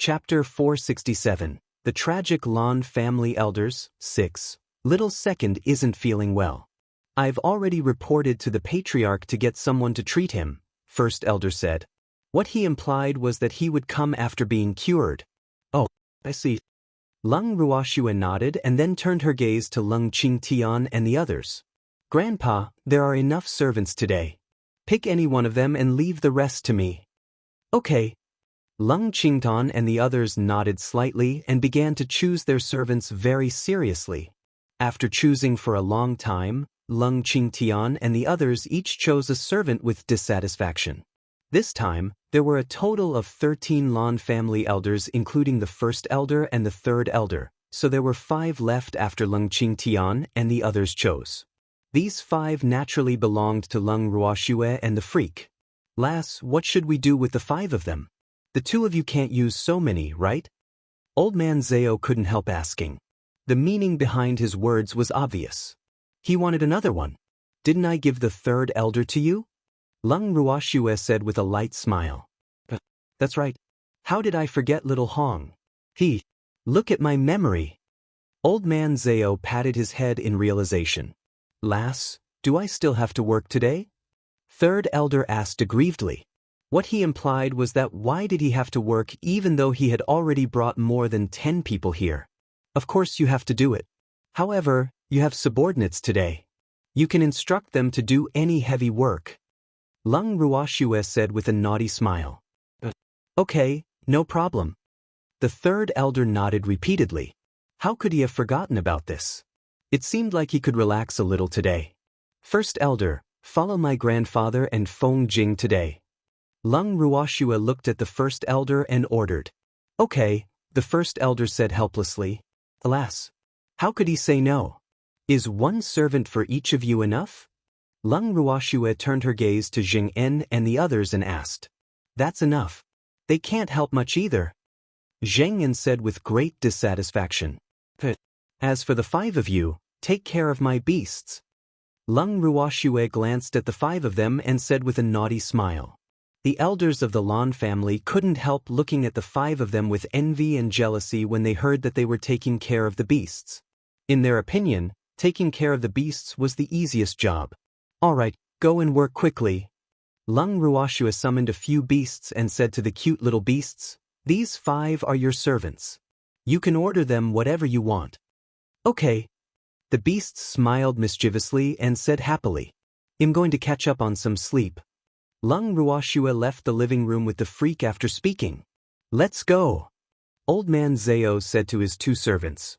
Chapter 467. The Tragic Leng Family Elders, 6. Little Second isn't feeling well. I've already reported to the patriarch to get someone to treat him, First Elder said. What he implied was that he would come after being cured. Oh, I see. Leng Ruoxue nodded and then turned her gaze to Leng Qingtian and the others. Grandpa, there are enough servants today. Pick any one of them and leave the rest to me. Okay. Leng Qingtian and the others nodded slightly and began to choose their servants very seriously. After choosing for a long time, Leng Qingtian and the others each chose a servant with dissatisfaction. This time, there were a total of 13 Leng family elders including the first elder and the third elder, so there were 5 left after Leng Qingtian and the others chose. These 5 naturally belonged to Leng Ruoxue and the freak. Lass, what should we do with the 5 of them? The 2 of you can't use so many, right? Old man Zhao couldn't help asking. The meaning behind his words was obvious. He wanted another one. Didn't I give the third elder to you? Leng Ruoxue said with a light smile. That's right. How did I forget little Hong? Look at my memory. Old man Zhao patted his head in realization. Lass, do I still have to work today? Third elder asked aggrievedly. What he implied was that why did he have to work even though he had already brought more than 10 people here? Of course you have to do it. However, you have subordinates today. You can instruct them to do any heavy work. Leng Ruoxue said with a naughty smile. Okay, no problem. The third elder nodded repeatedly. How could he have forgotten about this? It seemed like he could relax a little today. First elder, follow my grandfather and Feng Jing today. Leng Ruoxue looked at the first elder and ordered. Okay, the first elder said helplessly. Alas, how could he say no? Is one servant for each of you enough? Leng Ruoxue turned her gaze to Jing En and the others and asked. That's enough. They can't help much either. Zheng En said with great dissatisfaction. As for the 5 of you, take care of my beasts. Leng Ruoxue glanced at the 5 of them and said with a naughty smile. The elders of the Leng family couldn't help looking at the 5 of them with envy and jealousy when they heard that they were taking care of the beasts. In their opinion, taking care of the beasts was the easiest job. All right, go and work quickly. Leng Ruoxue summoned a few beasts and said to the cute little beasts, these 5 are your servants. You can order them whatever you want. Okay. The beasts smiled mischievously and said happily. I'm going to catch up on some sleep. Leng Ruoxue left the living room with the freak after speaking. Let's go. Old man Zhao said to his 2 servants.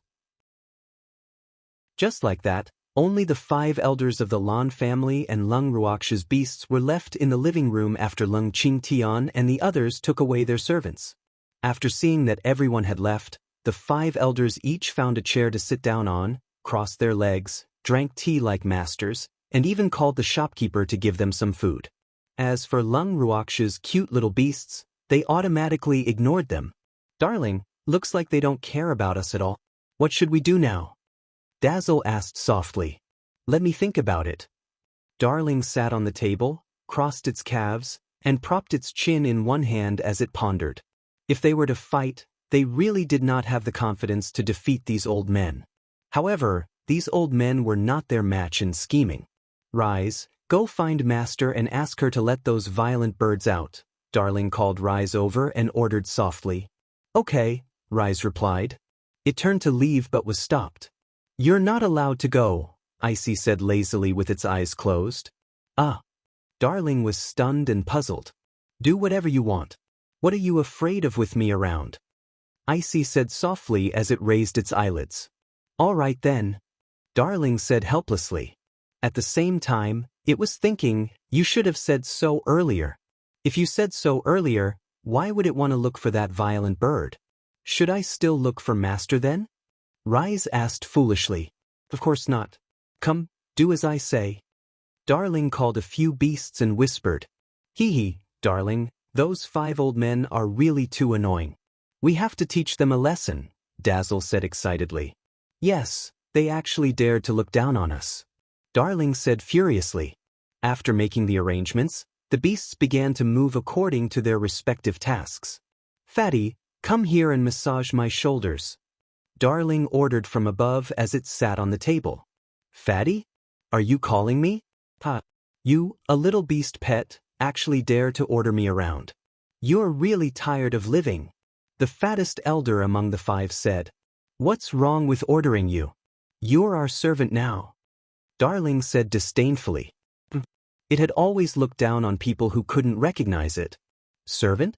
Just like that, only the 5 elders of the Leng family and Leng Ruoxue's beasts were left in the living room after Leng Qingtian and the others took away their servants. After seeing that everyone had left, the 5 elders each found a chair to sit down on, crossed their legs, drank tea like masters, and even called the shopkeeper to give them some food. As for Leng Ruoxue's cute little beasts, they automatically ignored them. Darling, looks like they don't care about us at all. What should we do now? Dazzle asked softly. Let me think about it. Darling sat on the table, crossed its calves, and propped its chin in one hand as it pondered. If they were to fight, they really did not have the confidence to defeat these old men. However, these old men were not their match in scheming. Rise, go find Master and ask her to let those violent birds out, Darling called Rise over and ordered softly. Okay, Rise replied. It turned to leave but was stopped. You're not allowed to go, Icy said lazily with its eyes closed. Ah. Darling was stunned and puzzled. Do whatever you want. What are you afraid of with me around? Icy said softly as it raised its eyelids. All right then. Darling said helplessly. At the same time, it was thinking, you should have said so earlier. If you said so earlier, why would it want to look for that violent bird? Should I still look for Master then? Rise asked foolishly. Of course not. Come, do as I say. Darling called a few beasts and whispered. Hee, Darling, those 5 old men are really too annoying. We have to teach them a lesson, Dazzle said excitedly. Yes, they actually dared to look down on us. Darling said furiously. After making the arrangements, the beasts began to move according to their respective tasks. Fatty, Come here and massage my shoulders. Darling ordered from above as it sat on the table. Fatty? Are you calling me? You, a little beast pet, actually dare to order me around. You're really tired of living. The fattest elder among the 5 said. What's wrong with ordering you? You're our servant now. Darling said disdainfully. It had always looked down on people who couldn't recognize it. Servant?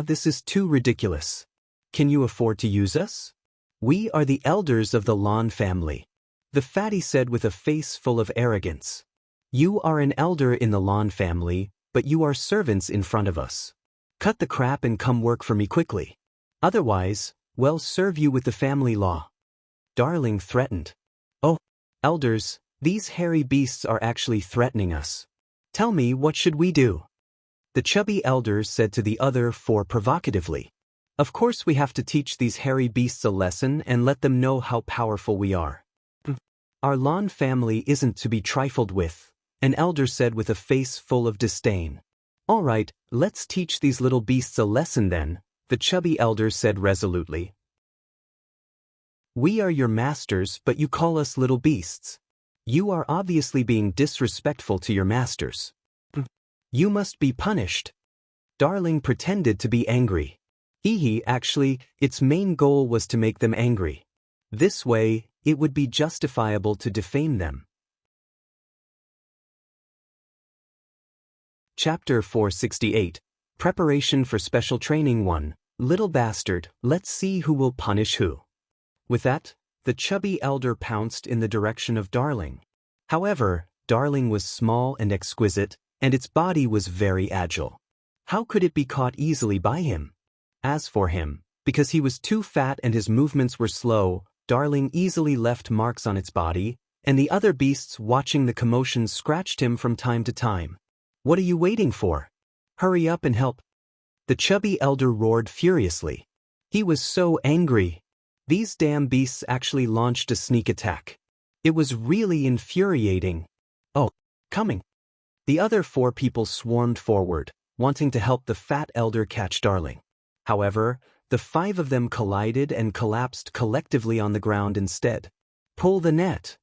This is too ridiculous. Can you afford to use us? We are the elders of the Leng family. The fatty said with a face full of arrogance. You are an elder in the Leng family, but you are servants in front of us. Cut the crap and come work for me quickly. Otherwise, we'll serve you with the family law. Darling threatened. Oh, elders, these hairy beasts are actually threatening us. Tell me, what should we do? The chubby elder said to the other 4 provocatively. Of course we have to teach these hairy beasts a lesson and let them know how powerful we are. Our Leng family isn't to be trifled with, an elder said with a face full of disdain. All right, let's teach these little beasts a lesson then, the chubby elder said resolutely. We are your masters, but you call us little beasts. You are obviously being disrespectful to your masters. You must be punished. Darling pretended to be angry. Actually, its main goal was to make them angry. This way, it would be justifiable to defame them. Chapter 468. Preparation for Special Training 1. Little bastard, let's see who will punish who. With that, the chubby elder pounced in the direction of Darling. However, Darling was small and exquisite, and its body was very agile. How could it be caught easily by him? As for him, because he was too fat and his movements were slow, Darling easily left marks on its body, and the other beasts watching the commotion scratched him from time to time. What are you waiting for? Hurry up and help. The chubby elder roared furiously. He was so angry. These damn beasts actually launched a sneak attack. It was really infuriating. Oh, coming. The other 4 people swarmed forward, wanting to help the fat elder catch Darling. However, the 5 of them collided and collapsed collectively on the ground instead. Pull the net.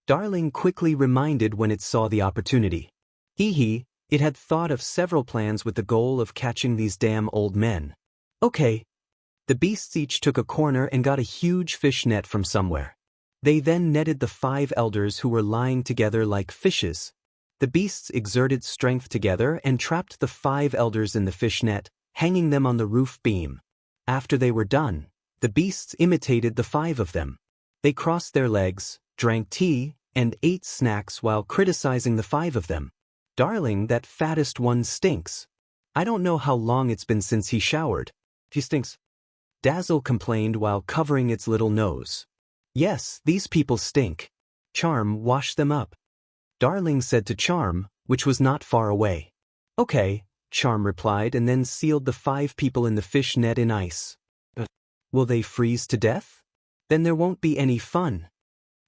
Darling quickly reminded when it saw the opportunity. It had thought of several plans with the goal of catching these damn old men. Okay. The beasts each took a corner and got a huge fish net from somewhere. They then netted the 5 elders who were lying together like fishes. The beasts exerted strength together and trapped the 5 elders in the fish net, hanging them on the roof beam. After they were done, the beasts imitated the 5 of them. They crossed their legs, drank tea, and ate snacks while criticizing the 5 of them. Darling, that fattest one stinks. I don't know how long it's been since he showered. He stinks. Dazzle complained while covering its little nose. Yes, these people stink. Charm, wash them up. Darling said to Charm, which was not far away. Okay, Charm replied and then sealed the 5 people in the fish net in ice. Will they freeze to death? Then there won't be any fun.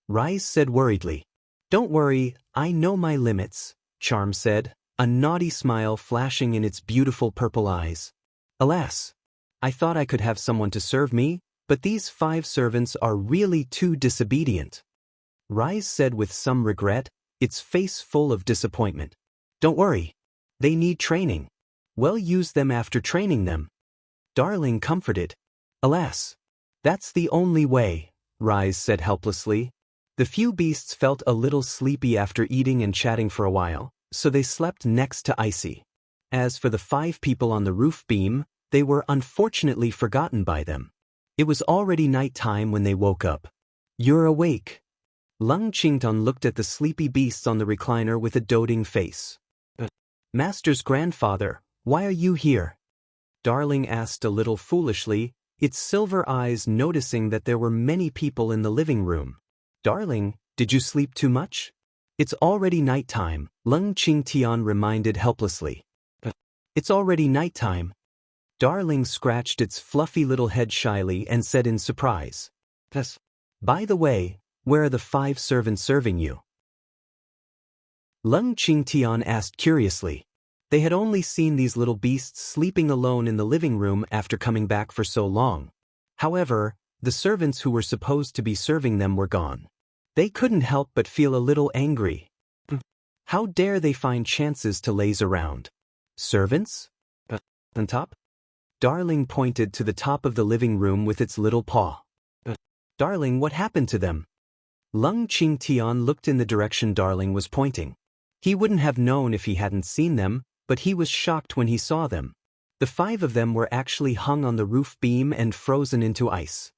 Rise said worriedly. Don't worry, I know my limits, Charm said, a naughty smile flashing in its beautiful purple eyes. Alas, I thought I could have someone to serve me, but these 5 servants are really too disobedient. Rise said with some regret, its face full of disappointment. Don't worry. They need training. We'll use them after training them. Darling comforted. Alas, that's the only way, Rise said helplessly. The few beasts felt a little sleepy after eating and chatting for a while, so they slept next to Icy. As for the 5 people on the roof beam, they were unfortunately forgotten by them. It was already night time when they woke up. You're awake. Leng Qingtong looked at the sleepy beasts on the recliner with a doting face. Master's grandfather, why are you here? Darling asked a little foolishly, its silver eyes noticing that there were many people in the living room. Darling, did you sleep too much? It's already nighttime, Leng Qingtian reminded helplessly. It's already nighttime. Darling scratched its fluffy little head shyly and said in surprise. By the way, where are the 5 servants serving you? Leng Qingtian asked curiously. They had only seen these little beasts sleeping alone in the living room after coming back for so long. However, the servants who were supposed to be serving them were gone. They couldn't help but feel a little angry. How dare they find chances to laze around? Servants? On top? Darling pointed to the top of the living room with its little paw. Darling, what happened to them? Leng Qingtian looked in the direction Darling was pointing. He wouldn't have known if he hadn't seen them, but he was shocked when he saw them. The 5 of them were actually hung on the roof beam and frozen into ice.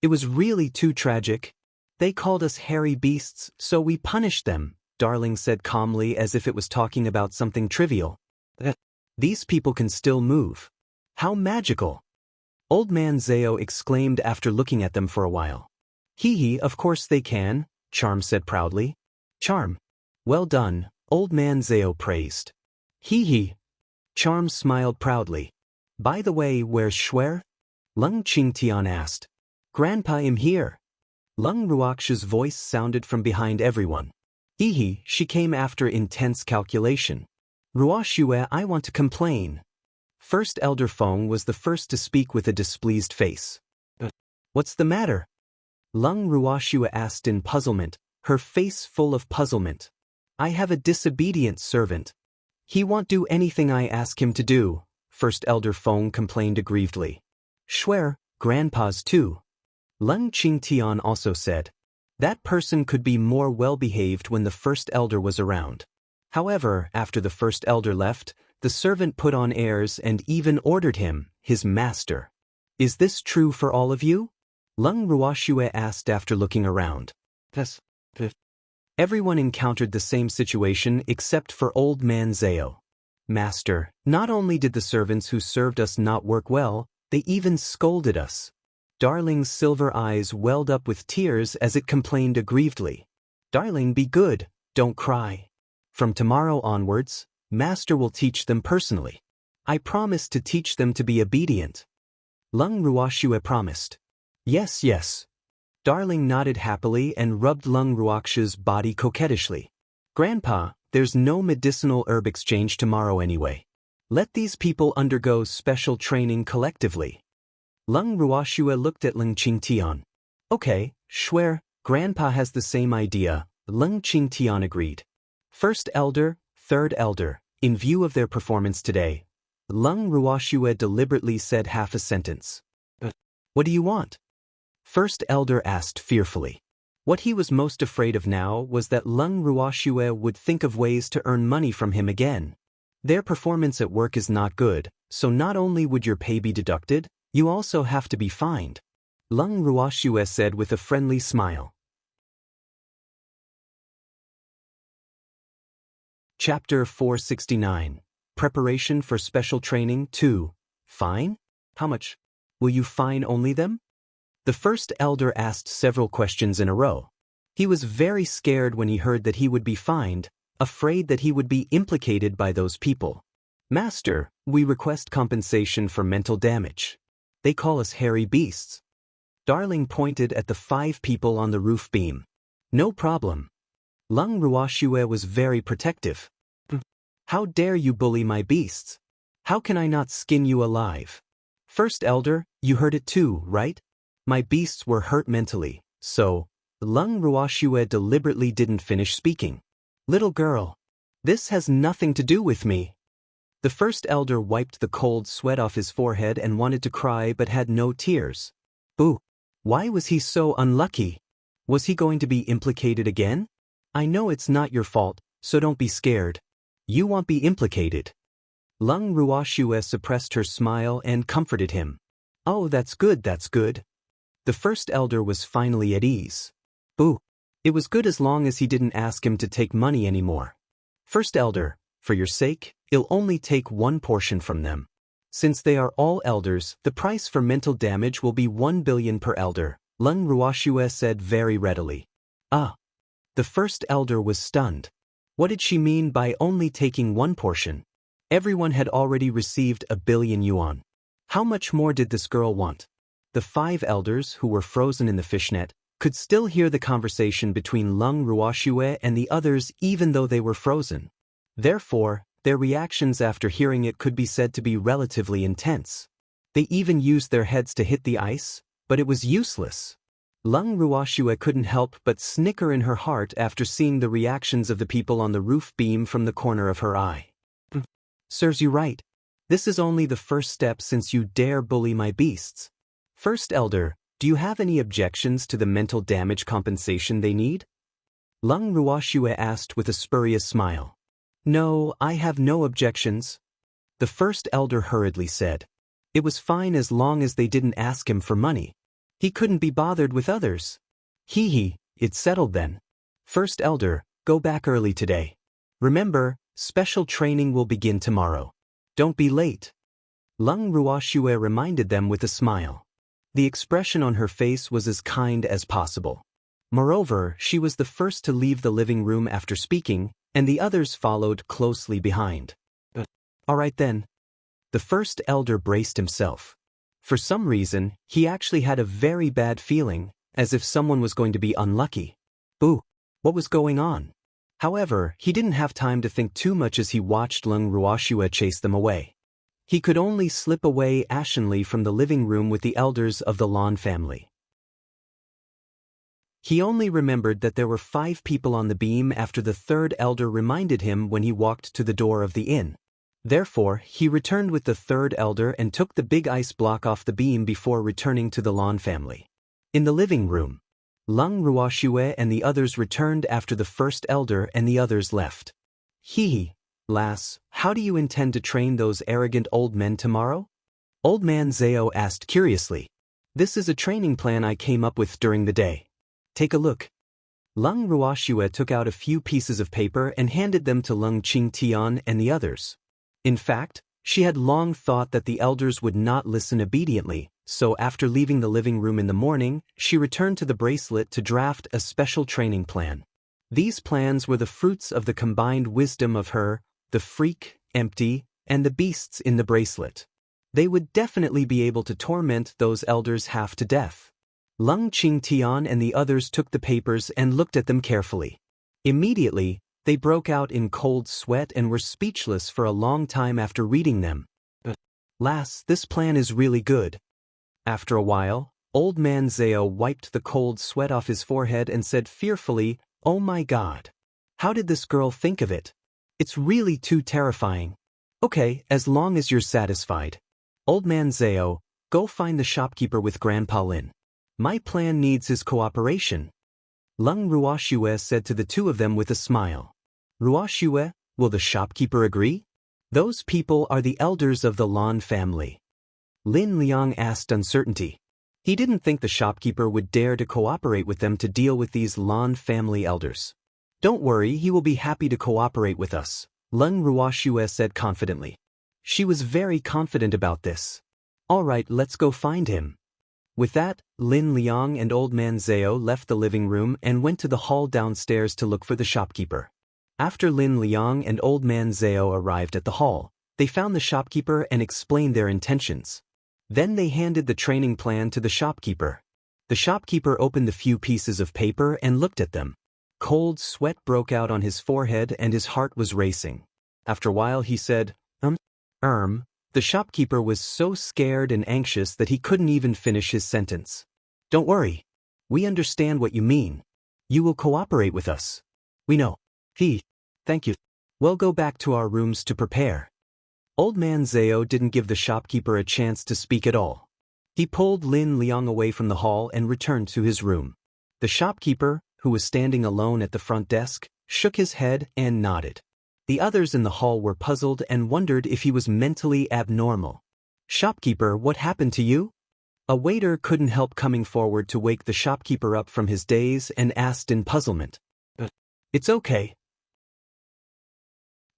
It was really too tragic. They called us hairy beasts, so we punished them, Darling said calmly as if it was talking about something trivial. These people can still move. How magical! Old Man Zhao exclaimed after looking at them for a while. Hee, of course they can, Charm said proudly. Charm. Well done, Old Man Zhao praised. Hee. Charm smiled proudly. By the way, where's Shuer? Leng Qingtian asked. Grandpa, I'm here. Leng Ruoxue's voice sounded from behind everyone. Hee, she came after intense calculation. Ruoxue, I want to complain. First Elder Feng was the first to speak with a displeased face. What's the matter? Leng Ruoxue asked in puzzlement, her face full of puzzlement. I have a disobedient servant. He won't do anything I ask him to do, First Elder Feng complained aggrievedly. Shuer, Grandpa's too. Leng Qingtian also said. That person could be more well-behaved when the First Elder was around. However, after the First Elder left, the servant put on airs and even ordered him, his master. Is this true for all of you? Leng Ruoxue asked after looking around. Yes. Everyone encountered the same situation except for Old Man Zhao. Master, not only did the servants who served us not work well, they even scolded us. Darling's silver eyes welled up with tears as it complained aggrievedly. Darling, be good, don't cry. From tomorrow onwards, Master will teach them personally. I promise to teach them to be obedient. Leng Ruoxue promised. Yes. Darling nodded happily and rubbed Leng Ruoxue's body coquettishly. Grandpa, there's no medicinal herb exchange tomorrow anyway. Let these people undergo special training collectively. Leng Ruoxue looked at Leng Qingtian. Okay, Shuer, Grandpa has the same idea, Leng Qingtian agreed. First Elder, Third Elder, in view of their performance today, Leng Ruoxue deliberately said half a sentence. What do you want? First Elder asked fearfully. What he was most afraid of now was that Leng Ruoxue would think of ways to earn money from him again. Their performance at work is not good, so not only would your pay be deducted, you also have to be fined. Leng Ruoxue said with a friendly smile. Chapter 469. Preparation for Special Training 2. Fine? How much? Will you fine only them? The First Elder asked several questions in a row. He was very scared when he heard that he would be fined, afraid that he would be implicated by those people. Master, we request compensation for mental damage. They call us hairy beasts. Darling pointed at the 5 people on the roof beam. No problem. Leng Ruoxue was very protective. How dare you bully my beasts? How can I not skin you alive? First Elder, you heard it too, right? My beasts were hurt mentally, so... Leng Ruoxue deliberately didn't finish speaking. Little girl. This has nothing to do with me. The First Elder wiped the cold sweat off his forehead and wanted to cry but had no tears. Boo! Why was he so unlucky? Was he going to be implicated again? I know it's not your fault, so don't be scared. You won't be implicated. Leng Ruoxue suppressed her smile and comforted him. Oh, that's good. The First Elder was finally at ease. Boo! It was good as long as he didn't ask him to take money anymore. First Elder, for your sake, I'll only take 1 portion from them. Since they are all elders, the price for mental damage will be 1 billion per elder, Leng Ruoxue said very readily. Ah! The First Elder was stunned. What did she mean by only taking 1 portion? Everyone had already received 1 billion yuan. How much more did this girl want? The 5 elders who were frozen in the fishnet could still hear the conversation between Leng Ruoxue and the others even though they were frozen. Therefore, Their reactions after hearing it could be said to be relatively intense. They even used their heads to hit the ice, but it was useless. Leng Ruoxue couldn't help but snicker in her heart after seeing the reactions of the people on the roof beam from the corner of her eye. Serves you right. This is only the first step since you dare bully my beasts. First Elder, do you have any objections to the mental damage compensation they need? Leng Ruoxue asked with a spurious smile. No, I have no objections. The First Elder hurriedly said. It was fine as long as they didn't ask him for money. He couldn't be bothered with others. It's settled then. First Elder, go back early today. Remember, special training will begin tomorrow. Don't be late. Leng Ruoxue reminded them with a smile. The expression on her face was as kind as possible. Moreover, she was the first to leave the living room after speaking, and the others followed closely behind. All right then. The First Elder braced himself. For some reason, he actually had a very bad feeling, as if someone was going to be unlucky. Ooh, what was going on? However, he didn't have time to think too much as he watched Leng Ruoxue chase them away. He could only slip away ashenly from the living room with the elders of the Lan family. He only remembered that there were 5 people on the beam after the Third Elder reminded him when he walked to the door of the inn. Therefore, he returned with the Third Elder and took the big ice block off the beam before returning to the Lan family. In the living room, Leng Ruoxue and the others returned after the First Elder and the others left. Lass, how do you intend to train those arrogant old men tomorrow? Old man Zhao asked curiously. This is a training plan I came up with during the day. Take a look. Leng Ruoxue took out a few pieces of paper and handed them to Leng Qingtian and the others. In fact, she had long thought that the elders would not listen obediently, so after leaving the living room in the morning, she returned to the bracelet to draft a special training plan. These plans were the fruits of the combined wisdom of her, the freak, empty, and the beasts in the bracelet. They would definitely be able to torment those elders half to death. Leng Qingtian and the others took the papers and looked at them carefully. Immediately, they broke out in cold sweat and were speechless for a long time after reading them. Lass, this plan is really good. After a while, old man Zhao wiped the cold sweat off his forehead and said fearfully, "Oh my God. How did this girl think of it? It's really too terrifying." Okay, as long as you're satisfied. Old man Zhao, go find the shopkeeper with Grandpa Lin. My plan needs his cooperation. Leng Ruoxue said to the 2 of them with a smile. Ruoxue, will the shopkeeper agree? Those people are the elders of the Lan family. Lin Liang asked uncertainty. He didn't think the shopkeeper would dare to cooperate with them to deal with these Lan family elders. Don't worry, he will be happy to cooperate with us, Leng Ruoxue said confidently. She was very confident about this. All right, let's go find him. With that, Lin Liang and old man Zhao left the living room and went to the hall downstairs to look for the shopkeeper. After Lin Liang and old man Zhao arrived at the hall, they found the shopkeeper and explained their intentions. Then they handed the training plan to the shopkeeper. The shopkeeper opened the few pieces of paper and looked at them. Cold sweat broke out on his forehead and his heart was racing. After a while he said, The shopkeeper was so scared and anxious that he couldn't even finish his sentence. Don't worry. We understand what you mean. You will cooperate with us. We know. Thank you. We'll go back to our rooms to prepare. Old man Zhao didn't give the shopkeeper a chance to speak at all. He pulled Lin Liang away from the hall and returned to his room. The shopkeeper, who was standing alone at the front desk, shook his head and nodded. The others in the hall were puzzled and wondered if he was mentally abnormal. Shopkeeper, what happened to you? A waiter couldn't help coming forward to wake the shopkeeper up from his daze and asked in puzzlement. It's okay.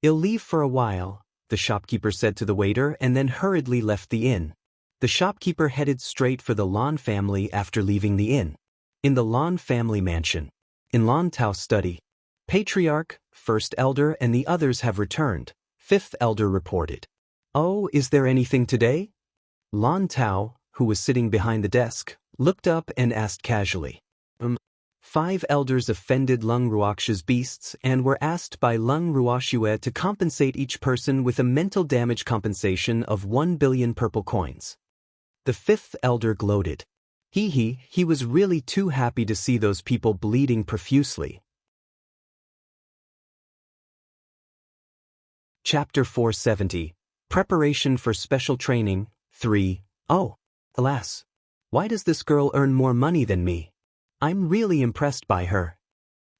I'll leave for a while, the shopkeeper said to the waiter and then hurriedly left the inn. The shopkeeper headed straight for the Lan family after leaving the inn. In the Lan family mansion, in Lan Tao's study, Patriarch, First Elder and the others have returned, Fifth Elder reported. Oh, is there anything today? Lan Tao, who was sitting behind the desk, looked up and asked casually. 5 elders offended Leng Ruoxue's beasts and were asked by Leng Ruoxue to compensate each person with a mental damage compensation of 1 billion purple coins. The 5th elder gloated. He was really too happy to see those people bleeding profusely. Chapter 470. Preparation for Special Training, 3. Oh, alas. Why does this girl earn more money than me? I'm really impressed by her.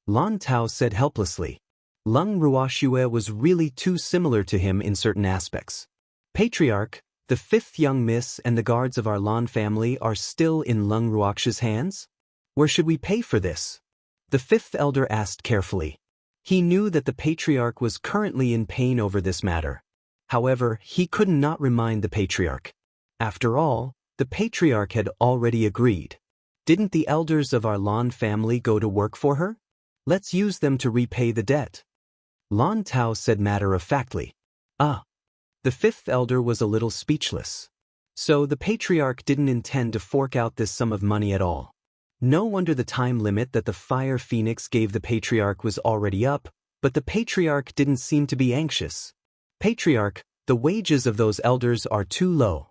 Lan Tao said helplessly. Leng Ruoxue was really too similar to him in certain aspects. Patriarch, the 5th young miss and the guards of our Lan family are still in Leng Ruoxue's hands? Where should we pay for this? The 5th elder asked carefully. He knew that the patriarch was currently in pain over this matter. However, he could not remind the patriarch. After all, the patriarch had already agreed. Didn't the elders of our Lan family go to work for her? Let's use them to repay the debt. Lan Tao said matter-of-factly. The 5th elder was a little speechless. So the patriarch didn't intend to fork out this sum of money at all. No wonder the time limit that the fire phoenix gave the patriarch was already up, but the patriarch didn't seem to be anxious. Patriarch, the wages of those elders are too low.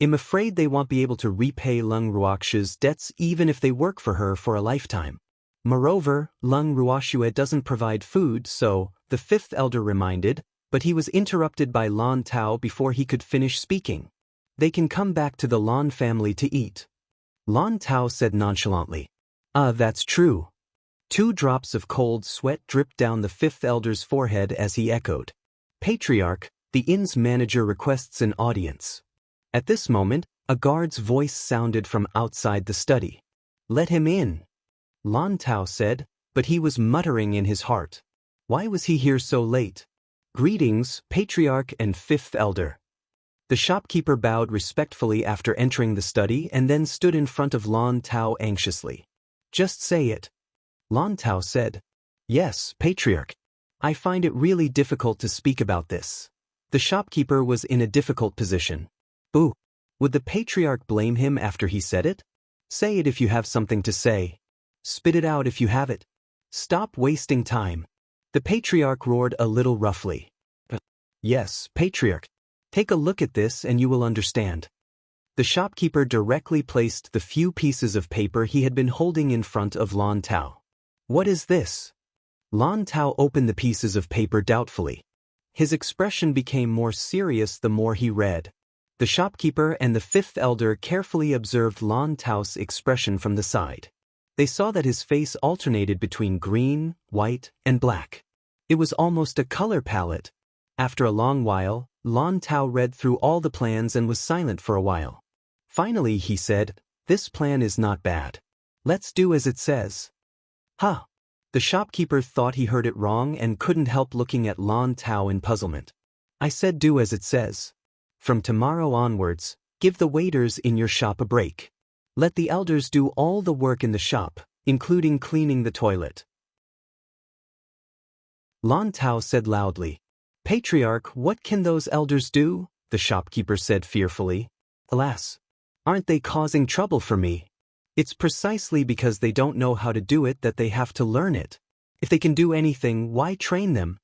I'm afraid they won't be able to repay Leng Ruoxue's debts even if they work for her for a lifetime. Moreover, Leng Ruoxue doesn't provide food, so, the 5th elder reminded, but he was interrupted by Lan Tao before he could finish speaking. They can come back to the Lan family to eat. Lan Tao said nonchalantly. That's true. 2 drops of cold sweat dripped down the 5th elder's forehead as he echoed. Patriarch, the inn's manager requests an audience. At this moment, a guard's voice sounded from outside the study. Let him in. Lan Tao said, but he was muttering in his heart. Why was he here so late? Greetings, Patriarch and 5th elder. The shopkeeper bowed respectfully after entering the study and then stood in front of Lan Tao anxiously. Just say it. Lan Tao said. Yes, Patriarch. I find it really difficult to speak about this. The shopkeeper was in a difficult position. Ooh, would the patriarch blame him after he said it? Say it if you have something to say. Spit it out if you have it. Stop wasting time. The patriarch roared a little roughly. Yes, Patriarch. Take a look at this and you will understand. The shopkeeper directly placed the few pieces of paper he had been holding in front of Lan Tao. What is this? Lan Tao opened the pieces of paper doubtfully. His expression became more serious the more he read. The shopkeeper and the 5th elder carefully observed Lan Tao's expression from the side. They saw that his face alternated between green, white, and black. It was almost a color palette. After a long while, Lan Tao read through all the plans and was silent for a while. Finally he said, "This plan is not bad. Let's do as it says." Huh. The shopkeeper thought he heard it wrong and couldn't help looking at Lan Tao in puzzlement. I said do as it says. From tomorrow onwards, give the waiters in your shop a break. Let the elders do all the work in the shop, including cleaning the toilet. Lan Tao said loudly. Patriarch, what can those elders do? The shopkeeper said fearfully. Alas, aren't they causing trouble for me? It's precisely because they don't know how to do it that they have to learn it. If they can do anything, why train them?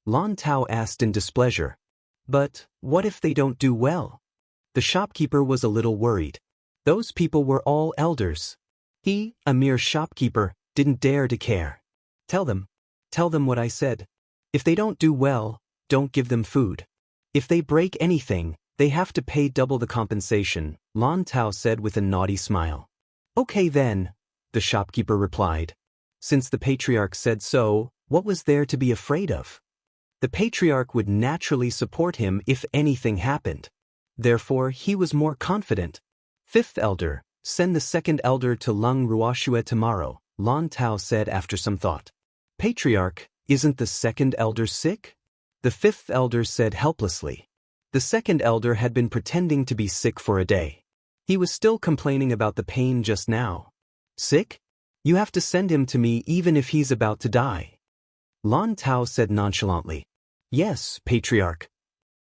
Lan Tao asked in displeasure. But what if they don't do well? The shopkeeper was a little worried. Those people were all elders. He, a mere shopkeeper, didn't dare to care. Tell them what I said. If they don't do well, don't give them food. If they break anything, they have to pay double the compensation, Lan Tao said with a naughty smile. Okay then, the shopkeeper replied. Since the patriarch said so, what was there to be afraid of? The patriarch would naturally support him if anything happened. Therefore, he was more confident. 5th elder, send the 2nd elder to Leng Ruoxue tomorrow, Lan Tao said after some thought. Patriarch, isn't the 2nd elder sick? The 5th elder said helplessly. The 2nd elder had been pretending to be sick for a day. He was still complaining about the pain just now. Sick? You have to send him to me even if he's about to die. Lan Tao said nonchalantly. Yes, Patriarch.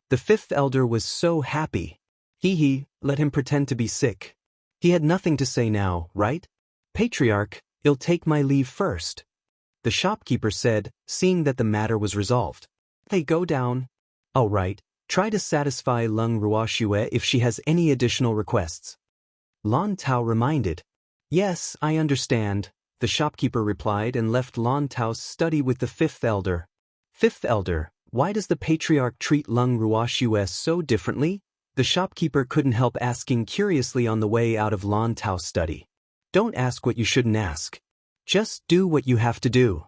The 5th elder was so happy. Let him pretend to be sick. He had nothing to say now, right? Patriarch, I'll take my leave first, the shopkeeper said, seeing that the matter was resolved. They go down. All right, try to satisfy Leng Ruoxue if she has any additional requests. Lan Tao reminded. Yes, I understand, the shopkeeper replied and left Lan Tao's study with the fifth elder. Fifth elder, why does the patriarch treat Leng Ruoxue so differently? The shopkeeper couldn't help asking curiously on the way out of Lan Tao's study. Don't ask what you shouldn't ask. Just do what you have to do,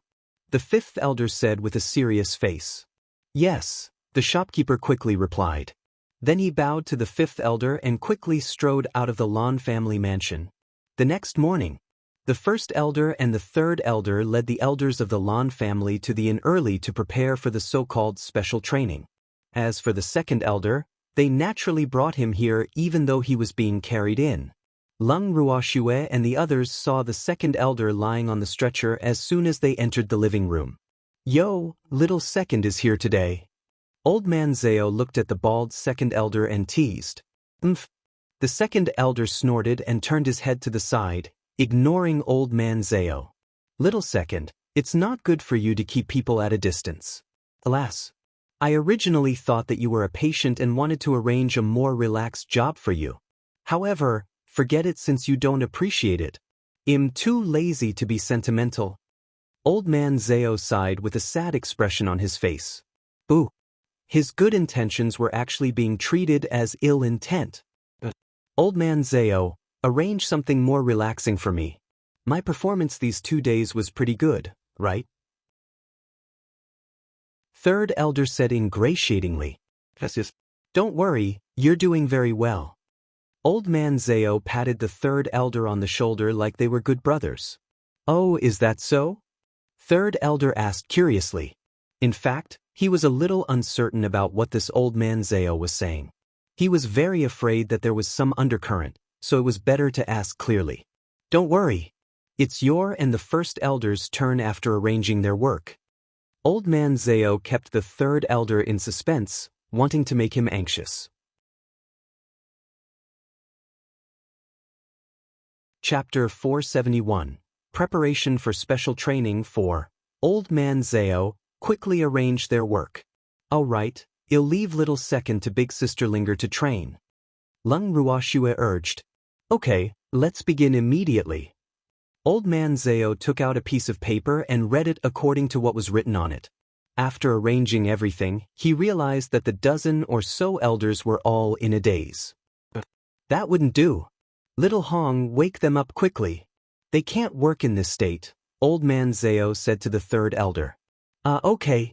the fifth elder said with a serious face. Yes, the shopkeeper quickly replied. Then he bowed to the fifth elder and quickly strode out of the Lan family mansion. The next morning, the first elder and the third elder led the elders of the Lan family to the inn early to prepare for the so-called special training. As for the second elder, they naturally brought him here even though he was being carried in. Leng Ruoxue and the others saw the second elder lying on the stretcher as soon as they entered the living room. Yo, little second is here today. Old man Zhao looked at the bald second elder and teased. Umph. The second elder snorted and turned his head to the side, ignoring old man Zhao. Little second, it's not good for you to keep people at a distance. Alas. I originally thought that you were a patient and wanted to arrange a more relaxed job for you. However, forget it since you don't appreciate it. I'm too lazy to be sentimental. Old man Zhao sighed with a sad expression on his face. Boo. His good intentions were actually being treated as ill intent. Old man Zhao, arrange something more relaxing for me. My performance these 2 days was pretty good, right? Third elder said ingratiatingly. Don't worry, you're doing very well. Old man Zhao patted the third elder on the shoulder like they were good brothers. Oh, is that so? Third elder asked curiously. In fact, he was a little uncertain about what this old man Zhao was saying. He was very afraid that there was some undercurrent, so it was better to ask clearly. Don't worry. It's your and the first elder's turn after arranging their work. Old man Zhao kept the third elder in suspense, wanting to make him anxious. Chapter 471. Preparation for Special Training for Old man Zhao quickly arranged their work. All right, I'll leave little second to big sister Linger to train. Leng Ruoxue urged. Okay, let's begin immediately. Old man Zhao took out a piece of paper and read it according to what was written on it. After arranging everything, he realized that the dozen or so elders were all in a daze. That wouldn't do. Little Hong, wake them up quickly. They can't work in this state, Old man Zhao said to the third elder. Okay.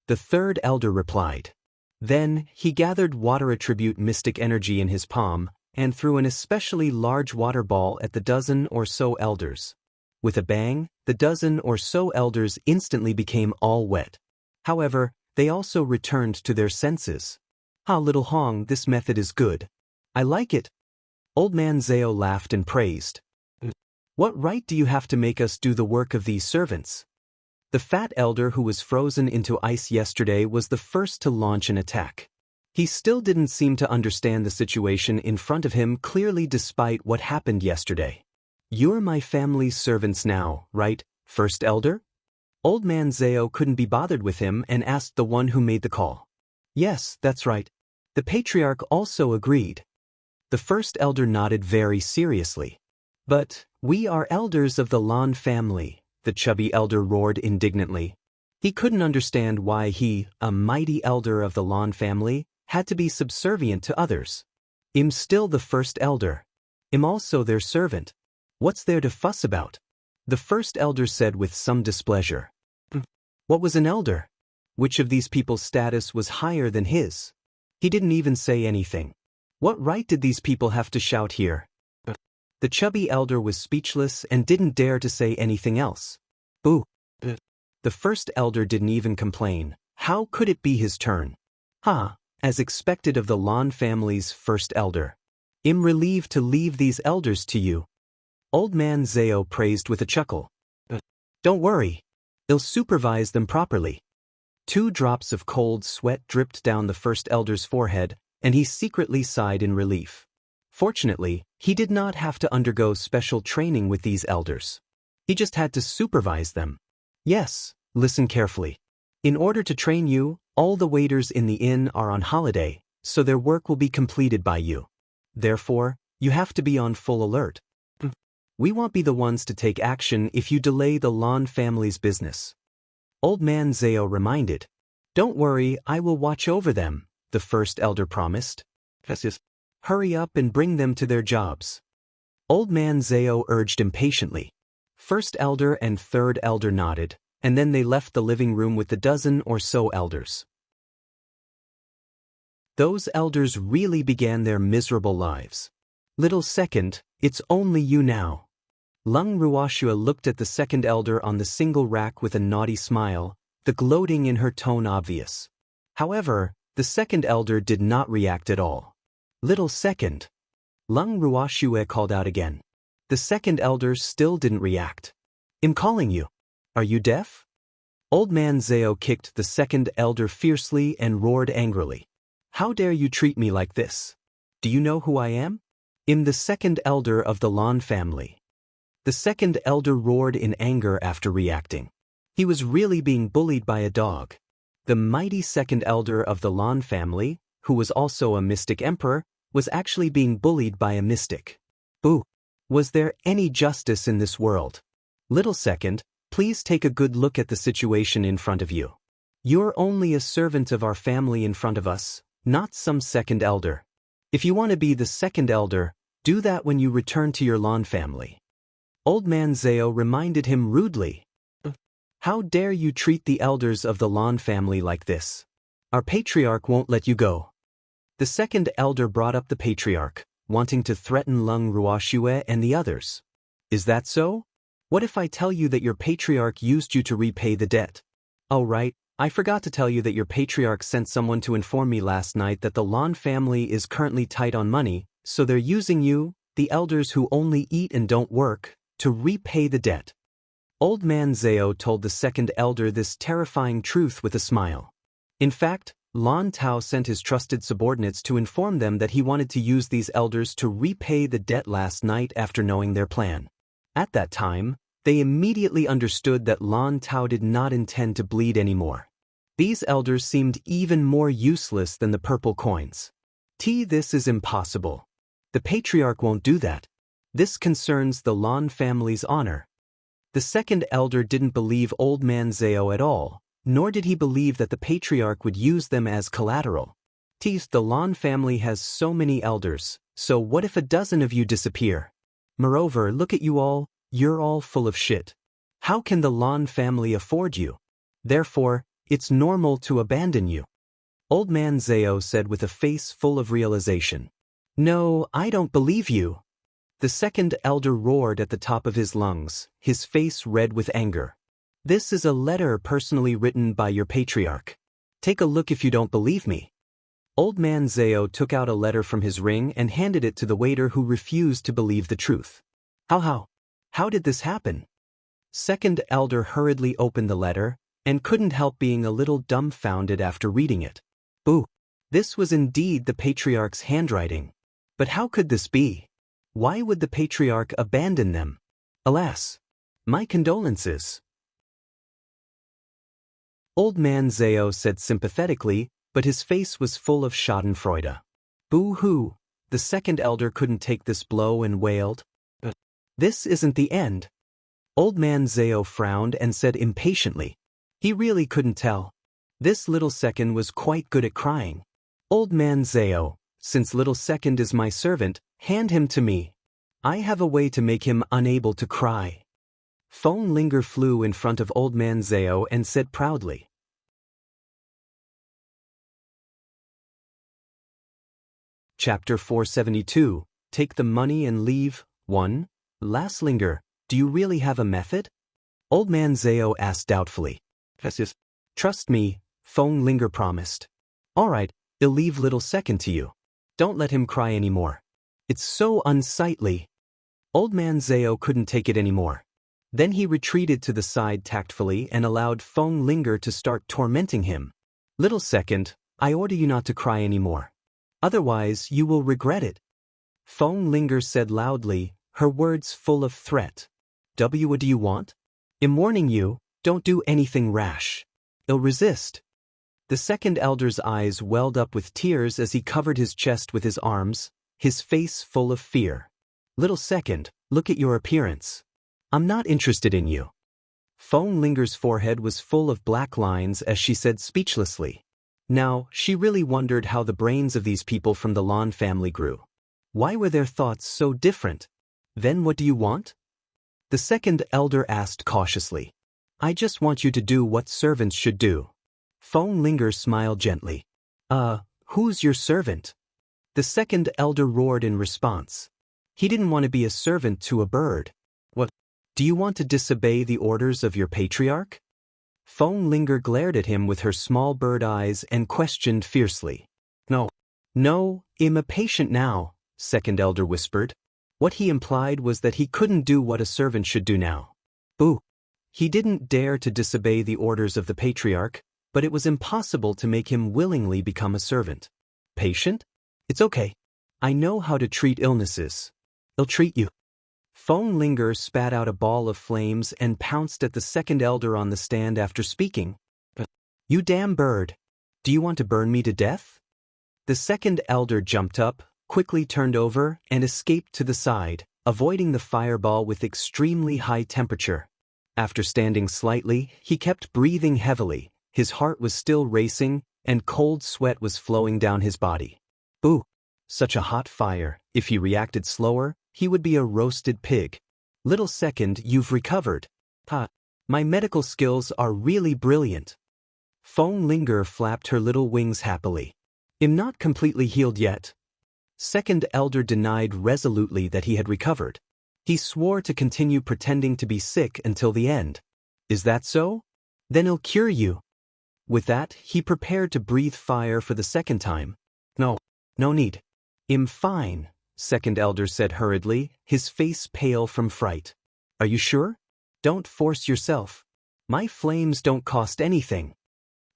The third elder replied. Then, he gathered water attribute mystic energy in his palm, and threw an especially large water ball at the dozen or so elders. With a bang, the dozen or so elders instantly became all wet. However, they also returned to their senses. Little Hong, this method is good. I like it. Old man Zhao laughed and praised. What right do you have to make us do the work of these servants? The fat elder who was frozen into ice yesterday was the first to launch an attack. He still didn't seem to understand the situation in front of him clearly despite what happened yesterday. You're my family's servants now, right, first elder? Old man Zhao couldn't be bothered with him and asked the one who made the call. Yes, that's right. The patriarch also agreed. The first elder nodded very seriously. But, we are elders of the Lan family, the chubby elder roared indignantly. He couldn't understand why he, a mighty elder of the Lan family, had to be subservient to others. I'm still the first elder. I'm also their servant. What's there to fuss about? The first elder said with some displeasure. What was an elder? Which of these people's status was higher than his? He didn't even say anything. What right did these people have to shout here? The chubby elder was speechless and didn't dare to say anything else. Boo. The first elder didn't even complain. How could it be his turn? As expected of the Lan family's first elder. I'm relieved to leave these elders to you. Old man Zhao praised with a chuckle. Don't worry. I'll supervise them properly. 2 drops of cold sweat dripped down the first elder's forehead, and he secretly sighed in relief. Fortunately, he did not have to undergo special training with these elders. He just had to supervise them. Yes, listen carefully. In order to train you, all the waiters in the inn are on holiday, so their work will be completed by you. Therefore, you have to be on full alert. We won't be the ones to take action if you delay the Lon family's business. Old Man Zao reminded. Don't worry, I will watch over them, the first elder promised. Hurry up and bring them to their jobs. Old Man Zao urged impatiently. First elder and third elder nodded, and then they left the living room with the dozen or so elders. Those elders really began their miserable lives. Little second, it's only you now. Leng Ruoxue looked at the second elder on the single rack with a naughty smile, the gloating in her tone obvious. However, the second elder did not react at all. Little second. Leng Ruoxue called out again. The second elder still didn't react. I'm calling you. Are you deaf? Old Man Zao kicked the second elder fiercely and roared angrily. How dare you treat me like this? Do you know who I am? I'm the second elder of the Lon family. The second elder roared in anger after reacting. He was really being bullied by a dog. The mighty second elder of the Lon family, who was also a mystic emperor, was actually being bullied by a mystic. Boo! Was there any justice in this world? Little second, please take a good look at the situation in front of you. You're only a servant of our family in front of us, not some second elder. If you want to be the second elder, do that when you return to your Lon family. Old Man Zao reminded him rudely. How dare you treat the elders of the Lon family like this? Our patriarch won't let you go. The second elder brought up the patriarch, wanting to threaten Leng Ruoxue and the others. Is that so? What if I tell you that your patriarch used you to repay the debt? Oh right, I forgot to tell you that your patriarch sent someone to inform me last night that the Lon family is currently tight on money, so they're using you, the elders who only eat and don't work, to repay the debt. Old Man Zao told the second elder this terrifying truth with a smile. In fact, Lon Tao sent his trusted subordinates to inform them that he wanted to use these elders to repay the debt last night after knowing their plan. At that time, they immediately understood that Lon Tao did not intend to bleed anymore. These elders seemed even more useless than the purple coins. This is impossible. The patriarch won't do that. This concerns the Lon family's honor. The second elder didn't believe Old Man Zao at all, nor did he believe that the patriarch would use them as collateral. The Lon family has so many elders, so what if a dozen of you disappear? Moreover, look at you all, you're all full of shit. How can the Lon family afford you? Therefore, it's normal to abandon you. Old Man Zao said with a face full of realization. No, I don't believe you. The second elder roared at the top of his lungs, his face red with anger. This is a letter personally written by your patriarch. Take a look if you don't believe me. Old Man Zao took out a letter from his ring and handed it to the waiter who refused to believe the truth. How did this happen? Second elder hurriedly opened the letter, and couldn't help being a little dumbfounded after reading it. Boo! This was indeed the patriarch's handwriting. But how could this be? Why would the patriarch abandon them? Alas! My condolences. Old Man Zao said sympathetically, but his face was full of schadenfreude. Boo-hoo! The second elder couldn't take this blow and wailed. This isn't the end. Old Man Zao frowned and said impatiently. He really couldn't tell. This little second was quite good at crying. Old Man Zao, since little second is my servant, hand him to me. I have a way to make him unable to cry. Feng Linger flew in front of Old Man Zao and said proudly. Chapter 472, Take the Money and Leave, 1. Last Linger, do you really have a method? Old Man Zao asked doubtfully. Trust me, Feng Linger promised. Alright, I'll leave little second to you. Don't let him cry anymore. It's so unsightly. Old Man Zao couldn't take it anymore. Then he retreated to the side tactfully and allowed Feng Linger to start tormenting him. Little second, I order you not to cry anymore. Otherwise, you will regret it. Feng Linger said loudly, her words full of threat. What do you want? I'm warning you, don't do anything rash. I'll resist. The second elder's eyes welled up with tears as he covered his chest with his arms, his face full of fear. Little second, look at your appearance. I'm not interested in you. Feng Linger's forehead was full of black lines as she said speechlessly. Now, she really wondered how the brains of these people from the Lan family grew. Why were their thoughts so different? Then what do you want? The second elder asked cautiously. I just want you to do what servants should do. Feng Linger smiled gently. Who's your servant? The second elder roared in response. He didn't want to be a servant to a bird. What? Do you want to disobey the orders of your patriarch? Feng Linger glared at him with her small bird eyes and questioned fiercely. No, I'm a patient now, second elder whispered. What he implied was that he couldn't do what a servant should do now. Boo! He didn't dare to disobey the orders of the patriarch, but it was impossible to make him willingly become a servant. Patient? It's okay. I know how to treat illnesses. I'll treat you. Feng Linger spat out a ball of flames and pounced at the second elder on the stand after speaking. You damn bird! Do you want to burn me to death? The second elder jumped up, quickly turned over, and escaped to the side, avoiding the fireball with extremely high temperature. After standing slightly, he kept breathing heavily, his heart was still racing, and cold sweat was flowing down his body. Boo! Such a hot fire, if he reacted slower, he would be a roasted pig. Little second, you've recovered. My medical skills are really brilliant. Feng Linger flapped her little wings happily. I'm not completely healed yet. Second elder denied resolutely that he had recovered. He swore to continue pretending to be sick until the end. Is that so? Then I'll cure you. With that, he prepared to breathe fire for the second time. No need. I'm fine, second elder said hurriedly, his face pale from fright. Are you sure? Don't force yourself. My flames don't cost anything.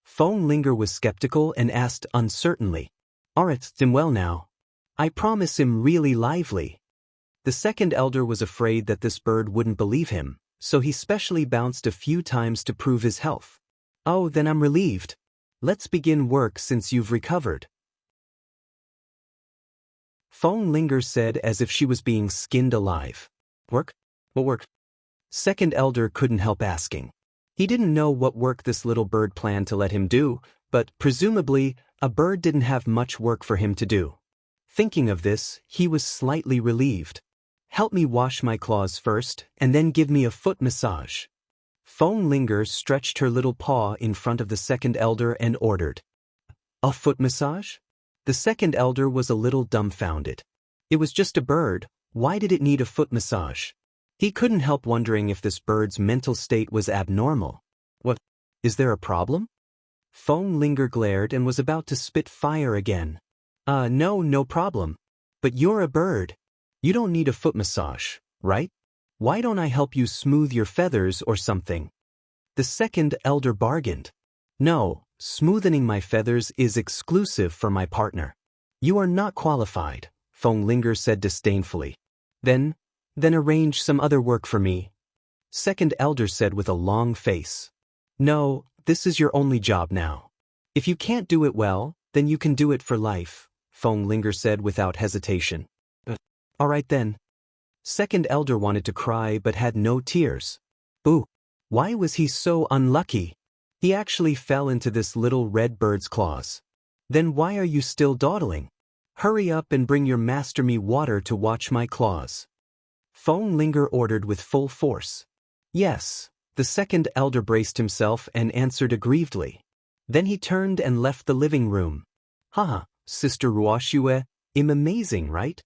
Feng Linger was skeptical and asked uncertainly. Alright, I'm well now. I promise I'm really lively. The second elder was afraid that this bird wouldn't believe him, so he specially bounced a few times to prove his health. Oh, then I'm relieved. Let's begin work since you've recovered. Feng Linger said as if she was being skinned alive. Work? What work? Second elder couldn't help asking. He didn't know what work this little bird planned to let him do, but presumably, a bird didn't have much work for him to do. Thinking of this, he was slightly relieved. Help me wash my claws first, and then give me a foot massage. Feng Linger stretched her little paw in front of the second elder and ordered. A foot massage? The second elder was a little dumbfounded. It was just a bird, why did it need a foot massage? He couldn't help wondering if this bird's mental state was abnormal. What? Is there a problem? Feng Linger glared and was about to spit fire again. No problem. But you're a bird. You don't need a foot massage, right? Why don't I help you smooth your feathers or something? The second elder bargained. No, smoothing my feathers is exclusive for my partner. You are not qualified, Feng Linger said disdainfully. Then arrange some other work for me. Second elder said with a long face. No, this is your only job now. If you can't do it well, then you can do it for life, Feng Linger said without hesitation. All right then. Second elder wanted to cry but had no tears. Boo! Why was he so unlucky? He actually fell into this little red bird's claws. Then why are you still dawdling? Hurry up and bring your master me water to wash my claws. Feng Linger ordered with full force. Yes, the second elder braced himself and answered aggrievedly. Then he turned and left the living room. Haha, Sister Ruoxue, I'm amazing, right?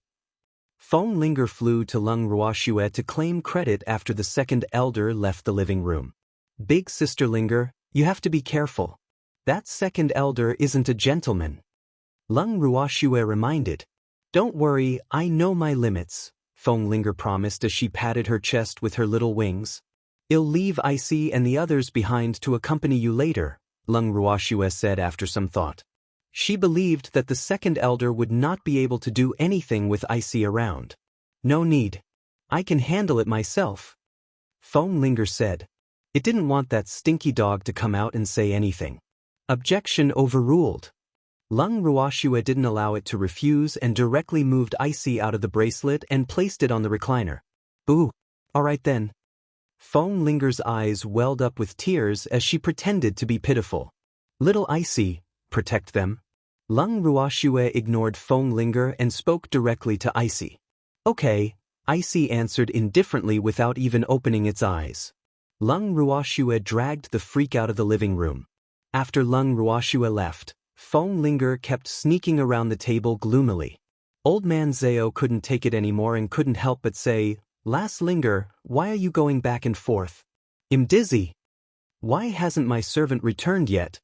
Feng Linger flew to Leng Ruoxue to claim credit after the second elder left the living room. Big Sister Linger, you have to be careful. That second elder isn't a gentleman. Leng Ruoxue reminded. Don't worry, I know my limits, Feng Linger promised as she patted her chest with her little wings. I'll leave Icy and the others behind to accompany you later, Leng Ruoxue said after some thought. She believed that the second elder would not be able to do anything with Icy around. No need. I can handle it myself. Feng Linger said. It didn't want that stinky dog to come out and say anything. Objection overruled. Leng Ruoxue didn't allow it to refuse and directly moved Icy out of the bracelet and placed it on the recliner. Boo. All right then. Feng Linger's eyes welled up with tears as she pretended to be pitiful. Little Icy, protect them. Leng Ruoxue ignored Feng Linger and spoke directly to Icy. Okay, Icy answered indifferently without even opening its eyes. Leng Ruoxue dragged the freak out of the living room. After Leng Ruoxue left, Feng Linger kept sneaking around the table gloomily. Old man Zhao couldn't take it anymore and couldn't help but say, Last Linger, why are you going back and forth? I'm dizzy. Why hasn't my servant returned yet?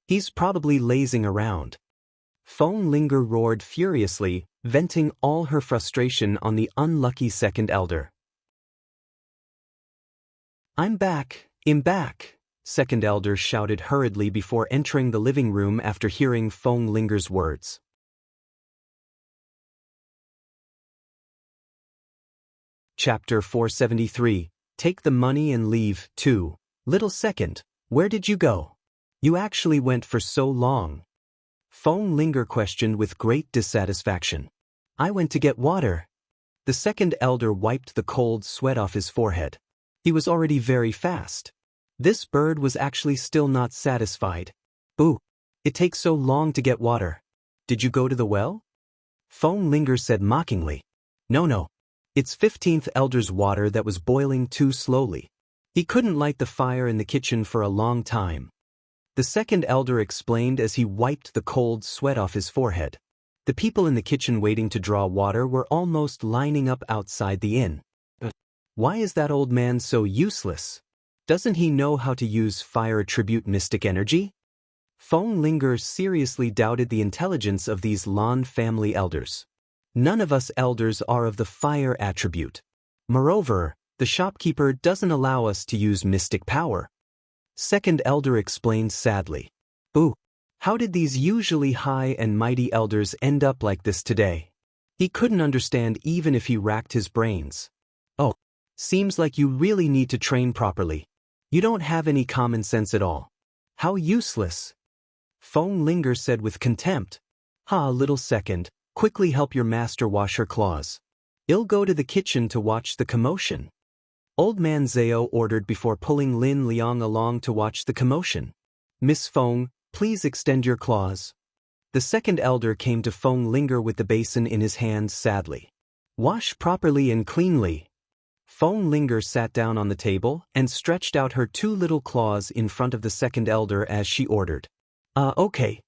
He's probably lazing around. Feng Linger roared furiously, venting all her frustration on the unlucky second elder. I'm back, second elder shouted hurriedly before entering the living room after hearing Feng Linger's words. Chapter 473, Take the money and leave, 2. Little second, where did you go? You actually went for so long. Feng Linger questioned with great dissatisfaction. I went to get water. The second elder wiped the cold sweat off his forehead. He was already very fast. This bird was actually still not satisfied. Boo! It takes so long to get water. Did you go to the well? Feng Linger said mockingly. No. It's 15th elder's water that was boiling too slowly. He couldn't light the fire in the kitchen for a long time. The second elder explained as he wiped the cold sweat off his forehead. The people in the kitchen waiting to draw water were almost lining up outside the inn. Why is that old man so useless? Doesn't he know how to use fire attribute mystic energy? Feng Linger seriously doubted the intelligence of these Lan family elders. None of us elders are of the fire attribute. Moreover, the shopkeeper doesn't allow us to use mystic power. Second elder explained sadly. Boo! How did these usually high and mighty elders end up like this today? He couldn't understand even if he racked his brains. Oh, seems like you really need to train properly. You don't have any common sense at all. How useless! Feng Linger said with contempt. Little second, quickly help your master wash her claws. I'll go to the kitchen to watch the commotion. Old man Zhao ordered before pulling Lin Liang along to watch the commotion. Miss Feng, please extend your claws. The second elder came to Feng Linger with the basin in his hands sadly. Wash properly and cleanly. Feng Linger sat down on the table and stretched out her 2 little claws in front of the second elder as she ordered. Okay.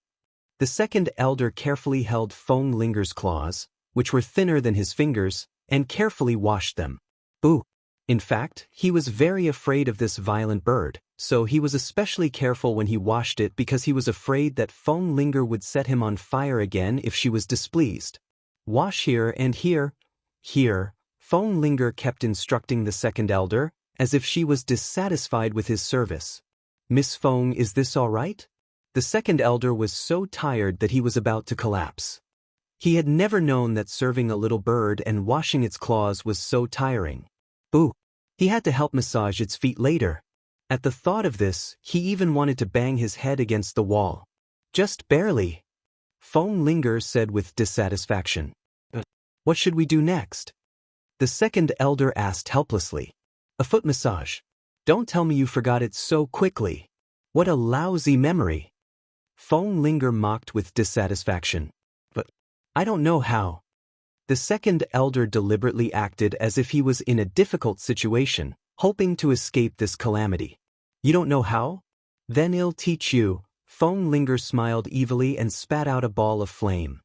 The second elder carefully held Feng Linger's claws, which were thinner than his fingers, and carefully washed them. Boo! In fact, he was very afraid of this violent bird, so he was especially careful when he washed it because he was afraid that Feng Linger would set him on fire again if she was displeased. Wash here and here. Here. Feng Linger kept instructing the second elder, as if she was dissatisfied with his service. Miss Feng, is this all right? The second elder was so tired that he was about to collapse. He had never known that serving a little bird and washing its claws was so tiring. Boo! He had to help massage its feet later. At the thought of this, he even wanted to bang his head against the wall. Just barely. Feng Linger said with dissatisfaction. What should we do next? The second elder asked helplessly. A foot massage. Don't tell me you forgot it so quickly. What a lousy memory. Feng Linger mocked with dissatisfaction. But I don't know how. The second elder deliberately acted as if he was in a difficult situation, hoping to escape this calamity. You don't know how? Then I'll teach you. Feng Linger smiled evilly and spat out a ball of flame.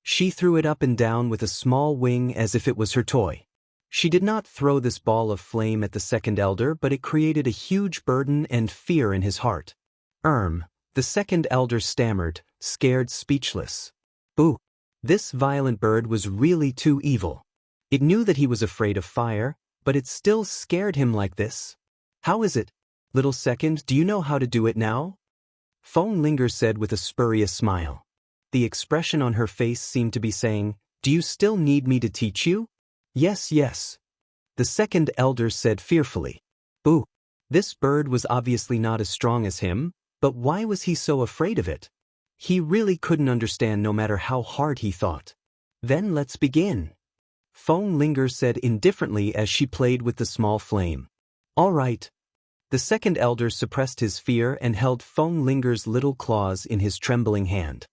She threw it up and down with a small wing as if it was her toy. She did not throw this ball of flame at the second elder, but it created a huge burden and fear in his heart. The second elder stammered, scared speechless. Boo! This violent bird was really too evil. It knew that he was afraid of fire, but it still scared him like this. How is it? Little second, do you know how to do it now? Feng Linger said with a spurious smile. The expression on her face seemed to be saying, do you still need me to teach you? Yes. The second elder said fearfully. Boo! This bird was obviously not as strong as him, but why was he so afraid of it? He really couldn't understand no matter how hard he thought. Then let's begin. Feng Linger said indifferently as she played with the small flame. All right. The second elder suppressed his fear and held Feng Linger's little claws in his trembling hand.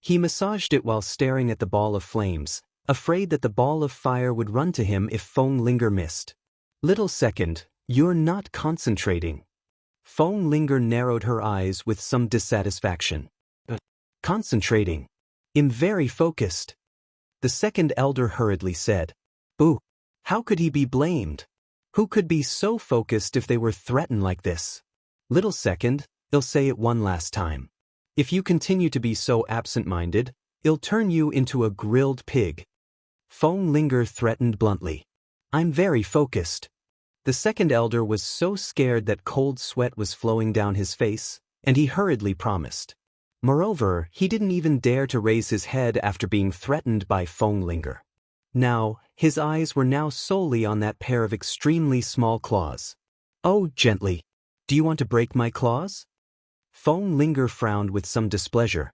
He massaged it while staring at the ball of flames, afraid that the ball of fire would run to him if Feng Linger missed. Little second, you're not concentrating. Feng Linger narrowed her eyes with some dissatisfaction. Concentrating. I'm very focused. The second elder hurriedly said. Boo! How could he be blamed? Who could be so focused if they were threatened like this? Little second, I'll say it one last time. If you continue to be so absent-minded, I'll turn you into a grilled pig. Feng Linger threatened bluntly. I'm very focused. The second elder was so scared that cold sweat was flowing down his face, and he hurriedly promised. Moreover, he didn't even dare to raise his head after being threatened by Feng Linger. Now, his eyes were now solely on that pair of extremely small claws. Oh, gently. Do you want to break my claws? Feng Linger frowned with some displeasure.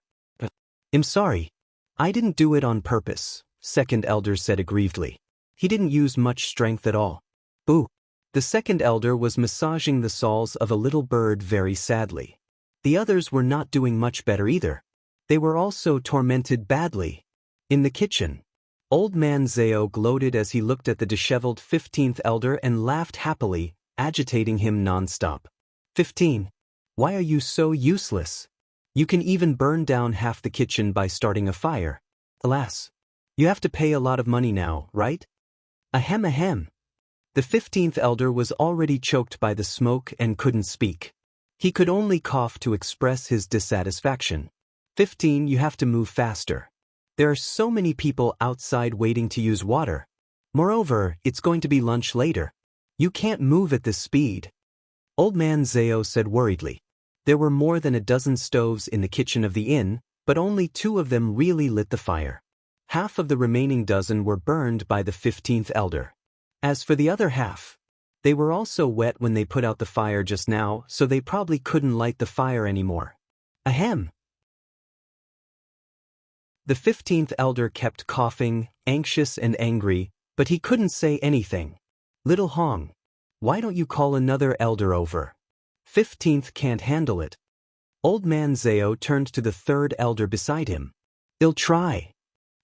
I'm sorry. I didn't do it on purpose, second elder said aggrievedly. He didn't use much strength at all. Boo! The second elder was massaging the soles of a little bird very sadly. The others were not doing much better either. They were also tormented badly. In the kitchen, Old Man Zhao gloated as he looked at the disheveled 15th elder and laughed happily, agitating him non-stop. 15. Why are you so useless? You can even burn down half the kitchen by starting a fire. Alas. You have to pay a lot of money now, right? Ahem ahem. The 15th elder was already choked by the smoke and couldn't speak. He could only cough to express his dissatisfaction. 15. You have to move faster. There are so many people outside waiting to use water. Moreover, it's going to be lunch later. You can't move at this speed. Old Man Zhao said worriedly. There were more than a dozen stoves in the kitchen of the inn, but only 2 of them really lit the fire. Half of the remaining dozen were burned by the 15th elder. As for the other half, they were also wet when they put out the fire just now, so they probably couldn't light the fire anymore. Ahem. The 15th elder kept coughing, anxious and angry, but he couldn't say anything. Little Hong, why don't you call another elder over? 15th can't handle it. Old Man Zhao turned to the 3rd elder beside him. I'll try.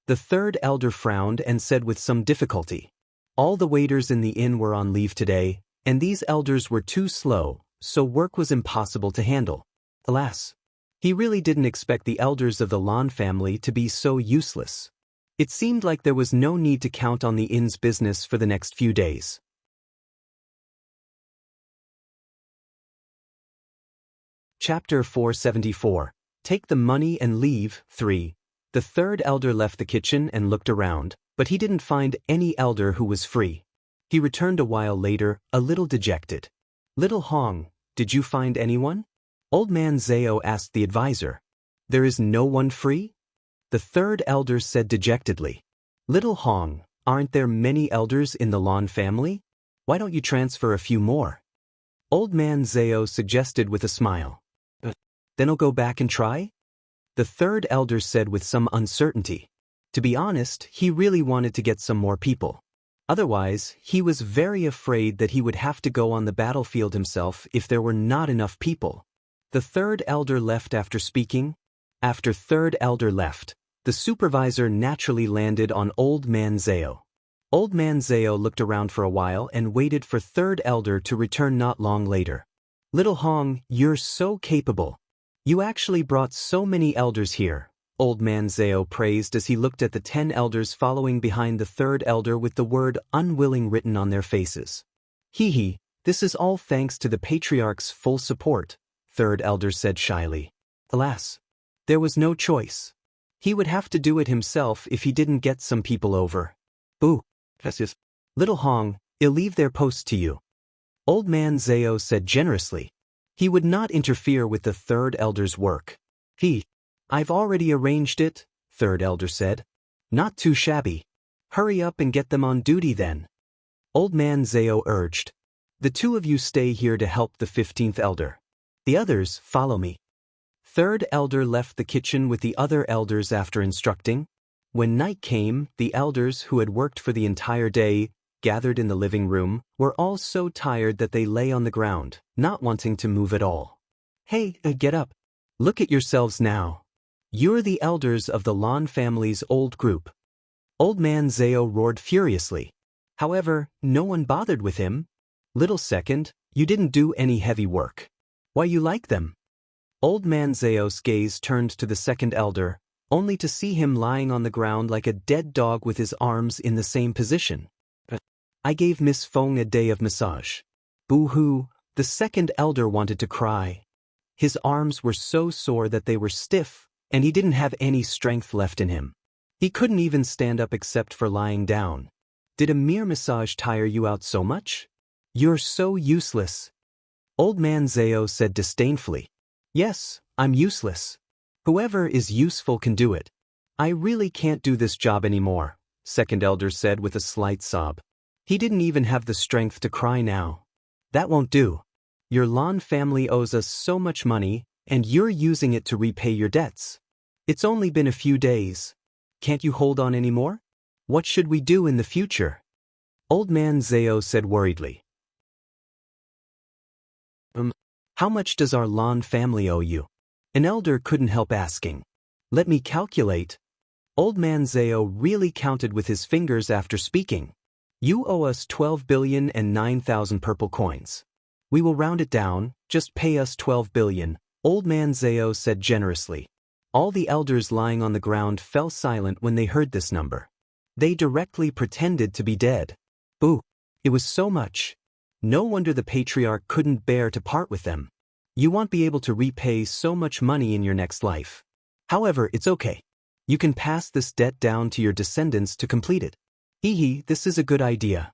The 3rd elder frowned and said with some difficulty. All the waiters in the inn were on leave today, and these elders were too slow, so work was impossible to handle. Alas. He really didn't expect the elders of the Lan family to be so useless. It seemed like there was no need to count on the inn's business for the next few days. Chapter 474. Take the money and leave. 3. The 3rd elder left the kitchen and looked around, but he didn't find any elder who was free. He returned a while later, a little dejected. Little Hong, did you find anyone? Old Man Zhao asked the advisor. There is no one free? The 3rd elder said dejectedly. Little Hong, aren't there many elders in the Lan family? Why don't you transfer a few more? Old Man Zhao suggested with a smile. Then I'll go back and try? The 3rd elder said with some uncertainty. To be honest, he really wanted to get some more people. Otherwise, he was very afraid that he would have to go on the battlefield himself if there were not enough people. The 3rd elder left after speaking. After 3rd elder left, the supervisor naturally landed on Old Man Zhao. Old Man Zhao looked around for a while and waited for 3rd elder to return not long later. Little Hong, you're so capable. You actually brought so many elders here, Old Man Zhao praised as he looked at the 10 elders following behind the 3rd elder with the word unwilling written on their faces. Hee, this is all thanks to the patriarch's full support, 3rd elder said shyly. Alas, there was no choice. He would have to do it himself if he didn't get some people over. Boo. Little Hong, I'll leave their post to you. Old Man Zhao said generously. He would not interfere with the 3rd elder's work. I've already arranged it, 3rd elder said. Not too shabby. Hurry up and get them on duty then. Old Man Zao urged. The two of you stay here to help the 15th elder. The others follow me. Third elder left the kitchen with the other elders after instructing. When night came, the elders who had worked for the entire day, gathered in the living room, were all so tired that they lay on the ground, not wanting to move at all. Hey, get up. Look at yourselves now. You're the elders of the Lan family's old group. Old Man Zao roared furiously. However, no one bothered with him. Little second, you didn't do any heavy work. Why you like them? Old Man Zao's gaze turned to the second elder, only to see him lying on the ground like a dead dog with his arms in the same position. I gave Miss Feng a day of massage. Boo-hoo, the second elder wanted to cry. His arms were so sore that they were stiff, and he didn't have any strength left in him. He couldn't even stand up except for lying down. Did a mere massage tire you out so much? You're so useless. Old Man Zao said disdainfully. Yes, I'm useless. Whoever is useful can do it. I really can't do this job anymore, second elder said with a slight sob. He didn't even have the strength to cry now. That won't do. Your Lan family owes us so much money, and you're using it to repay your debts. It's only been a few days. Can't you hold on anymore? What should we do in the future? Old Man Zao said worriedly. How much does our Lan family owe you? An elder couldn't help asking. Let me calculate. Old Man Zao really counted with his fingers after speaking. You owe us 12,009,000 purple coins. We will round it down, just pay us 12 billion, Old Man Zao said generously. All the elders lying on the ground fell silent when they heard this number. They directly pretended to be dead. Boo! It was so much. No wonder the patriarch couldn't bear to part with them. You won't be able to repay so much money in your next life. However, it's okay. You can pass this debt down to your descendants to complete it. Hee, this is a good idea.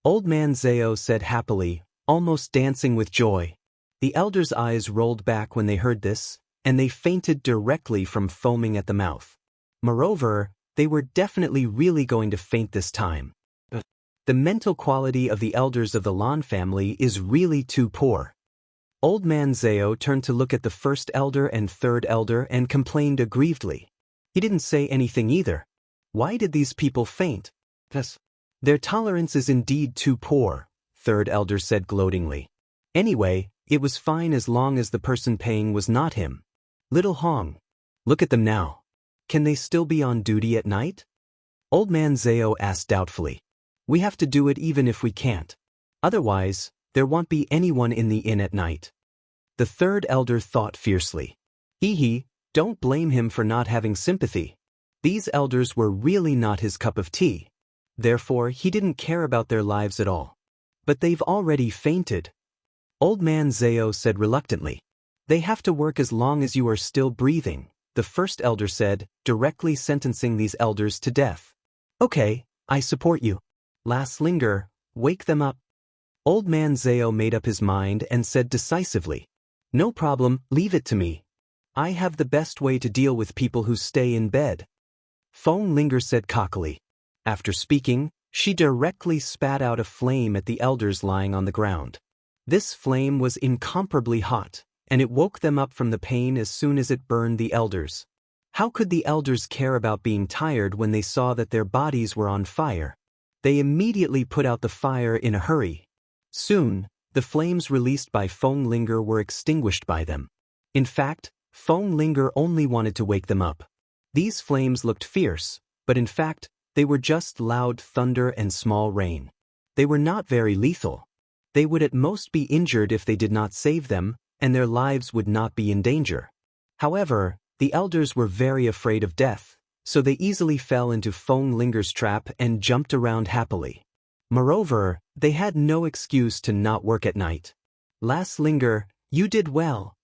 Old Man Zao said happily, almost dancing with joy. The elders' eyes rolled back when they heard this, and they fainted directly from foaming at the mouth. Moreover, they were definitely really going to faint this time. The mental quality of the elders of the Lan family is really too poor. Old Man Zao turned to look at the first elder and third elder and complained aggrievedly. He didn't say anything either. Why did these people faint? Their tolerance is indeed too poor, third elder said gloatingly. Anyway, it was fine as long as the person paying was not him. Little Hong. Look at them now. Can they still be on duty at night? Old Man Zao asked doubtfully. We have to do it even if we can't. Otherwise, there won't be anyone in the inn at night. The third elder thought fiercely. Hee, don't blame him for not having sympathy. These elders were really not his cup of tea. Therefore, he didn't care about their lives at all. But they've already fainted. Old Man Zao said reluctantly. They have to work as long as you are still breathing, the first elder said, directly sentencing these elders to death. Okay, I support you. Last Linger, wake them up. Old Man Zao made up his mind and said decisively. No problem, leave it to me. I have the best way to deal with people who stay in bed. Feng Linger said cockily. After speaking, she directly spat out a flame at the elders lying on the ground. This flame was incomparably hot, and it woke them up from the pain as soon as it burned the elders. How could the elders care about being tired when they saw that their bodies were on fire? They immediately put out the fire in a hurry. Soon, the flames released by Feng Linger were extinguished by them. In fact, Feng Linger only wanted to wake them up. These flames looked fierce, but in fact, they were just loud thunder and small rain. They were not very lethal. They would at most be injured if they did not save them, and their lives would not be in danger. However, the elders were very afraid of death, so they easily fell into Feng Linger's trap and jumped around happily. Moreover, they had no excuse to not work at night. Last Linger, you did well.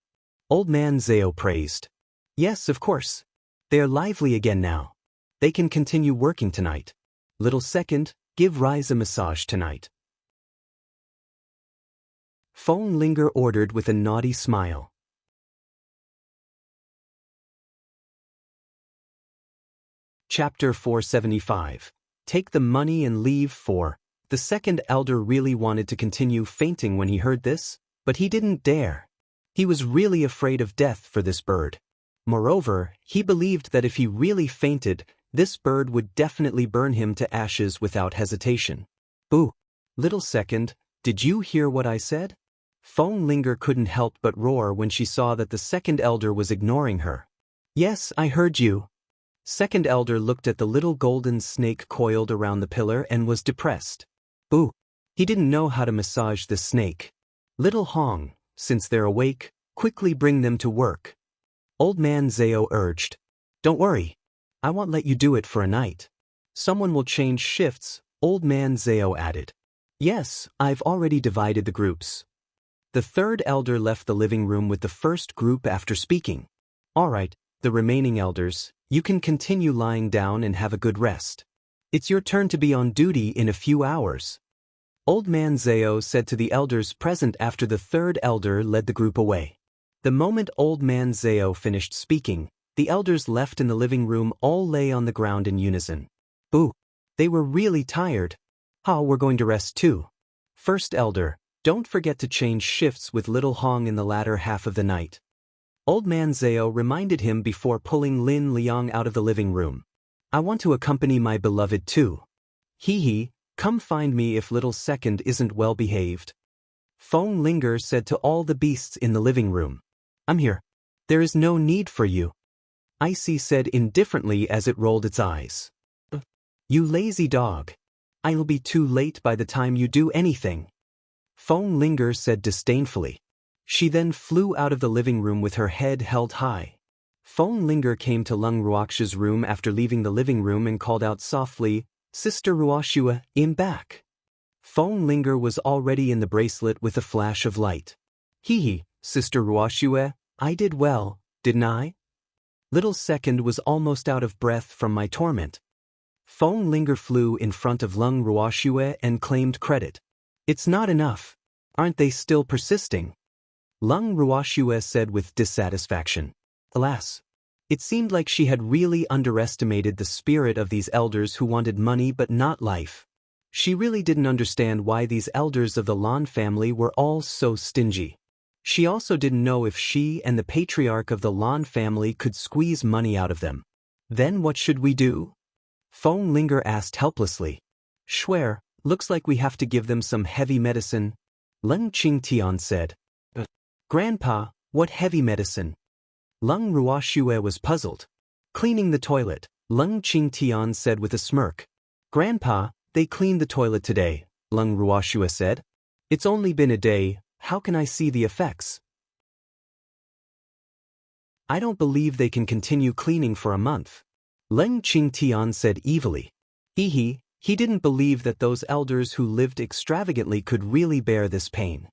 Old Man Zao praised. Yes, of course. They are lively again now. They can continue working tonight. Little Second, give Rise a massage tonight. Feng Linger ordered with a naughty smile. Chapter 475. Take the money and leave for The second elder really wanted to continue fainting when he heard this, but he didn't dare. He was really afraid of death for this bird. Moreover, he believed that if he really fainted, this bird would definitely burn him to ashes without hesitation. Boo! Little second, did you hear what I said? Feng Linger couldn't help but roar when she saw that the second elder was ignoring her. Yes, I heard you. Second elder looked at the little golden snake coiled around the pillar and was depressed. Boo! He didn't know how to massage the snake. Little Hong, since they're awake, quickly bring them to work. Old man Zhao urged. Don't worry. I won't let you do it for a night. Someone will change shifts, Old man Zhao added. Yes, I've already divided the groups. The third elder left the living room with the first group after speaking. All right, the remaining elders, you can continue lying down and have a good rest. It's your turn to be on duty in a few hours. Old man Zhao said to the elders present after the third elder led the group away. The moment Old man Zhao finished speaking, the elders left in the living room all lay on the ground in unison. Boo! They were really tired. We're going to rest too. First elder, don't forget to change shifts with little Hong in the latter half of the night. Old man Zhao reminded him before pulling Lin Liang out of the living room. I want to accompany my beloved too. Hee, come find me if little second isn't well behaved. Feng Linger said to all the beasts in the living room. I'm here. There is no need for you. Icy said indifferently as it rolled its eyes. You lazy dog. I'll be too late by the time you do anything. Feng Linger said disdainfully. She then flew out of the living room with her head held high. Feng Linger came to Leng Ruoxue's room after leaving the living room and called out softly, Sister Ruoxue, I'm back. Feng Linger was already in the bracelet with a flash of light. Hee, Sister Ruoxue, I did well, didn't I? Little second was almost out of breath from my torment. Feng Linger flew in front of Leng Ruoxue and claimed credit. It's not enough. Aren't they still persisting? Leng Ruoxue said with dissatisfaction. Alas. It seemed like she had really underestimated the spirit of these elders who wanted money but not life. She really didn't understand why these elders of the Lan family were all so stingy. She also didn't know if she and the patriarch of the Lan family could squeeze money out of them. Then what should we do? Feng Linger asked helplessly. Swear, looks like we have to give them some heavy medicine. Leng Qingtian said. Grandpa, what heavy medicine? Leng Ruoxue was puzzled. Cleaning the toilet, Leng Qingtian said with a smirk. Grandpa, they cleaned the toilet today, Leng Ruoxue said. It's only been a day, how can I see the effects? I don't believe they can continue cleaning for a month. Leng Qingtian said evilly. He didn't believe that those elders who lived extravagantly could really bear this pain.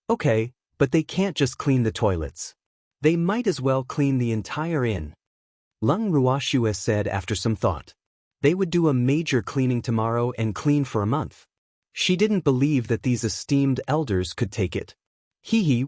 Okay, but they can't just clean the toilets. They might as well clean the entire inn. Leng Ruoxue said after some thought. They would do a major cleaning tomorrow and clean for a month. She didn't believe that these esteemed elders could take it.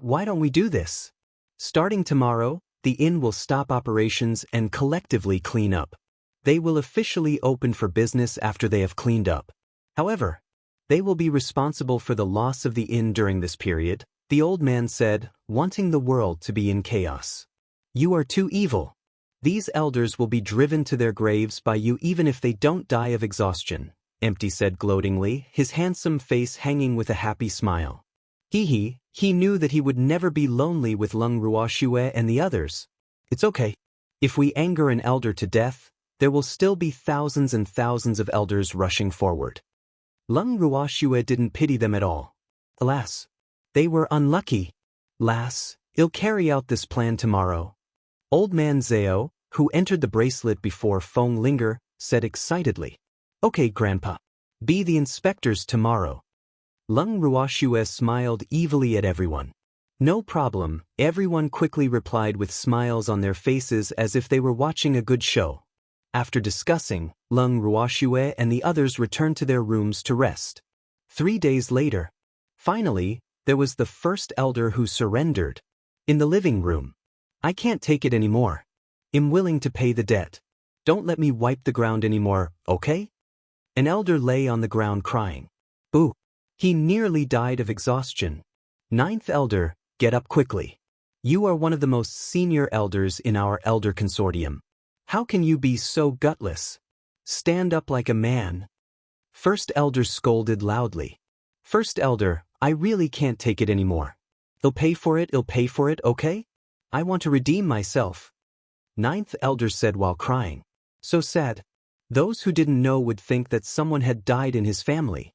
Why don't we do this? Starting tomorrow, the inn will stop operations and collectively clean up. They will officially open for business after they have cleaned up. However, they will be responsible for the loss of the inn during this period, the old man said, wanting the world to be in chaos. You are too evil. These elders will be driven to their graves by you even if they don't die of exhaustion, Empty said gloatingly, his handsome face hanging with a happy smile. He knew that he would never be lonely with Leng Ruoxue and the others. It's okay. If we anger an elder to death, there will still be thousands and thousands of elders rushing forward. Leng Ruoxue didn't pity them at all. Alas. They were unlucky. Lass, I'll carry out this plan tomorrow. Old man Zhao, who entered the bracelet before Feng Linger, said excitedly. Okay, Grandpa. Be the inspectors tomorrow. Leng Ruoxue smiled evilly at everyone. No problem, everyone quickly replied with smiles on their faces as if they were watching a good show. After discussing, Leng Ruoxue and the others returned to their rooms to rest. 3 days later. Finally, there was the first elder who surrendered. In the living room. I can't take it anymore. I'm willing to pay the debt. Don't let me wipe the ground anymore, okay? An elder lay on the ground crying. Boo! He nearly died of exhaustion. Ninth elder, get up quickly. You are one of the most senior elders in our elder consortium. How can you be so gutless? Stand up like a man. First elder scolded loudly. First elder, I really can't take it anymore. I'll pay for it, okay? I want to redeem myself. Ninth elder said while crying. So sad. Those who didn't know would think that someone had died in his family.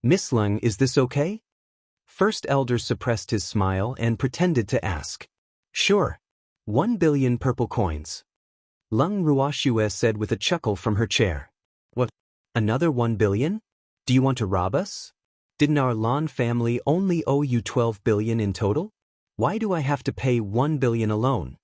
Miss Leng, is this okay? First elder suppressed his smile and pretended to ask. Sure. 1 billion purple coins. Leng Ruoxue said with a chuckle from her chair. What? Another 1 billion? Do you want to rob us? Didn't our Lan family only owe you 12 billion in total? Why do I have to pay 1 billion alone?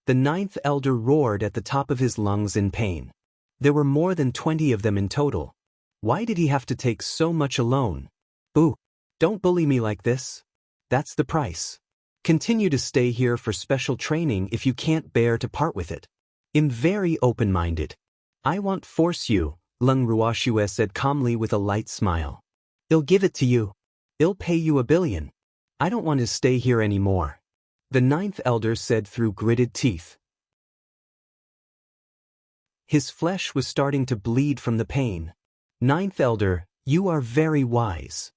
The ninth elder roared at the top of his lungs in pain. There were more than 20 of them in total. Why did he have to take so much alone? Boo! Don't bully me like this. That's the price. Continue to stay here for special training if you can't bear to part with it. I'm very open-minded. I won't force you, Leng Ruoxue said calmly with a light smile. I'll give it to you. I'll pay you 1 billion. I don't want to stay here anymore. The ninth elder said through gritted teeth. His flesh was starting to bleed from the pain. Ninth elder, you are very wise.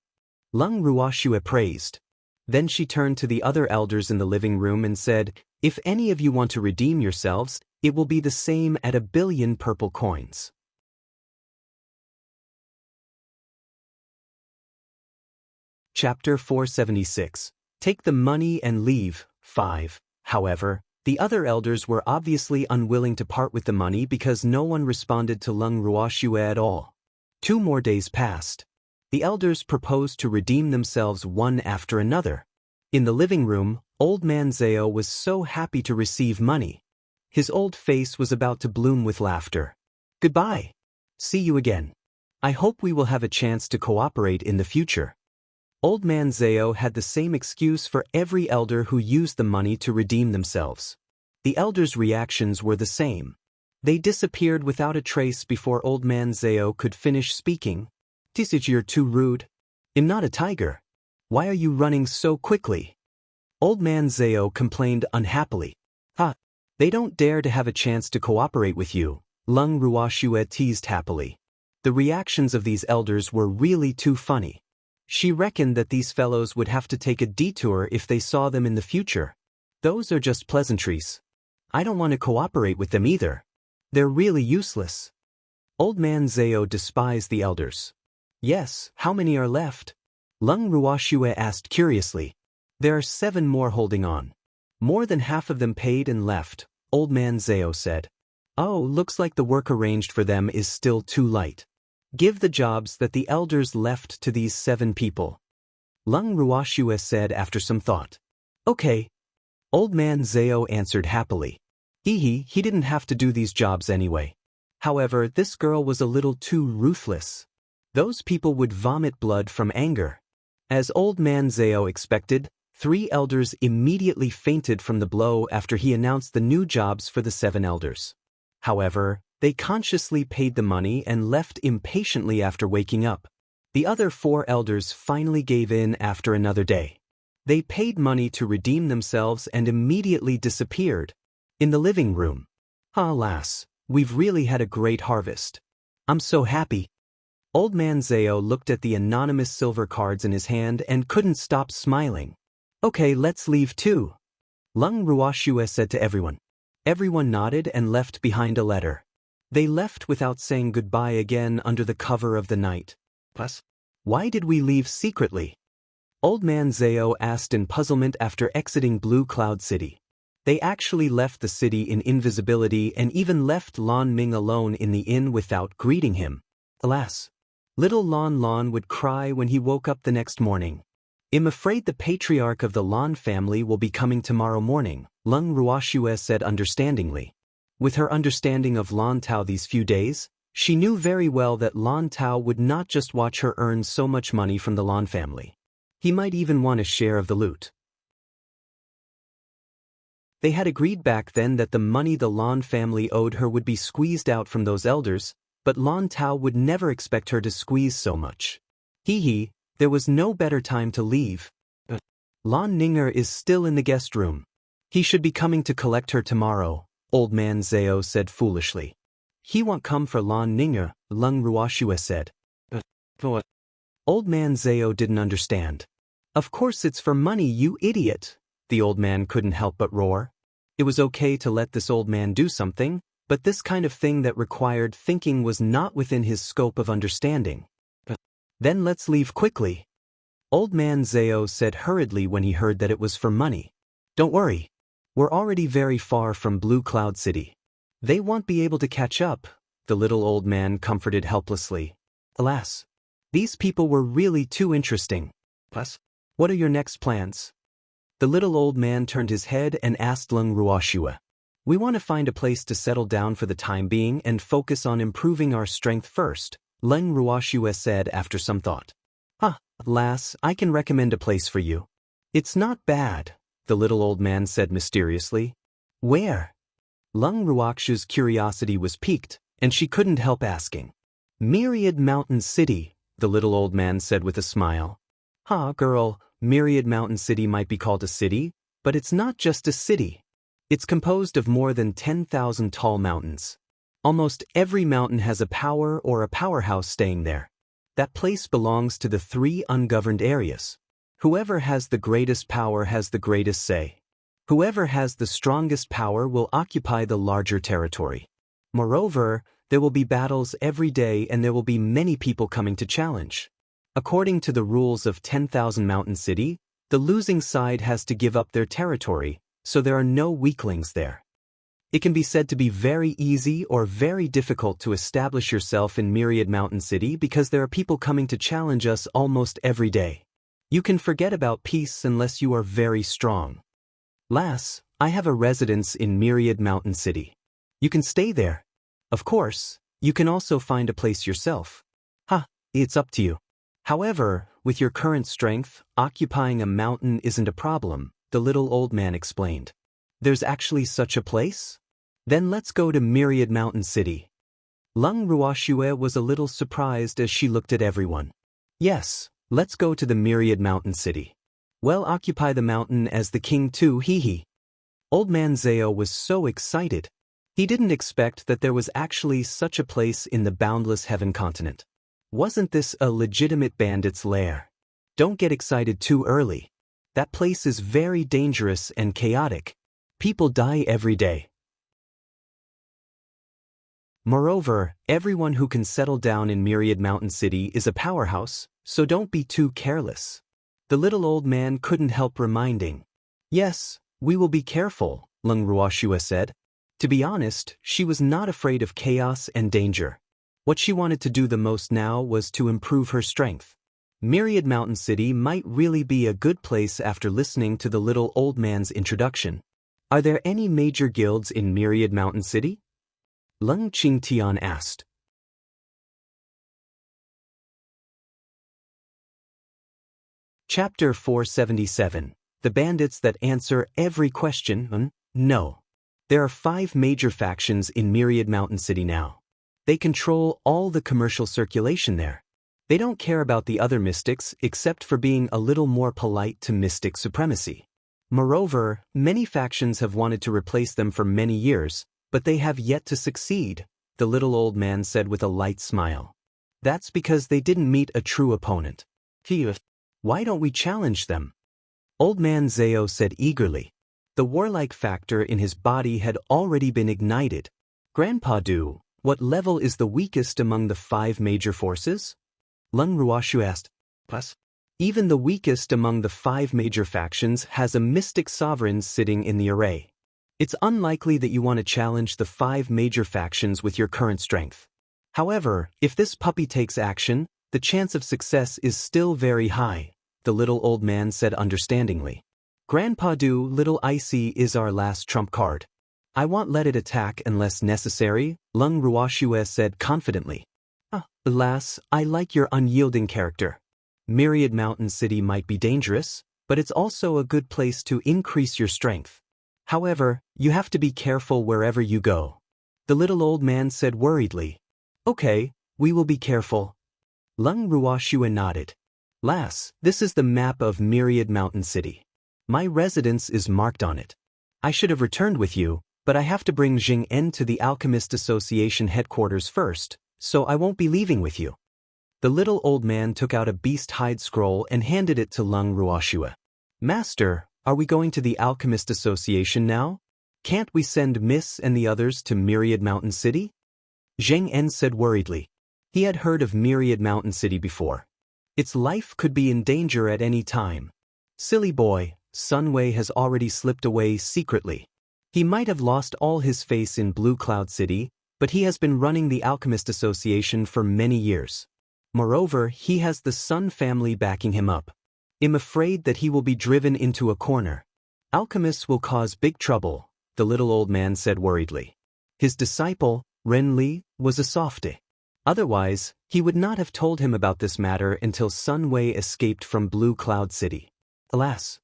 Leng Ruoxue praised. Then she turned to the other elders in the living room and said, if any of you want to redeem yourselves, it will be the same at 1 billion purple coins. Chapter 476. Take the money and leave. 5. However, the other elders were obviously unwilling to part with the money because no one responded to Leng Ruoxue at all. 2 more days passed. The elders proposed to redeem themselves one after another. In the living room, Old Man Zhao was so happy to receive money. His old face was about to bloom with laughter. Goodbye. See you again. I hope we will have a chance to cooperate in the future. Old Man Zhao had the same excuse for every elder who used the money to redeem themselves. The elders' reactions were the same. They disappeared without a trace before Old Man Zhao could finish speaking. You're too rude. I'm not a tiger. Why are you running so quickly? Old Man Zhao complained unhappily. They don't dare to have a chance to cooperate with you, Leng Ruoxue teased happily. The reactions of these elders were really too funny. She reckoned that these fellows would have to take a detour if they saw them in the future. Those are just pleasantries. I don't want to cooperate with them either. They're really useless. Old Man Zhao despised the elders. Yes, how many are left? Leng Ruoxue asked curiously. There are 7 more holding on. More than half of them paid and left, Old Man Zhao said. Oh, looks like the work arranged for them is still too light. Give the jobs that the elders left to these 7 people. Leng Ruoxue said after some thought. Okay. Old Man Zhao answered happily. He didn't have to do these jobs anyway. However, this girl was a little too ruthless. Those people would vomit blood from anger. As Old Man Zhao expected, 3 elders immediately fainted from the blow after he announced the new jobs for the 7 elders. However, they consciously paid the money and left impatiently after waking up. The other 4 elders finally gave in after another day. They paid money to redeem themselves and immediately disappeared. In the living room. Alas, we've really had a great harvest. I'm so happy. Old Man Zhao looked at the anonymous silver cards in his hand and couldn't stop smiling. Okay, let's leave too. Leng Ruoxue said to everyone. Everyone nodded and left behind a letter. They left without saying goodbye again under the cover of the night. Plus, why did we leave secretly? Old Man Zhao asked in puzzlement after exiting Blue Cloud City. They actually left the city in invisibility and even left Lan Ming alone in the inn without greeting him. Alas, little Lan Lan would cry when he woke up the next morning. I'm afraid the patriarch of the Lan family will be coming tomorrow morning, Leng Ruoxue said understandingly. With her understanding of Lan Tao these few days, she knew very well that Lan Tao would not just watch her earn so much money from the Lan family. He might even want a share of the loot. They had agreed back then that the money the Lan family owed her would be squeezed out from those elders, but Lan Tao would never expect her to squeeze so much. Hee hee, there was no better time to leave. Lan Ninger is still in the guest room. He should be coming to collect her tomorrow, Old Man Zhao said foolishly. He won't come for Lan Ninger, Leng Ruoxue said. What? Old Man Zhao didn't understand. Of course it's for money, you idiot, the old man couldn't help but roar. It was okay to let this old man do something, but this kind of thing that required thinking was not within his scope of understanding. Then let's leave quickly. Old Man Zhao said hurriedly when he heard that it was for money. Don't worry. We're already very far from Blue Cloud City. They won't be able to catch up, the little old man comforted helplessly. Alas, these people were really too interesting. Plus, what are your next plans? The little old man turned his head and asked Leng Ruoxue. We want to find a place to settle down for the time being and focus on improving our strength first, Leng Ruoxue said after some thought. Lass, I can recommend a place for you. It's not bad, the little old man said mysteriously. Where? Leng Ruoxue's curiosity was piqued, and she couldn't help asking. Myriad Mountain City, the little old man said with a smile. Girl, Myriad Mountain City might be called a city, but it's not just a city. It's composed of more than 10,000 tall mountains. Almost every mountain has a power or a powerhouse staying there. That place belongs to the 3 ungoverned areas. Whoever has the greatest power has the greatest say. Whoever has the strongest power will occupy the larger territory. Moreover, there will be battles every day and there will be many people coming to challenge. According to the rules of 10,000 Mountain City, the losing side has to give up their territory, so there are no weaklings there. It can be said to be very easy or very difficult to establish yourself in Myriad Mountain City because there are people coming to challenge us almost every day. You can forget about peace unless you are very strong. Lass, I have a residence in Myriad Mountain City. You can stay there. Of course, you can also find a place yourself. It's up to you. However, with your current strength, occupying a mountain isn't a problem, the little old man explained. There's actually such a place? Then let's go to Myriad Mountain City. Leng Ruoxue was a little surprised as she looked at everyone. Yes, let's go to the Myriad Mountain City. Well, occupy the mountain as the king too, hee hee. Old Man Zhao was so excited. He didn't expect that there was actually such a place in the boundless heaven continent. Wasn't this a legitimate bandit's lair? Don't get excited too early. That place is very dangerous and chaotic. People die every day. Moreover, everyone who can settle down in Myriad Mountain City is a powerhouse, so don't be too careless. The little old man couldn't help reminding. Yes, we will be careful, Leng Ruoxue said. To be honest, she was not afraid of chaos and danger. What she wanted to do the most now was to improve her strength. Myriad Mountain City might really be a good place after listening to the little old man's introduction. Are there any major guilds in Myriad Mountain City? Leng Qingtian asked. Chapter 477. The Bandits that Answer Every Question. No. There are 5 major factions in Myriad Mountain City now. They control all the commercial circulation there. They don't care about the other mystics except for being a little more polite to mystic supremacy. Moreover, many factions have wanted to replace them for many years, but they have yet to succeed, the little old man said with a light smile. That's because they didn't meet a true opponent. Why don't we challenge them? Old Man Zhao said eagerly. The warlike factor in his body had already been ignited. Grandpa Du, what level is the weakest among the 5 major forces? Leng Ruoxue asked. Plus, even the weakest among the 5 major factions has a mystic sovereign sitting in the array. It's unlikely that you want to challenge the 5 major factions with your current strength. However, if this puppy takes action, the chance of success is still very high, the little old man said understandingly. Grandpa Du, little Icy is our last trump card. I won't let it attack unless necessary, Leng Ruoxue said confidently. Alas, I like your unyielding character. Myriad Mountain City might be dangerous, but it's also a good place to increase your strength. However, you have to be careful wherever you go. The little old man said worriedly. Okay, we will be careful. Leng Ruoxue nodded. Lass, this is the map of Myriad Mountain City. My residence is marked on it. I should have returned with you, but I have to bring Jing En to the Alchemist Association headquarters first, so I won't be leaving with you. The little old man took out a beast hide scroll and handed it to Leng Ruoxue. Master, are we going to the Alchemist Association now? Can't we send Miss and the others to Myriad Mountain City? Jing En said worriedly. He had heard of Myriad Mountain City before. Its life could be in danger at any time. Silly boy, Sun Wei has already slipped away secretly. He might have lost all his face in Blue Cloud City, but he has been running the Alchemist Association for many years. Moreover, he has the Sun family backing him up. I'm afraid that he will be driven into a corner. Alchemists will cause big trouble, the little old man said worriedly. His disciple, Ren Li, was a softy. Otherwise, he would not have told him about this matter until Sun Wei escaped from Blue Cloud City. Alas.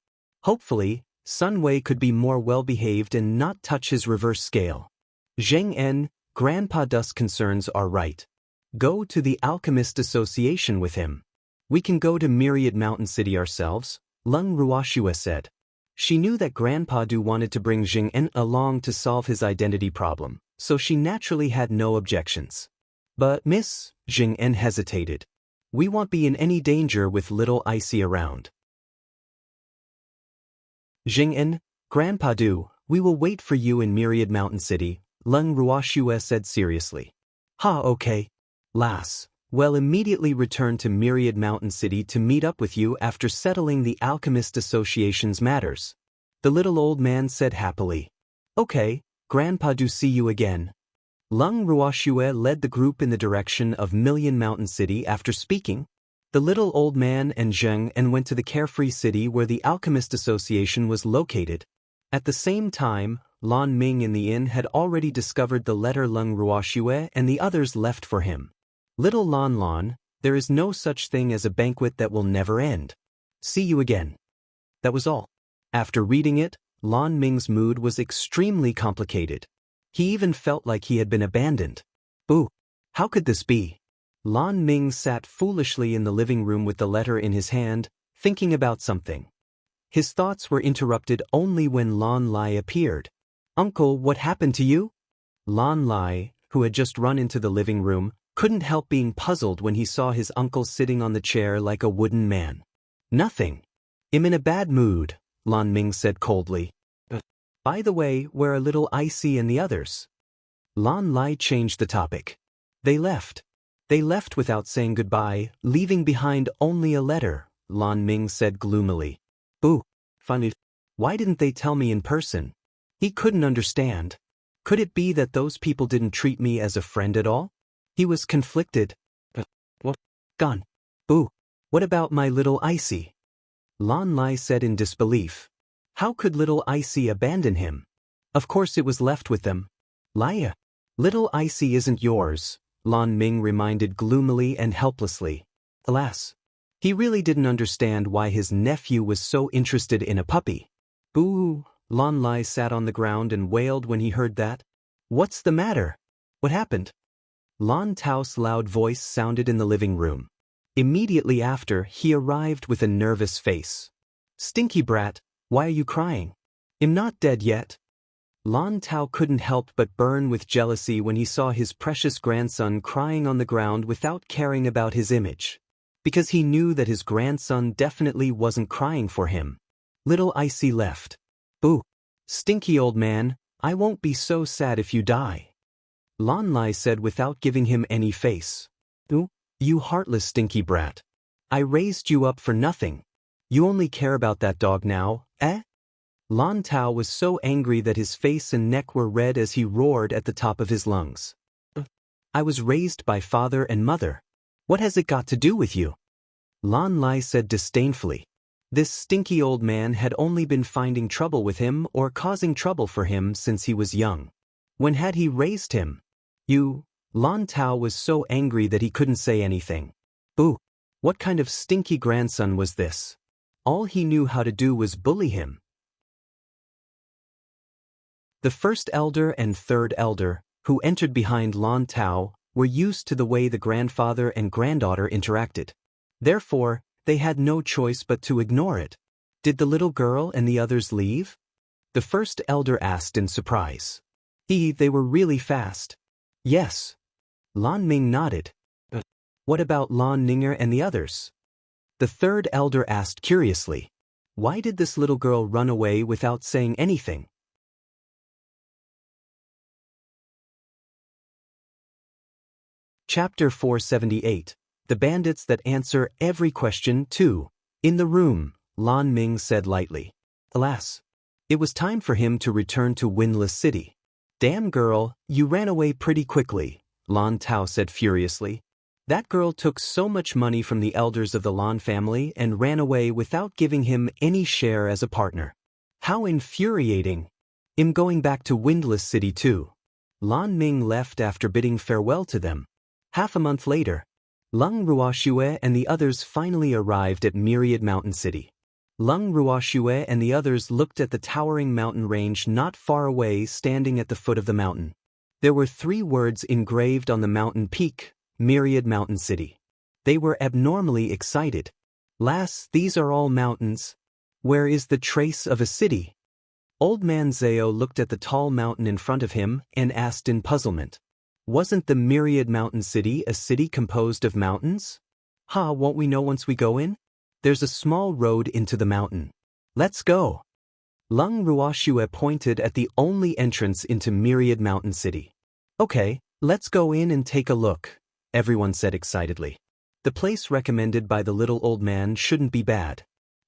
Hopefully, Sun Wei could be more well-behaved and not touch his reverse scale. Zheng En, Grandpa Dusk's concerns are right. Go to the Alchemist Association with him. We can go to Myriad Mountain City ourselves, Leng Ruoxue said. She knew that Grandpa Du wanted to bring Zheng En along to solve his identity problem, so she naturally had no objections. But Miss, Zheng En hesitated. We won't be in any danger with little Icy around. Zheng En, Grandpa Du, we will wait for you in Myriad Mountain City, Leng Ruoxue said seriously. Okay. Lass, we'll immediately return to Myriad Mountain City to meet up with you after settling the Alchemist Association's matters. The little old man said happily. Okay, Grandpa Du, see you again. Leng Ruoxue led the group in the direction of Million Mountain City after speaking. The little old man and Zheng En went to the carefree city where the Alchemist Association was located. At the same time, Lan Ming in the inn had already discovered the letter Leng Ruoxue and the others left for him. Little Lan, there is no such thing as a banquet that will never end. See you again. That was all. After reading it, Lan Ming's mood was extremely complicated. He even felt like he had been abandoned. Boo! How could this be? Lan Ming sat foolishly in the living room with the letter in his hand, thinking about something. His thoughts were interrupted only when Lan Lai appeared. Uncle, what happened to you? Lan Lai, who had just run into the living room, couldn't help being puzzled when he saw his uncle sitting on the chair like a wooden man. Nothing. I'm in a bad mood, Lan Ming said coldly. By the way, where are little Icy and the others? Lan Lai changed the topic. They left. They left without saying goodbye, leaving behind only a letter, Lan Ming said gloomily. Boo. Funny. Why didn't they tell me in person? He couldn't understand. Could it be that those people didn't treat me as a friend at all? He was conflicted. What? Gone. Boo. What about my little Icy? Lan Lai said in disbelief. How could little Icy abandon him? Of course it was left with them. Laia. Little Icy isn't yours, Lan Ming reminded gloomily and helplessly. Alas. He really didn't understand why his nephew was so interested in a puppy. Boo! Lan Lai sat on the ground and wailed when he heard that. What's the matter? What happened? Lan Tao's loud voice sounded in the living room. Immediately after, he arrived with a nervous face. Stinky brat, why are you crying? I'm not dead yet. Lan Tao couldn't help but burn with jealousy when he saw his precious grandson crying on the ground without caring about his image. Because he knew that his grandson definitely wasn't crying for him. Little Icy left. Boo! Stinky old man, I won't be so sad if you die. Lan Lai said without giving him any face. Ooh, you heartless stinky brat. I raised you up for nothing. You only care about that dog now, eh? Lan Tao was so angry that his face and neck were red as he roared at the top of his lungs. I was raised by father and mother. What has it got to do with you? Lan Lai said disdainfully. This stinky old man had only been finding trouble with him or causing trouble for him since he was young. When had he raised him? Lan Tao was so angry that he couldn't say anything. Boo! What kind of stinky grandson was this? All he knew how to do was bully him. The first elder and third elder, who entered behind Lan Tao, were used to the way the grandfather and granddaughter interacted. Therefore, they had no choice but to ignore it. Did the little girl and the others leave? The first elder asked in surprise. They were really fast. Yes. Lan Ming nodded. What about Lan Ninger and the others? The third elder asked curiously. Why did this little girl run away without saying anything? Chapter 478. The Bandits That Answer Every Question 2. In the room, Lan Ming said lightly. Alas. It was time for him to return to Windless City. Damn girl, you ran away pretty quickly, Lan Tao said furiously. That girl took so much money from the elders of the Lan family and ran away without giving him any share as a partner. How infuriating. I'm going back to Windless City too. Lan Ming left after bidding farewell to them. Half a month later, Leng Ruoxue and the others finally arrived at Myriad Mountain City. Leng Ruoxue and the others looked at the towering mountain range not far away standing at the foot of the mountain. There were 3 words engraved on the mountain peak, Myriad Mountain City. They were abnormally excited. Lass, these are all mountains. Where is the trace of a city? Old man Zhao looked at the tall mountain in front of him and asked in puzzlement. Wasn't the Myriad Mountain City a city composed of mountains? Won't we know once we go in? There's a small road into the mountain. Let's go. Leng Ruoxue pointed at the only entrance into Myriad Mountain City. Okay, let's go in and take a look, everyone said excitedly. The place recommended by the little old man shouldn't be bad.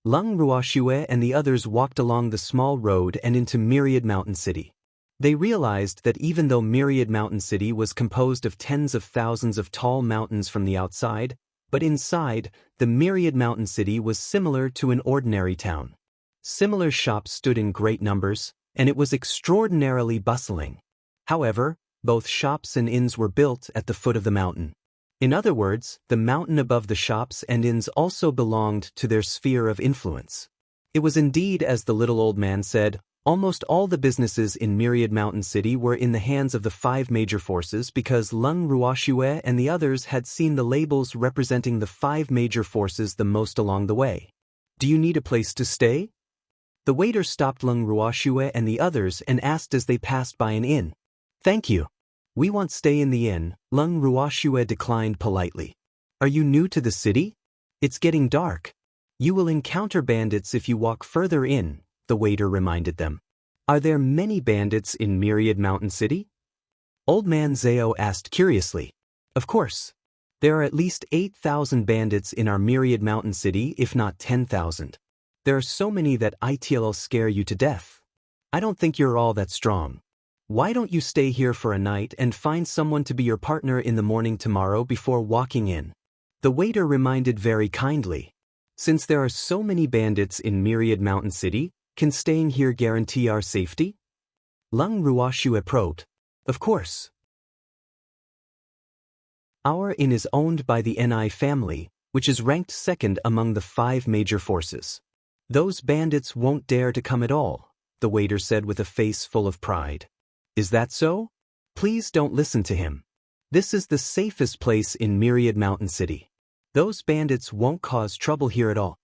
Leng Ruoxue and the others walked along the small road and into Myriad Mountain City. They realized that even though Myriad Mountain City was composed of tens of thousands of tall mountains from the outside, but inside, the Myriad Mountain City was similar to an ordinary town. Similar shops stood in great numbers, and it was extraordinarily bustling. However, both shops and inns were built at the foot of the mountain. In other words, the mountain above the shops and inns also belonged to their sphere of influence. It was indeed as the little old man said, almost all the businesses in Myriad Mountain City were in the hands of the 5 major forces because Leng Ruoxue and the others had seen the labels representing the 5 major forces the most along the way. Do you need a place to stay? The waiter stopped Leng Ruoxue and the others and asked as they passed by an inn. Thank you. We want stay in the inn, Leng Ruoxue declined politely. Are you new to the city? It's getting dark. You will encounter bandits if you walk further in, the waiter reminded them. Are there many bandits in Myriad Mountain City? Old man Zhao asked curiously. Of course. There are at least 8,000 bandits in our Myriad Mountain City, if not 10,000. There are so many that it'll scare you to death. I don't think you're all that strong. Why don't you stay here for a night and find someone to be your partner in the morning tomorrow before walking in? The waiter reminded very kindly. Since there are so many bandits in Myriad Mountain City, can staying here guarantee our safety? Leng Ruoxue probed. Of course. Our inn is owned by the Ni family, which is ranked second among the 5 major forces. Those bandits won't dare to come at all, the waiter said with a face full of pride. Is that so? Please don't listen to him. This is the safest place in Myriad Mountain City. Those bandits won't cause trouble here at all.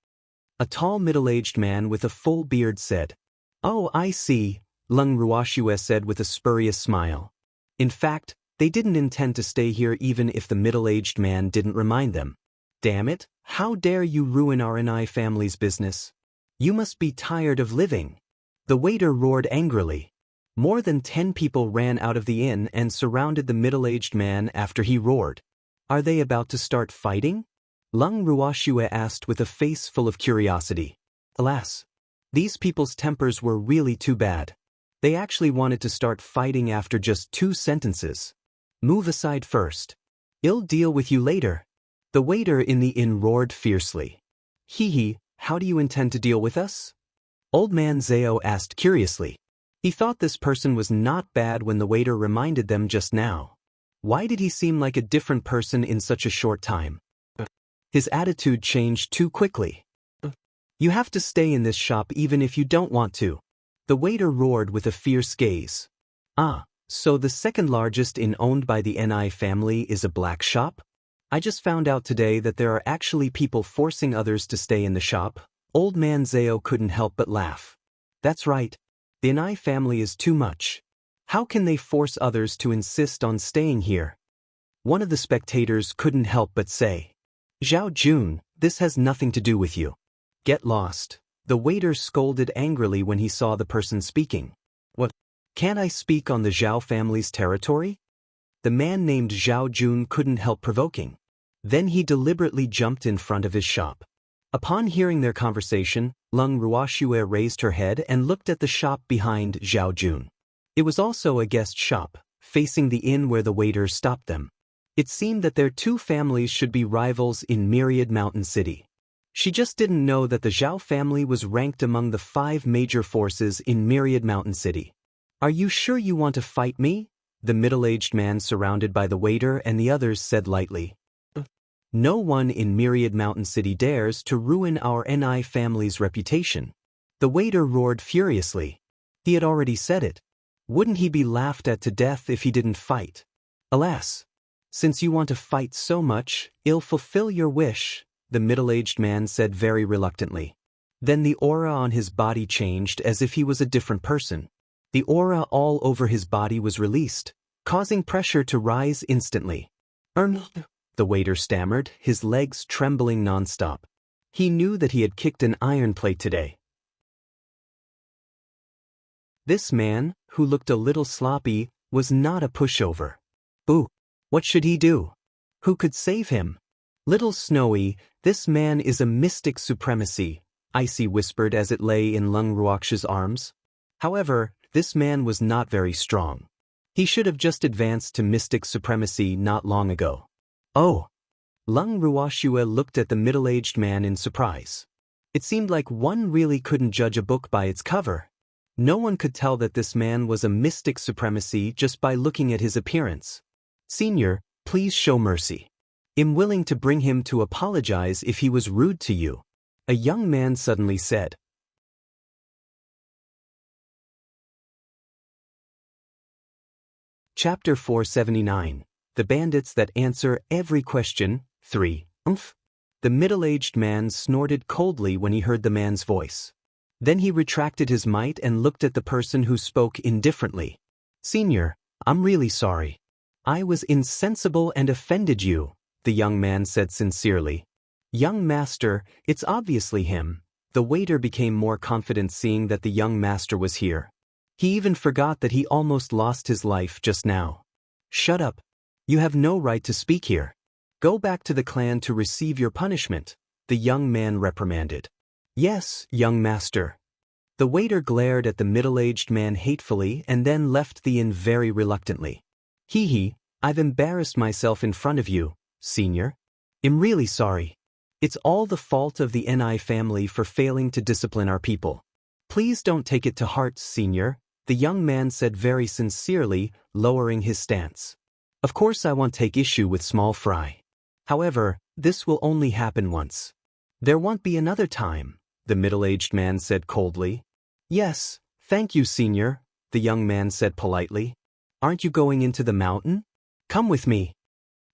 A tall middle-aged man with a full beard said. Oh, I see, Leng Ruoxue said with a spurious smile. In fact, they didn't intend to stay here even if the middle-aged man didn't remind them. Damn it, how dare you ruin our Ni family's business? You must be tired of living. The waiter roared angrily. More than 10 people ran out of the inn and surrounded the middle-aged man after he roared. Are they about to start fighting? Leng Ruoxue asked with a face full of curiosity. Alas, these people's tempers were really too bad. They actually wanted to start fighting after just 2 sentences. Move aside first. I'll deal with you later. The waiter in the inn roared fiercely. Hee, how do you intend to deal with us? Old man Zhao asked curiously. He thought this person was not bad when the waiter reminded them just now. Why did he seem like a different person in such a short time? His attitude changed too quickly. You have to stay in this shop even if you don't want to. The waiter roared with a fierce gaze. So the second largest inn owned by the Ni family is a black shop? I just found out today that there are actually people forcing others to stay in the shop. Old man Zao couldn't help but laugh. That's right. The Ni family is too much. How can they force others to insist on staying here? One of the spectators couldn't help but say. Zhao Jun, this has nothing to do with you. Get lost. The waiter scolded angrily when he saw the person speaking. What? Can't I speak on the Zhao family's territory? The man named Zhao Jun couldn't help provoking. Then he deliberately jumped in front of his shop. Upon hearing their conversation, Leng Ruoxue raised her head and looked at the shop behind Zhao Jun. It was also a guest shop, facing the inn where the waiters stopped them. It seemed that their two families should be rivals in Myriad Mountain City. She just didn't know that the Zhao family was ranked among the 5 major forces in Myriad Mountain City. Are you sure you want to fight me? The middle-aged man surrounded by the waiter and the others said lightly. No one in Myriad Mountain City dares to ruin our Ni family's reputation. The waiter roared furiously. He had already said it. Wouldn't he be laughed at to death if he didn't fight? Alas! Since you want to fight so much, I'll fulfill your wish, the middle-aged man said very reluctantly. Then the aura on his body changed as if he was a different person. The aura all over his body was released, causing pressure to rise instantly. The waiter stammered, his legs trembling non-stop. He knew that he had kicked an iron plate today. This man, who looked a little sloppy, was not a pushover. Ooh, what should he do? Who could save him? Little Snowy, this man is a mystic supremacy, Icy whispered as it lay in Leng Ruoxue's arms. However, this man was not very strong. He should have just advanced to mystic supremacy not long ago. Oh! Leng Ruoxue looked at the middle-aged man in surprise. It seemed like one really couldn't judge a book by its cover. No one could tell that this man was a mystic supremacy just by looking at his appearance. Senior, please show mercy. I'm willing to bring him to apologize if he was rude to you, a young man suddenly said. Chapter 479. The Bandits That Answer Every Question, 3. The middle-aged man snorted coldly when he heard the man's voice. Then he retracted his might and looked at the person who spoke indifferently. Senior, I'm really sorry. I was insensible and offended you, the young man said sincerely. Young master, it's obviously him. The waiter became more confident seeing that the young master was here. He even forgot that he almost lost his life just now. Shut up. You have no right to speak here. Go back to the clan to receive your punishment, the young man reprimanded. Yes, young master. The waiter glared at the middle-aged man hatefully and then left the inn very reluctantly. Hee, I've embarrassed myself in front of you, senior. I'm really sorry. It's all the fault of the Ni family for failing to discipline our people. Please don't take it to heart, senior, the young man said very sincerely, lowering his stance. Of course I won't take issue with small fry. However, this will only happen once. There won't be another time, the middle-aged man said coldly. Yes, thank you, senior, the young man said politely. Aren't you going into the mountain? Come with me.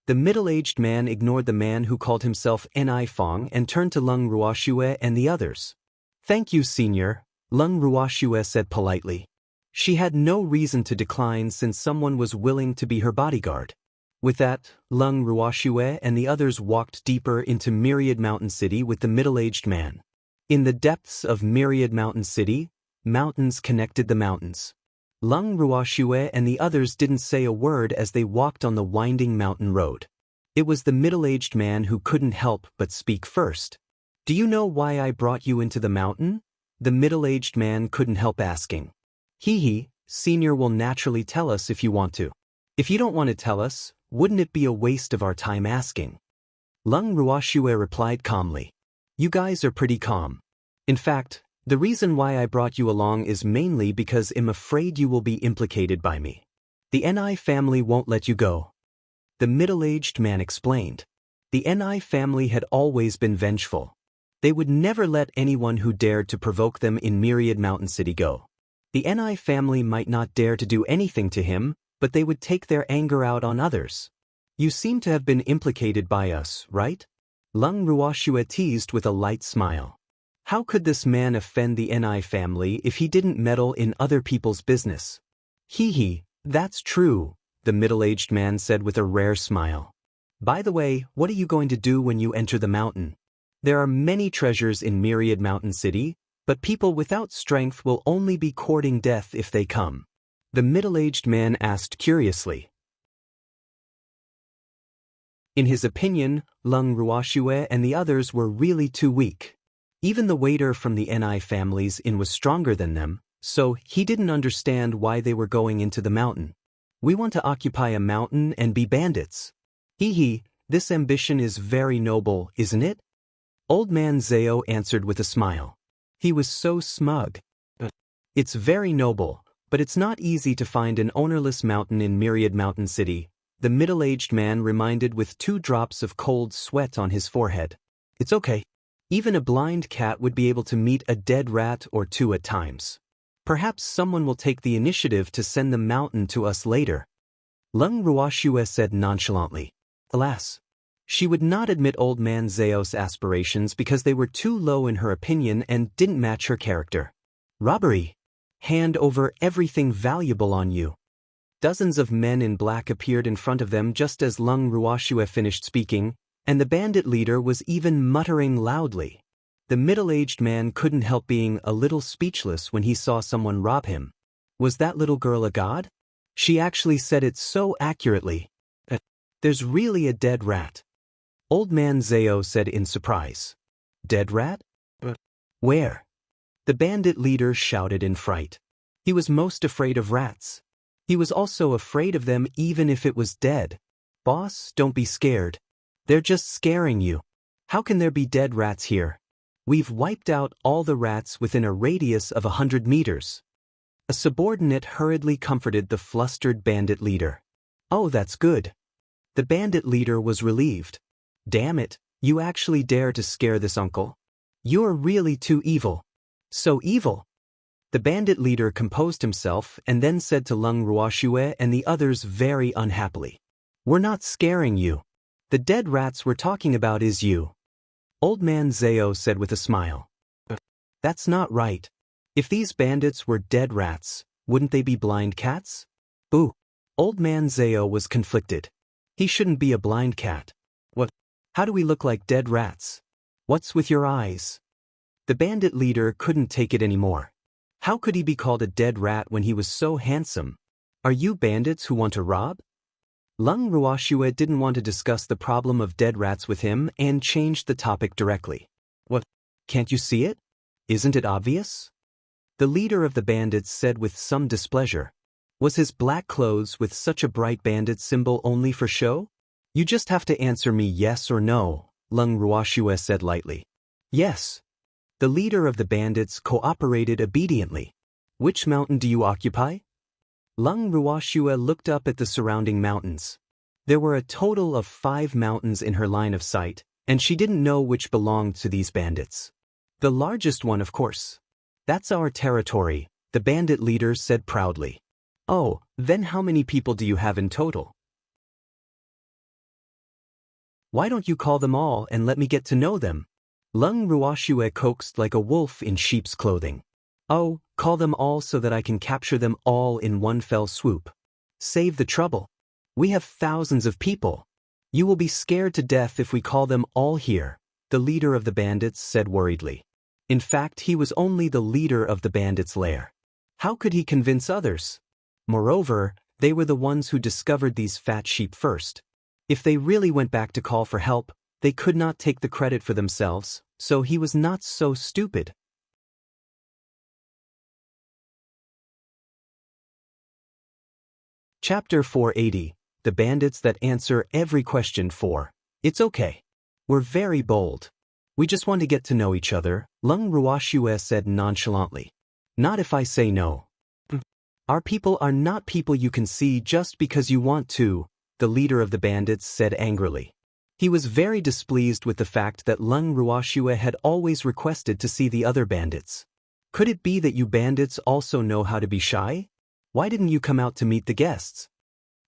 The middle-aged man ignored the man who called himself Ni Fong and turned to Leng Ruoxue and the others. Thank you, senior, Leng Ruoxue said politely. She had no reason to decline since someone was willing to be her bodyguard. With that, Leng Ruoxue and the others walked deeper into Myriad Mountain City with the middle-aged man. In the depths of Myriad Mountain City, mountains connected the mountains. Leng Ruoxue and the others didn't say a word as they walked on the winding mountain road. It was the middle-aged man who couldn't help but speak first. Do you know why I brought you into the mountain? The middle-aged man couldn't help asking. Hee, senior will naturally tell us if you want to. If you don't want to tell us, wouldn't it be a waste of our time asking? Leng Ruoxue replied calmly. You guys are pretty calm. In fact, the reason why I brought you along is mainly because I'm afraid you will be implicated by me. The Ni family won't let you go. The middle-aged man explained. The Ni family had always been vengeful. They would never let anyone who dared to provoke them in Myriad Mountain City go. The Ni family might not dare to do anything to him, but they would take their anger out on others. You seem to have been implicated by us, right? Leng Ruoxue teased with a light smile. How could this man offend the Ni family if he didn't meddle in other people's business? Hee, that's true, the middle-aged man said with a rare smile. By the way, what are you going to do when you enter the mountain? There are many treasures in Myriad Mountain City, but people without strength will only be courting death if they come. The middle-aged man asked curiously. In his opinion, Leng Ruoxue and the others were really too weak. Even the waiter from the Ni family's inn was stronger than them, so he didn't understand why they were going into the mountain. We want to occupy a mountain and be bandits. This ambition is very noble, isn't it? Old man Zhao answered with a smile. He was so smug. It's very noble, but it's not easy to find an ownerless mountain in Myriad Mountain City, the middle-aged man reminded with 2 drops of cold sweat on his forehead. It's okay. Even a blind cat would be able to meet a dead rat or 2 at times. Perhaps someone will take the initiative to send the mountain to us later. Leng Ruoxue said nonchalantly. Alas. She would not admit old man Zhao's aspirations because they were too low in her opinion and didn't match her character. Robbery. Hand over everything valuable on you. Dozens of men in black appeared in front of them just as Leng Ruoxue finished speaking, and the bandit leader was even muttering loudly. The middle-aged man couldn't help being a little speechless when he saw someone rob him. Was that little girl a god? She actually said it so accurately. There's really a dead rat. Old man Zhao said in surprise. Dead rat? Where? The bandit leader shouted in fright. He was most afraid of rats. He was also afraid of them even if it was dead. Boss, don't be scared. They're just scaring you. How can there be dead rats here? We've wiped out all the rats within a radius of 100 meters. A subordinate hurriedly comforted the flustered bandit leader. Oh, that's good. The bandit leader was relieved. Damn it, you actually dare to scare this uncle? You're really too evil. So evil. The bandit leader composed himself and then said to Leng Ruoxue and the others very unhappily. We're not scaring you. The dead rats we're talking about is you. Old man Zhao said with a smile. That's not right. If these bandits were dead rats, wouldn't they be blind cats? Boo. Old man Zhao was conflicted. He shouldn't be a blind cat. What? How do we look like dead rats? What's with your eyes? The bandit leader couldn't take it anymore. How could he be called a dead rat when he was so handsome? Are you bandits who want to rob? Leng Ruoxue didn't want to discuss the problem of dead rats with him and changed the topic directly. What? Can't you see it? Isn't it obvious? The leader of the bandits said with some displeasure. Was his black clothes with such a bright bandit symbol only for show? You just have to answer me yes or no, Leng Ruoxue said lightly. Yes. The leader of the bandits cooperated obediently. Which mountain do you occupy? Leng Ruoxue looked up at the surrounding mountains. There were a total of 5 mountains in her line of sight, and she didn't know which belonged to these bandits. The largest one, of course. That's our territory, the bandit leader said proudly. Oh, then how many people do you have in total? Why don't you call them all and let me get to know them? Leng Ruoxue coaxed like a wolf in sheep's clothing. Oh, call them all so that I can capture them all in one fell swoop. Save the trouble. We have thousands of people. You will be scared to death if we call them all here, the leader of the bandits said worriedly. In fact, he was only the leader of the bandits' lair. How could he convince others? Moreover, they were the ones who discovered these fat sheep first. If they really went back to call for help, they could not take the credit for themselves, so he was not so stupid. Chapter 480, The Bandits That Answer Every Question 4. It's okay. We're very bold. We just want to get to know each other, Leng Ruoxue said nonchalantly. Not if I say no. Our people are not people you can see just because you want to, the leader of the bandits said angrily. He was very displeased with the fact that Leng Ruoxue had always requested to see the other bandits. Could it be that you bandits also know how to be shy? Why didn't you come out to meet the guests?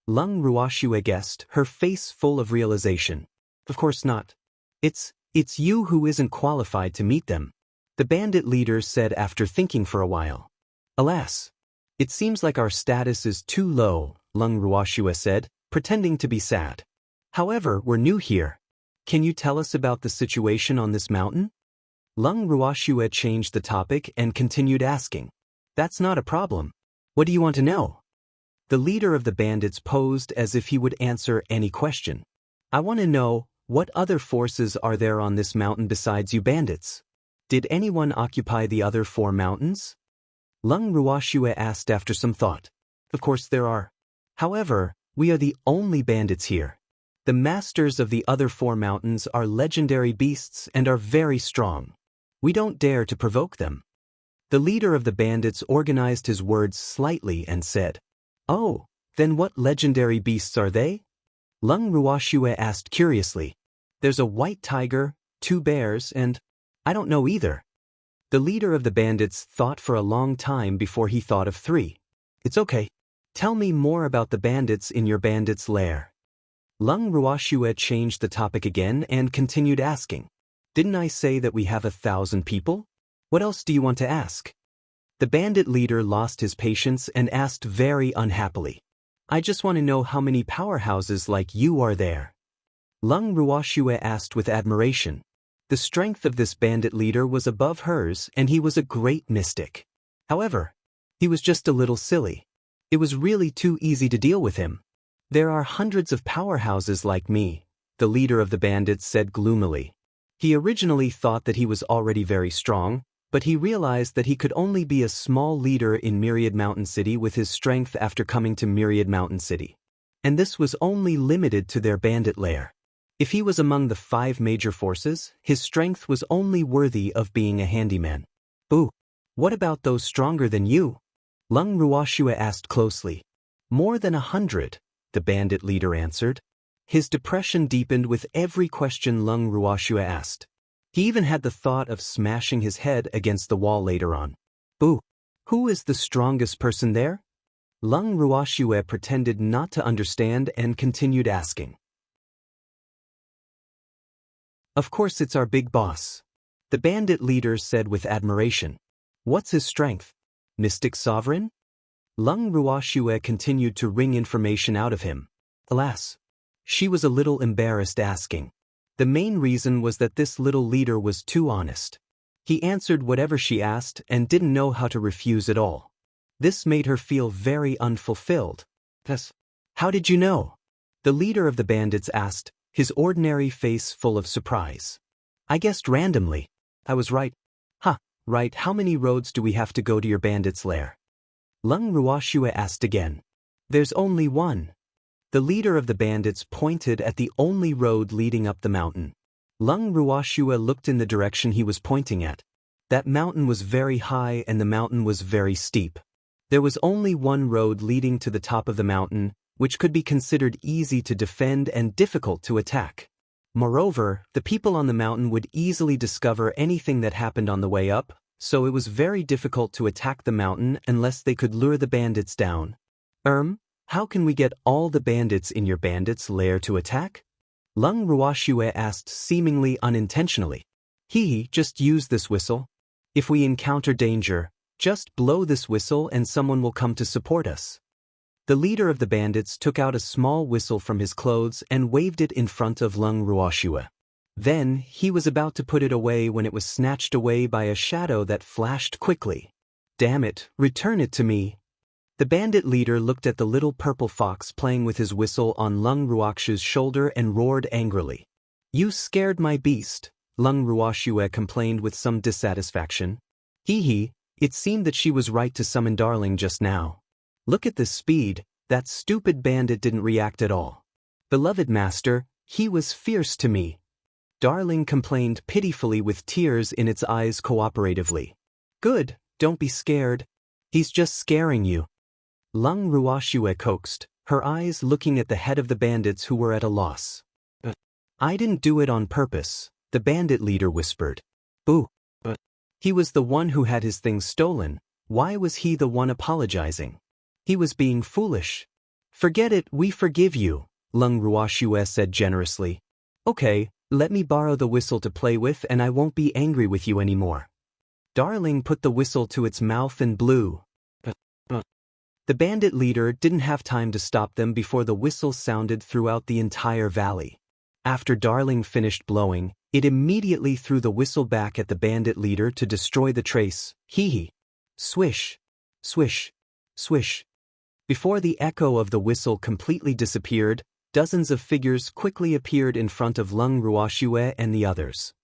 Leng Ruoxue guessed, her face full of realization. Of course not. It's you who isn't qualified to meet them, the bandit leader said after thinking for a while. Alas. It seems like our status is too low, Leng Ruoxue said, pretending to be sad. However, we're new here. Can you tell us about the situation on this mountain? Leng Ruoxue changed the topic and continued asking. That's not a problem. What do you want to know? The leader of the bandits posed as if he would answer any question. I want to know, what other forces are there on this mountain besides you bandits? Did anyone occupy the other 4 mountains? Leng Ruoxue asked after some thought. Of course there are. However, we are the only bandits here. The masters of the other 4 mountains are legendary beasts and are very strong. We don't dare to provoke them. The leader of the bandits organized his words slightly and said, Oh, then what legendary beasts are they? Leng Ruoxue asked curiously. There's a white tiger, 2 bears, and I don't know either. The leader of the bandits thought for a long time before he thought of 3. It's okay. Tell me more about the bandits in your bandits' lair. Leng Ruoxue changed the topic again and continued asking. Didn't I say that we have 1,000 people? What else do you want to ask? The bandit leader lost his patience and asked very unhappily. I just want to know how many powerhouses like you are there. Leng Ruoxue asked with admiration. The strength of this bandit leader was above hers and he was a great mystic. However, he was just a little silly. It was really too easy to deal with him. There are hundreds of powerhouses like me, the leader of the bandits said gloomily. He originally thought that he was already very strong, but he realized that he could only be a small leader in Myriad Mountain City with his strength after coming to Myriad Mountain City. And this was only limited to their bandit lair. If he was among the 5 major forces, his strength was only worthy of being a handyman. Boo! What about those stronger than you? Leng Ruoxue asked closely. More than 100, the bandit leader answered. His depression deepened with every question Leng Ruoxue asked. He even had the thought of smashing his head against the wall later on. Boo! Who is the strongest person there? Leng Ruoxue pretended not to understand and continued asking. Of course it's our big boss. The bandit leader said with admiration. What's his strength? Mystic Sovereign? Leng Ruoxue continued to wring information out of him. Alas. She was a little embarrassed asking. The main reason was that this little leader was too honest. He answered whatever she asked and didn't know how to refuse at all. This made her feel very unfulfilled. Thus, how did you know? The leader of the bandits asked, his ordinary face full of surprise. I guessed randomly. I was right. Right, how many roads do we have to go to your bandits' lair? Leng Ruoxue asked again. There's only one. The leader of the bandits pointed at the only road leading up the mountain. Leng Ruoxue looked in the direction he was pointing at. That mountain was very high and the mountain was very steep. There was only one road leading to the top of the mountain, which could be considered easy to defend and difficult to attack. Moreover, the people on the mountain would easily discover anything that happened on the way up, so it was very difficult to attack the mountain unless they could lure the bandits down. How can we get all the bandits in your bandits' lair to attack? Leng Ruoxue asked seemingly unintentionally. Just use this whistle. If we encounter danger, just blow this whistle and someone will come to support us. The leader of the bandits took out a small whistle from his clothes and waved it in front of Leng Ruoxue. Then, he was about to put it away when it was snatched away by a shadow that flashed quickly. Damn it, return it to me. The bandit leader looked at the little purple fox playing with his whistle on Leng Ruoxue's shoulder and roared angrily. You scared my beast, Leng Ruoxue complained with some dissatisfaction. It seemed that she was right to summon Darling just now. Look at this speed, that stupid bandit didn't react at all. Beloved master, he was fierce to me. Darling complained pitifully with tears in its eyes cooperatively. Good, don't be scared. He's just scaring you. Leng Ruoxue coaxed, her eyes looking at the head of the bandits who were at a loss. I didn't do it on purpose, the bandit leader whispered. Boo. But he was the one who had his things stolen. Why was he the one apologizing? He was being foolish. Forget it, we forgive you, Leng Ruoxue said generously. Okay, let me borrow the whistle to play with and I won't be angry with you anymore. Darling put the whistle to its mouth and blew. The bandit leader didn't have time to stop them before the whistle sounded throughout the entire valley. After Darling finished blowing, it immediately threw the whistle back at the bandit leader to destroy the trace. Hee. Swish. Swish. Swish. Before the echo of the whistle completely disappeared, dozens of figures quickly appeared in front of Leng Ruoxue and the others.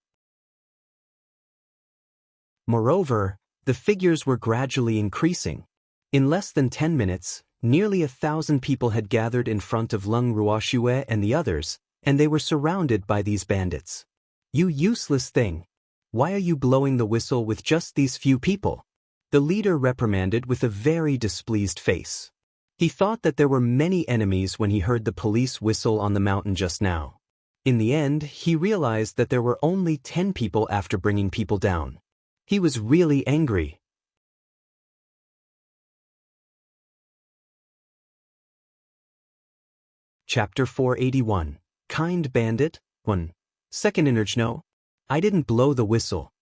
Moreover, the figures were gradually increasing. In less than 10 minutes, nearly 1,000 people had gathered in front of Leng Ruoxue and the others, and they were surrounded by these bandits. You useless thing! Why are you blowing the whistle with just these few people? The leader reprimanded with a very displeased face. He thought that there were many enemies when he heard the police whistle on the mountain just now. In the end, he realized that there were only 10 people after bringing people down. He was really angry. Chapter 481. Kind Bandit, 1. Second Energy. No, I didn't blow the whistle.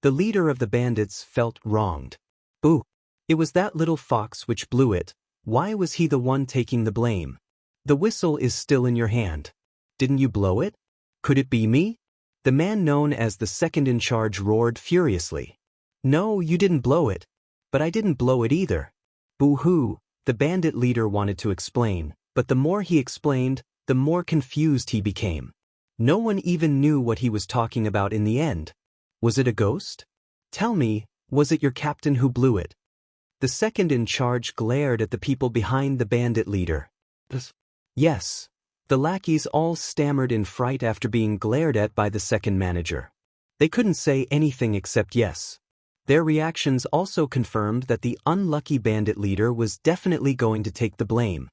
The leader of the bandits felt wronged. Boo! It was that little fox which blew it. Why was he the one taking the blame? The whistle is still in your hand. Didn't you blow it? Could it be me? The man known as the second in charge roared furiously. No, you didn't blow it. But I didn't blow it either. Boo-hoo, the bandit leader wanted to explain, but the more he explained, the more confused he became. No one even knew what he was talking about in the end. Was it a ghost? Tell me, was it your captain who blew it? The second in charge glared at the people behind the bandit leader. Yes. The lackeys all stammered in fright after being glared at by the second manager. They couldn't say anything except yes. Their reactions also confirmed that the unlucky bandit leader was definitely going to take the blame.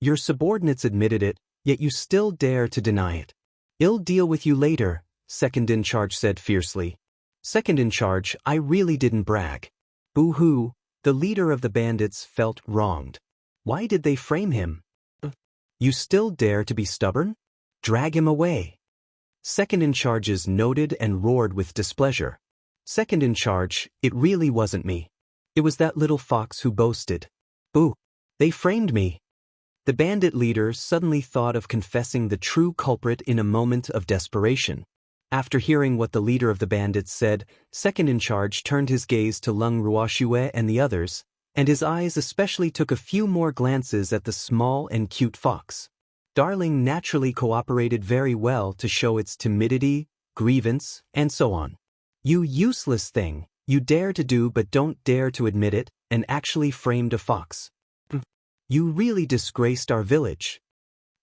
Your subordinates admitted it, yet you still dare to deny it. I'll deal with you later, second in charge said fiercely. Second in charge, I really didn't brag. Boo-hoo, the leader of the bandits felt wronged. Why did they frame him? You still dare to be stubborn? Drag him away. Second in charges noted and roared with displeasure. Second in charge, it really wasn't me. It was that little fox who boasted. Boo! They framed me. The bandit leader suddenly thought of confessing the true culprit in a moment of desperation. After hearing what the leader of the bandits said, second in charge turned his gaze to Leng Ruoxue and the others, and his eyes especially took a few more glances at the small and cute fox. Darling naturally cooperated very well to show its timidity, grievance, and so on. You useless thing, you dare to do but don't dare to admit it, and actually framed a fox. You really disgraced our village.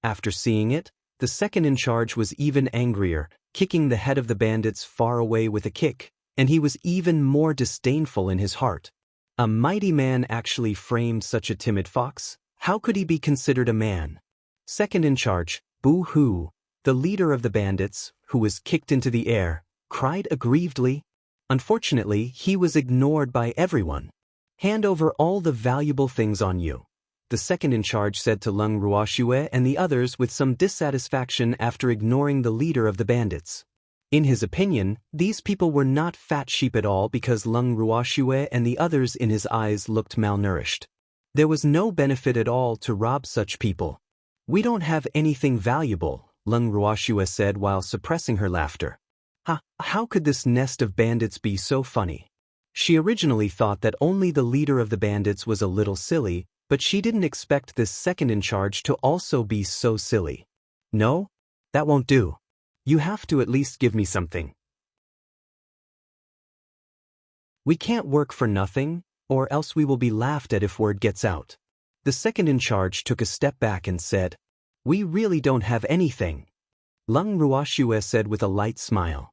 After seeing it, the second in charge was even angrier, kicking the head of the bandits far away with a kick, and he was even more disdainful in his heart. A mighty man actually framed such a timid fox? How could he be considered a man? Second in charge, boo-hoo, the leader of the bandits, who was kicked into the air, cried aggrievedly. Unfortunately, he was ignored by everyone. Hand over all the valuable things on you, the second in charge said to Leng Ruoxue and the others with some dissatisfaction after ignoring the leader of the bandits. In his opinion, these people were not fat sheep at all because Leng Ruoxue and the others in his eyes looked malnourished. There was no benefit at all to rob such people. We don't have anything valuable, Leng Ruoxue said while suppressing her laughter. How could this nest of bandits be so funny? She originally thought that only the leader of the bandits was a little silly, but she didn't expect this second in charge to also be so silly. No? That won't do. You have to at least give me something. We can't work for nothing, or else we will be laughed at if word gets out. The second in charge took a step back and said, We really don't have anything. Leng Ruoxue said with a light smile.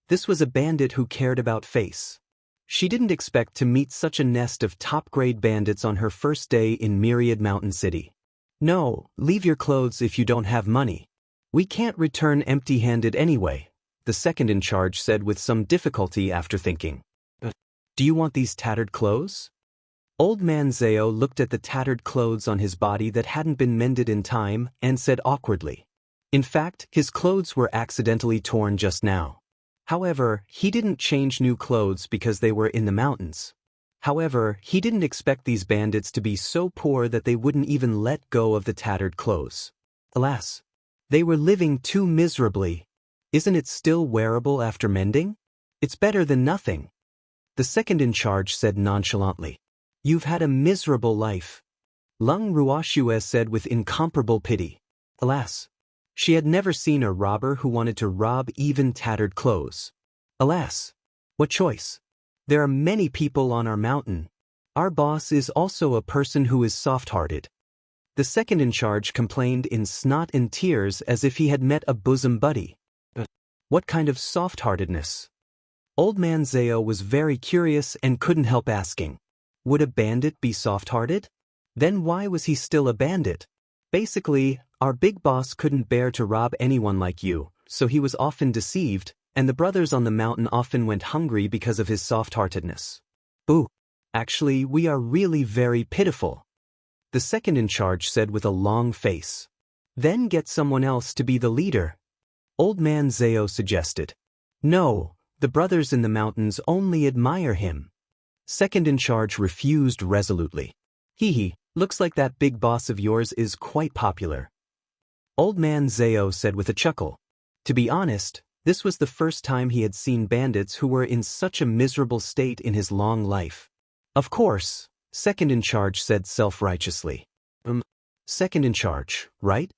This was a bandit who cared about face. She didn't expect to meet such a nest of top-grade bandits on her first day in Myriad Mountain City. No, leave your clothes if you don't have money. We can't return empty-handed anyway, the second in charge said with some difficulty after thinking. Do you want these tattered clothes? Old man Zhao looked at the tattered clothes on his body that hadn't been mended in time and said awkwardly. In fact, his clothes were accidentally torn just now. However, he didn't change new clothes because they were in the mountains. However, he didn't expect these bandits to be so poor that they wouldn't even let go of the tattered clothes. Alas, they were living too miserably. Isn't it still wearable after mending? It's better than nothing. The second in charge said nonchalantly. You've had a miserable life. Leng Ruoxue said with incomparable pity. Alas, she had never seen a robber who wanted to rob even tattered clothes. Alas, what choice? There are many people on our mountain. Our boss is also a person who is soft-hearted. The second in charge complained in snot and tears as if he had met a bosom buddy. What kind of soft-heartedness? Old man Zhao was very curious and couldn't help asking. Would a bandit be soft-hearted? Then why was he still a bandit? Basically, our big boss couldn't bear to rob anyone like you, so he was often deceived, and the brothers on the mountain often went hungry because of his soft-heartedness. Ooh, actually, we are really very pitiful. The second in charge said with a long face. Then get someone else to be the leader. Old man Zhao suggested. No, the brothers in the mountains only admire him. Second in charge refused resolutely. Hee, looks like that big boss of yours is quite popular. Old man Zhao said with a chuckle. To be honest, this was the first time he had seen bandits who were in such a miserable state in his long life. Of course, second in charge said self-righteously. Second in charge, right?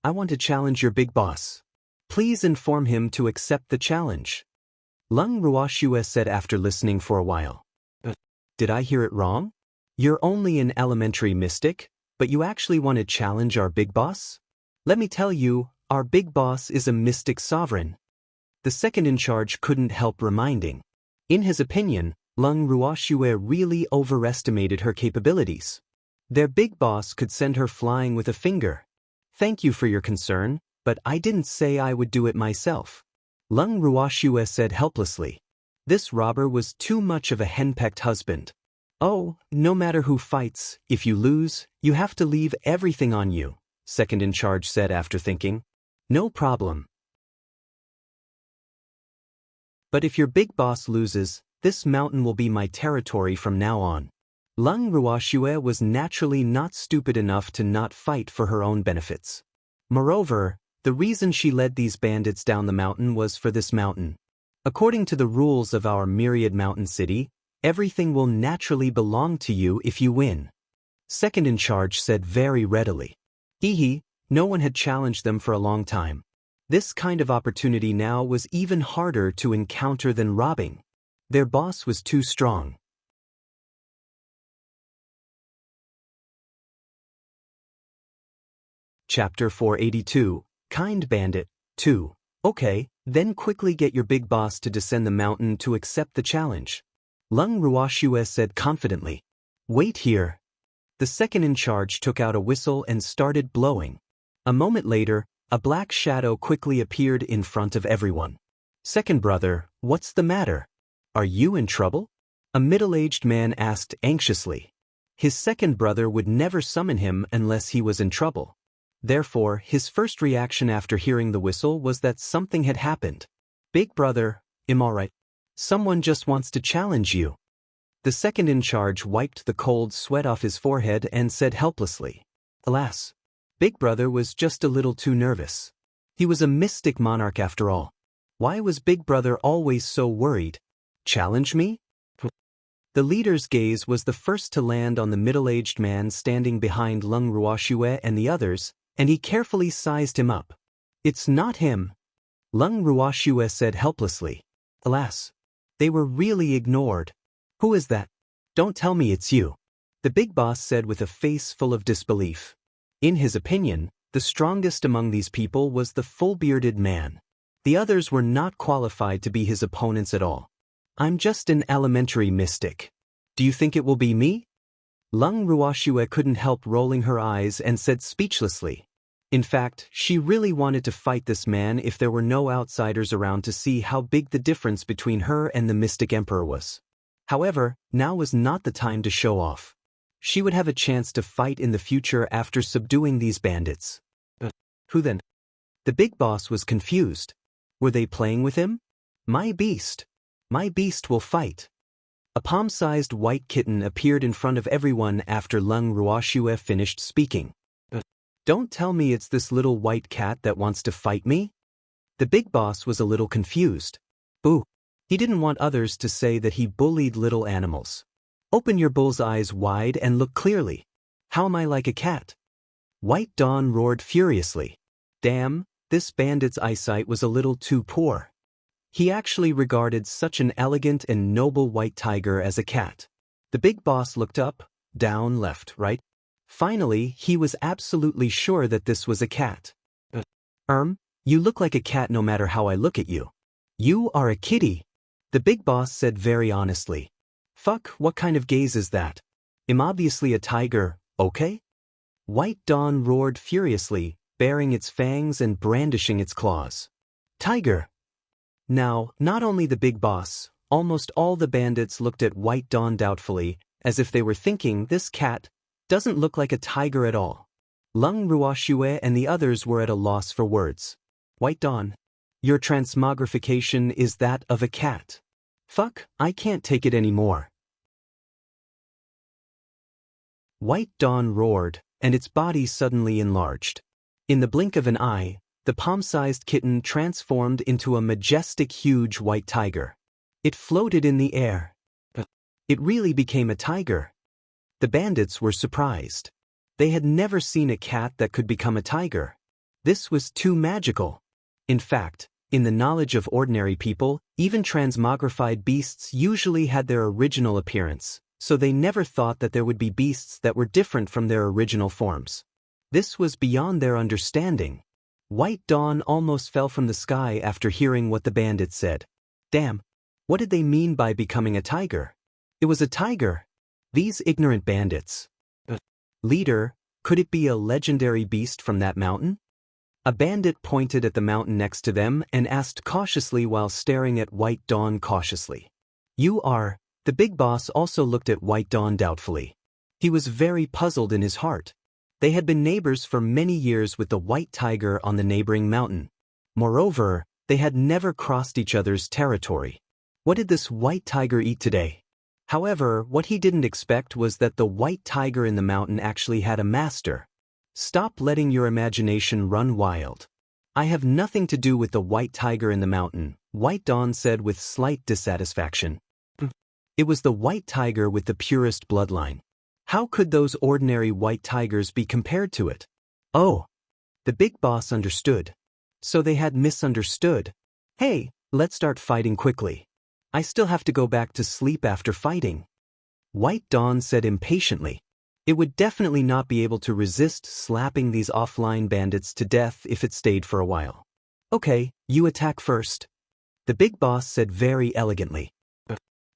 I want to challenge your big boss. Please inform him to accept the challenge. Leng Ruoxue said after listening for a while. Did I hear it wrong? You're only an elementary mystic, but you actually want to challenge our big boss? Let me tell you, our big boss is a mystic sovereign. The second in charge couldn't help reminding. In his opinion, Leng Ruoxue really overestimated her capabilities. Their big boss could send her flying with a finger. Thank you for your concern, but I didn't say I would do it myself. Leng Ruoxue said helplessly. This robber was too much of a henpecked husband. Oh, no matter who fights, if you lose, you have to leave everything on you, second in charge said after thinking. No problem. But if your big boss loses, this mountain will be my territory from now on. Leng Ruoxue was naturally not stupid enough to not fight for her own benefits. Moreover, the reason she led these bandits down the mountain was for this mountain. According to the rules of our myriad mountain city, everything will naturally belong to you if you win. Second in charge said very readily. No one had challenged them for a long time. This kind of opportunity now was even harder to encounter than robbing. Their boss was too strong. Chapter 482, Kind Bandit, 2. Okay, then quickly get your big boss to descend the mountain to accept the challenge. Leng Ruoxue said confidently. Wait here. The second in charge took out a whistle and started blowing. A moment later, a black shadow quickly appeared in front of everyone. Second brother, what's the matter? Are you in trouble? A middle-aged man asked anxiously. His second brother would never summon him unless he was in trouble. Therefore, his first reaction after hearing the whistle was that something had happened. Big brother, am I right? Someone just wants to challenge you. The second in charge wiped the cold sweat off his forehead and said helplessly. Alas, Big brother was just a little too nervous. He was a mystic monarch after all. Why was Big brother always so worried? Challenge me? The leader's gaze was the first to land on the middle-aged man standing behind Leng Ruoxue and the others, and he carefully sized him up. It's not him. Leng Ruoxue said helplessly. Alas, they were really ignored. Who is that? Don't tell me it's you. The big boss said with a face full of disbelief. In his opinion, the strongest among these people was the full-bearded man. The others were not qualified to be his opponents at all. I'm just an elementary mystic. Do you think it will be me? Leng Ruoxue couldn't help rolling her eyes and said speechlessly. In fact, she really wanted to fight this man if there were no outsiders around to see how big the difference between her and the Mystic Emperor was. However, now was not the time to show off. she would have a chance to fight in the future after subduing these bandits. Who then? The big boss was confused. Were they playing with him? My beast. My beast will fight. A palm-sized white kitten appeared in front of everyone after Leng Ruoxue finished speaking. Don't tell me it's this little white cat that wants to fight me? The big boss was a little confused. Boo. He didn't want others to say that he bullied little animals. Open your bull's eyes wide and look clearly. How am I like a cat? White Dawn roared furiously. Damn, this bandit's eyesight was a little too poor. He actually regarded such an elegant and noble white tiger as a cat. The big boss looked up, down, left, right. Finally, he was absolutely sure that this was a cat. You look like a cat no matter how I look at you. You are a kitty, the big boss said very honestly. Fuck, what kind of gaze is that? I'm obviously a tiger, okay? White Dawn roared furiously, baring its fangs and brandishing its claws. Tiger! Now, not only the big boss, almost all the bandits looked at White Dawn doubtfully, as if they were thinking this cat doesn't look like a tiger at all. Leng Ruoxue and the others were at a loss for words. White Dawn, your transmogrification is that of a cat. Fuck, I can't take it anymore. White Dawn roared, and its body suddenly enlarged. In the blink of an eye, the palm-sized kitten transformed into a majestic huge white tiger. It floated in the air. It really became a tiger. The bandits were surprised. They had never seen a cat that could become a tiger. This was too magical. In fact, in the knowledge of ordinary people, even transmogrified beasts usually had their original appearance, so they never thought that there would be beasts that were different from their original forms. This was beyond their understanding. White Dawn almost fell from the sky after hearing what the bandits said. Damn, what did they mean by becoming a tiger? It was a tiger. These ignorant bandits. Leader, could it be a legendary beast from that mountain? A bandit pointed at the mountain next to them and asked cautiously while staring at White Dawn cautiously. You are. The big boss also looked at White Dawn doubtfully. He was very puzzled in his heart. They had been neighbors for many years with the white tiger on the neighboring mountain. Moreover, they had never crossed each other's territory. What did this white tiger eat today? However, what he didn't expect was that the white tiger in the mountain actually had a master. Stop letting your imagination run wild. I have nothing to do with the white tiger in the mountain, White Dawn said with slight dissatisfaction. It was the white tiger with the purest bloodline. How could those ordinary white tigers be compared to it? Oh, the big boss understood. So they had misunderstood. Hey, let's start fighting quickly. I still have to go back to sleep after fighting. White Dawn said impatiently. It would definitely not be able to resist slapping these offline bandits to death if it stayed for a while. Okay, you attack first. The big boss said very elegantly.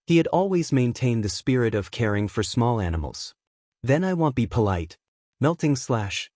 He had always maintained the spirit of caring for small animals. Then I won't be polite. Melting slash.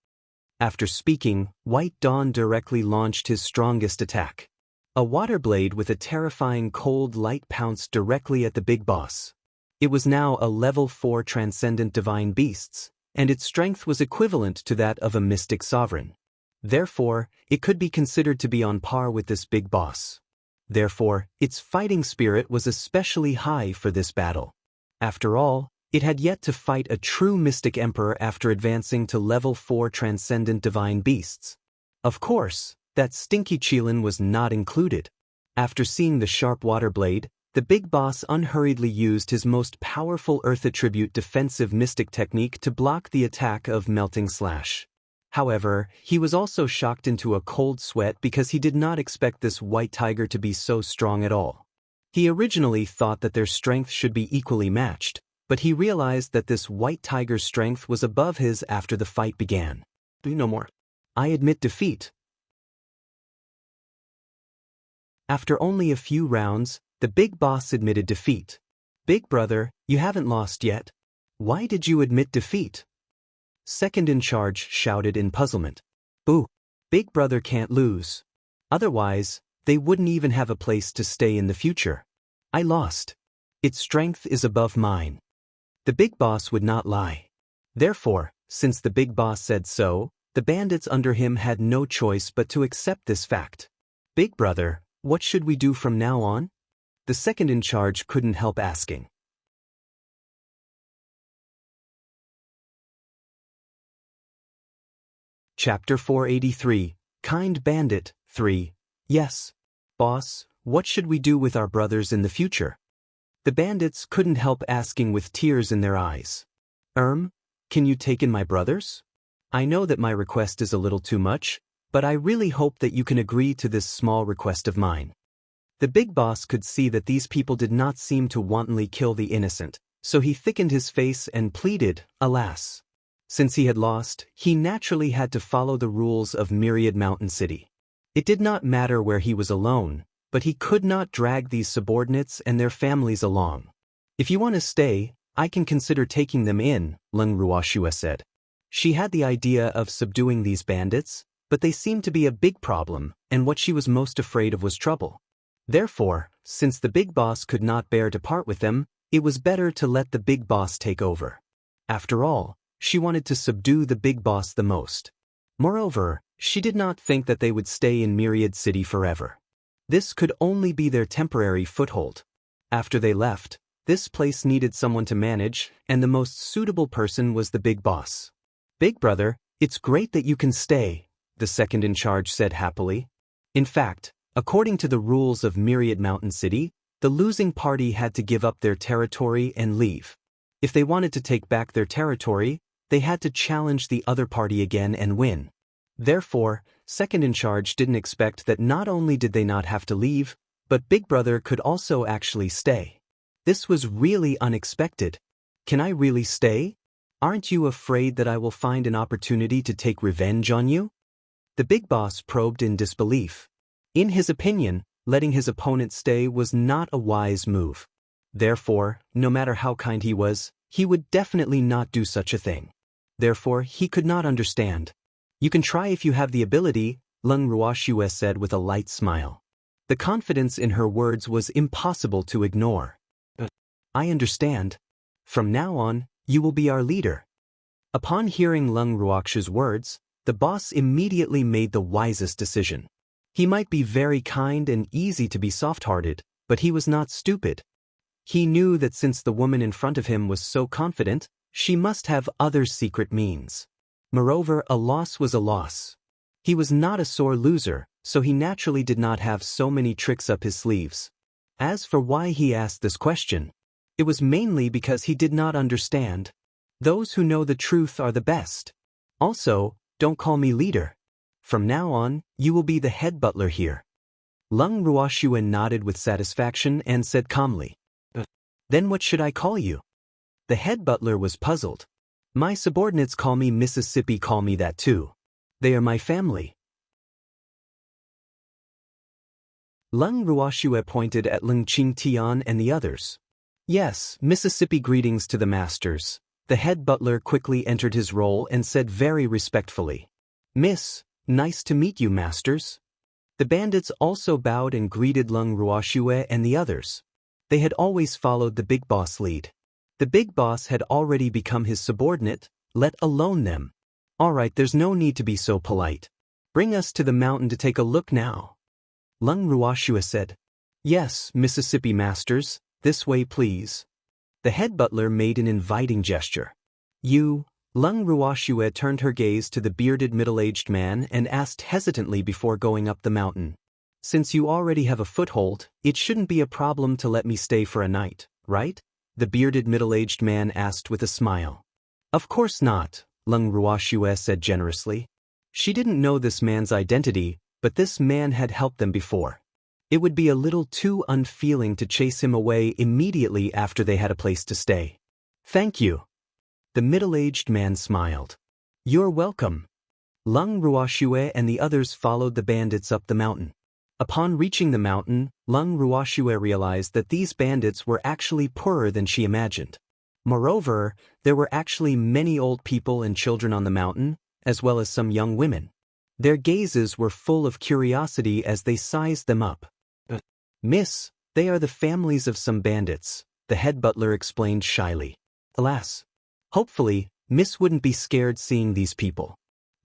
After speaking, White Dawn directly launched his strongest attack. A water blade with a terrifying cold light pounced directly at the big boss. It was now a level 4 transcendent divine beasts, and its strength was equivalent to that of a mystic sovereign. Therefore, it could be considered to be on par with this big boss. Therefore, its fighting spirit was especially high for this battle. After all, it had yet to fight a true mystic emperor after advancing to level 4 transcendent divine beasts. Of course, that stinky Qilin was not included. After seeing the sharp water blade, the big boss unhurriedly used his most powerful earth attribute defensive mystic technique to block the attack of Melting Slash. However, he was also shocked into a cold sweat because he did not expect this white tiger to be so strong at all. He originally thought that their strength should be equally matched, but he realized that this white tiger's strength was above his after the fight began. No more. I admit defeat. After only a few rounds, the big boss admitted defeat. Big brother, you haven't lost yet. Why did you admit defeat? Second in charge shouted in puzzlement. Boo! Big brother can't lose. Otherwise, they wouldn't even have a place to stay in the future. I lost. Its strength is above mine. The big boss would not lie. Therefore, since the big boss said so, the bandits under him had no choice but to accept this fact. Big brother, what should we do from now on? The second in charge couldn't help asking. Chapter 483, Kind Bandit 3. Yes. Boss, what should we do with our brothers in the future? The bandits couldn't help asking with tears in their eyes. Can you take in my brothers? I know that my request is a little too much, but I really hope that you can agree to this small request of mine. The big boss could see that these people did not seem to wantonly kill the innocent, so he thickened his face and pleaded, alas. Since he had lost, he naturally had to follow the rules of Myriad Mountain City. It did not matter where he was alone, but he could not drag these subordinates and their families along. If you want to stay, I can consider taking them in, Leng Ruoxue said. She had the idea of subduing these bandits, but they seemed to be a big problem, and what she was most afraid of was trouble. Therefore, since the big boss could not bear to part with them, it was better to let the big boss take over. After all, she wanted to subdue the big boss the most. Moreover, she did not think that they would stay in Myriad City forever. This could only be their temporary foothold. After they left, this place needed someone to manage, and the most suitable person was the big boss. Big brother, it's great that you can stay, the second in charge said happily. In fact, according to the rules of Myriad Mountain City, the losing party had to give up their territory and leave. If they wanted to take back their territory, they had to challenge the other party again and win. Therefore, second in charge didn't expect that not only did they not have to leave, but Big Brother could also actually stay. This was really unexpected. Can I really stay? Aren't you afraid that I will find an opportunity to take revenge on you? The big boss probed in disbelief. In his opinion, letting his opponent stay was not a wise move. Therefore, no matter how kind he was, he would definitely not do such a thing. Therefore, he could not understand. You can try if you have the ability, Leng Ruoxue said with a light smile. The confidence in her words was impossible to ignore. I understand. From now on, you will be our leader. Upon hearing Leng Ruoxue's words, the boss immediately made the wisest decision. He might be very kind and easy to be soft-hearted, but he was not stupid. He knew that since the woman in front of him was so confident, she must have other secret means. Moreover, a loss was a loss. He was not a sore loser, so he naturally did not have so many tricks up his sleeves. As for why he asked this question, it was mainly because he did not understand. Those who know the truth are the best. Also, don't call me leader. From now on, you will be the head butler here. Leng Ruoxue nodded with satisfaction and said calmly. Then what should I call you? The head butler was puzzled. My subordinates call me Mississippi, call me that too. They are my family. Leng Ruoxue pointed at Leng Qingtian and the others. Yes, Mississippi, greetings to the masters. The head butler quickly entered his role and said very respectfully. Miss, nice to meet you, masters. The bandits also bowed and greeted Leng Ruoxue and the others. They had always followed the big boss lead. The big boss had already become his subordinate, let alone them. All right, there's no need to be so polite. Bring us to the mountain to take a look now. Leng Ruoxue said. Yes, Mississippi masters, this way please. The head butler made an inviting gesture. You, Leng Ruoxue turned her gaze to the bearded middle-aged man and asked hesitantly before going up the mountain. Since you already have a foothold, it shouldn't be a problem to let me stay for a night, right? The bearded middle-aged man asked with a smile. Of course not, Leng Ruoxue said generously. She didn't know this man's identity, but this man had helped them before. It would be a little too unfeeling to chase him away immediately after they had a place to stay. Thank you. The middle-aged man smiled. You're welcome. Leng Ruoxue and the others followed the bandits up the mountain. Upon reaching the mountain, Leng Ruoxue realized that these bandits were actually poorer than she imagined. Moreover, there were actually many old people and children on the mountain, as well as some young women. Their gazes were full of curiosity as they sized them up. Miss, they are the families of some bandits, the head butler explained shyly. Alas. Hopefully, Miss wouldn't be scared seeing these people.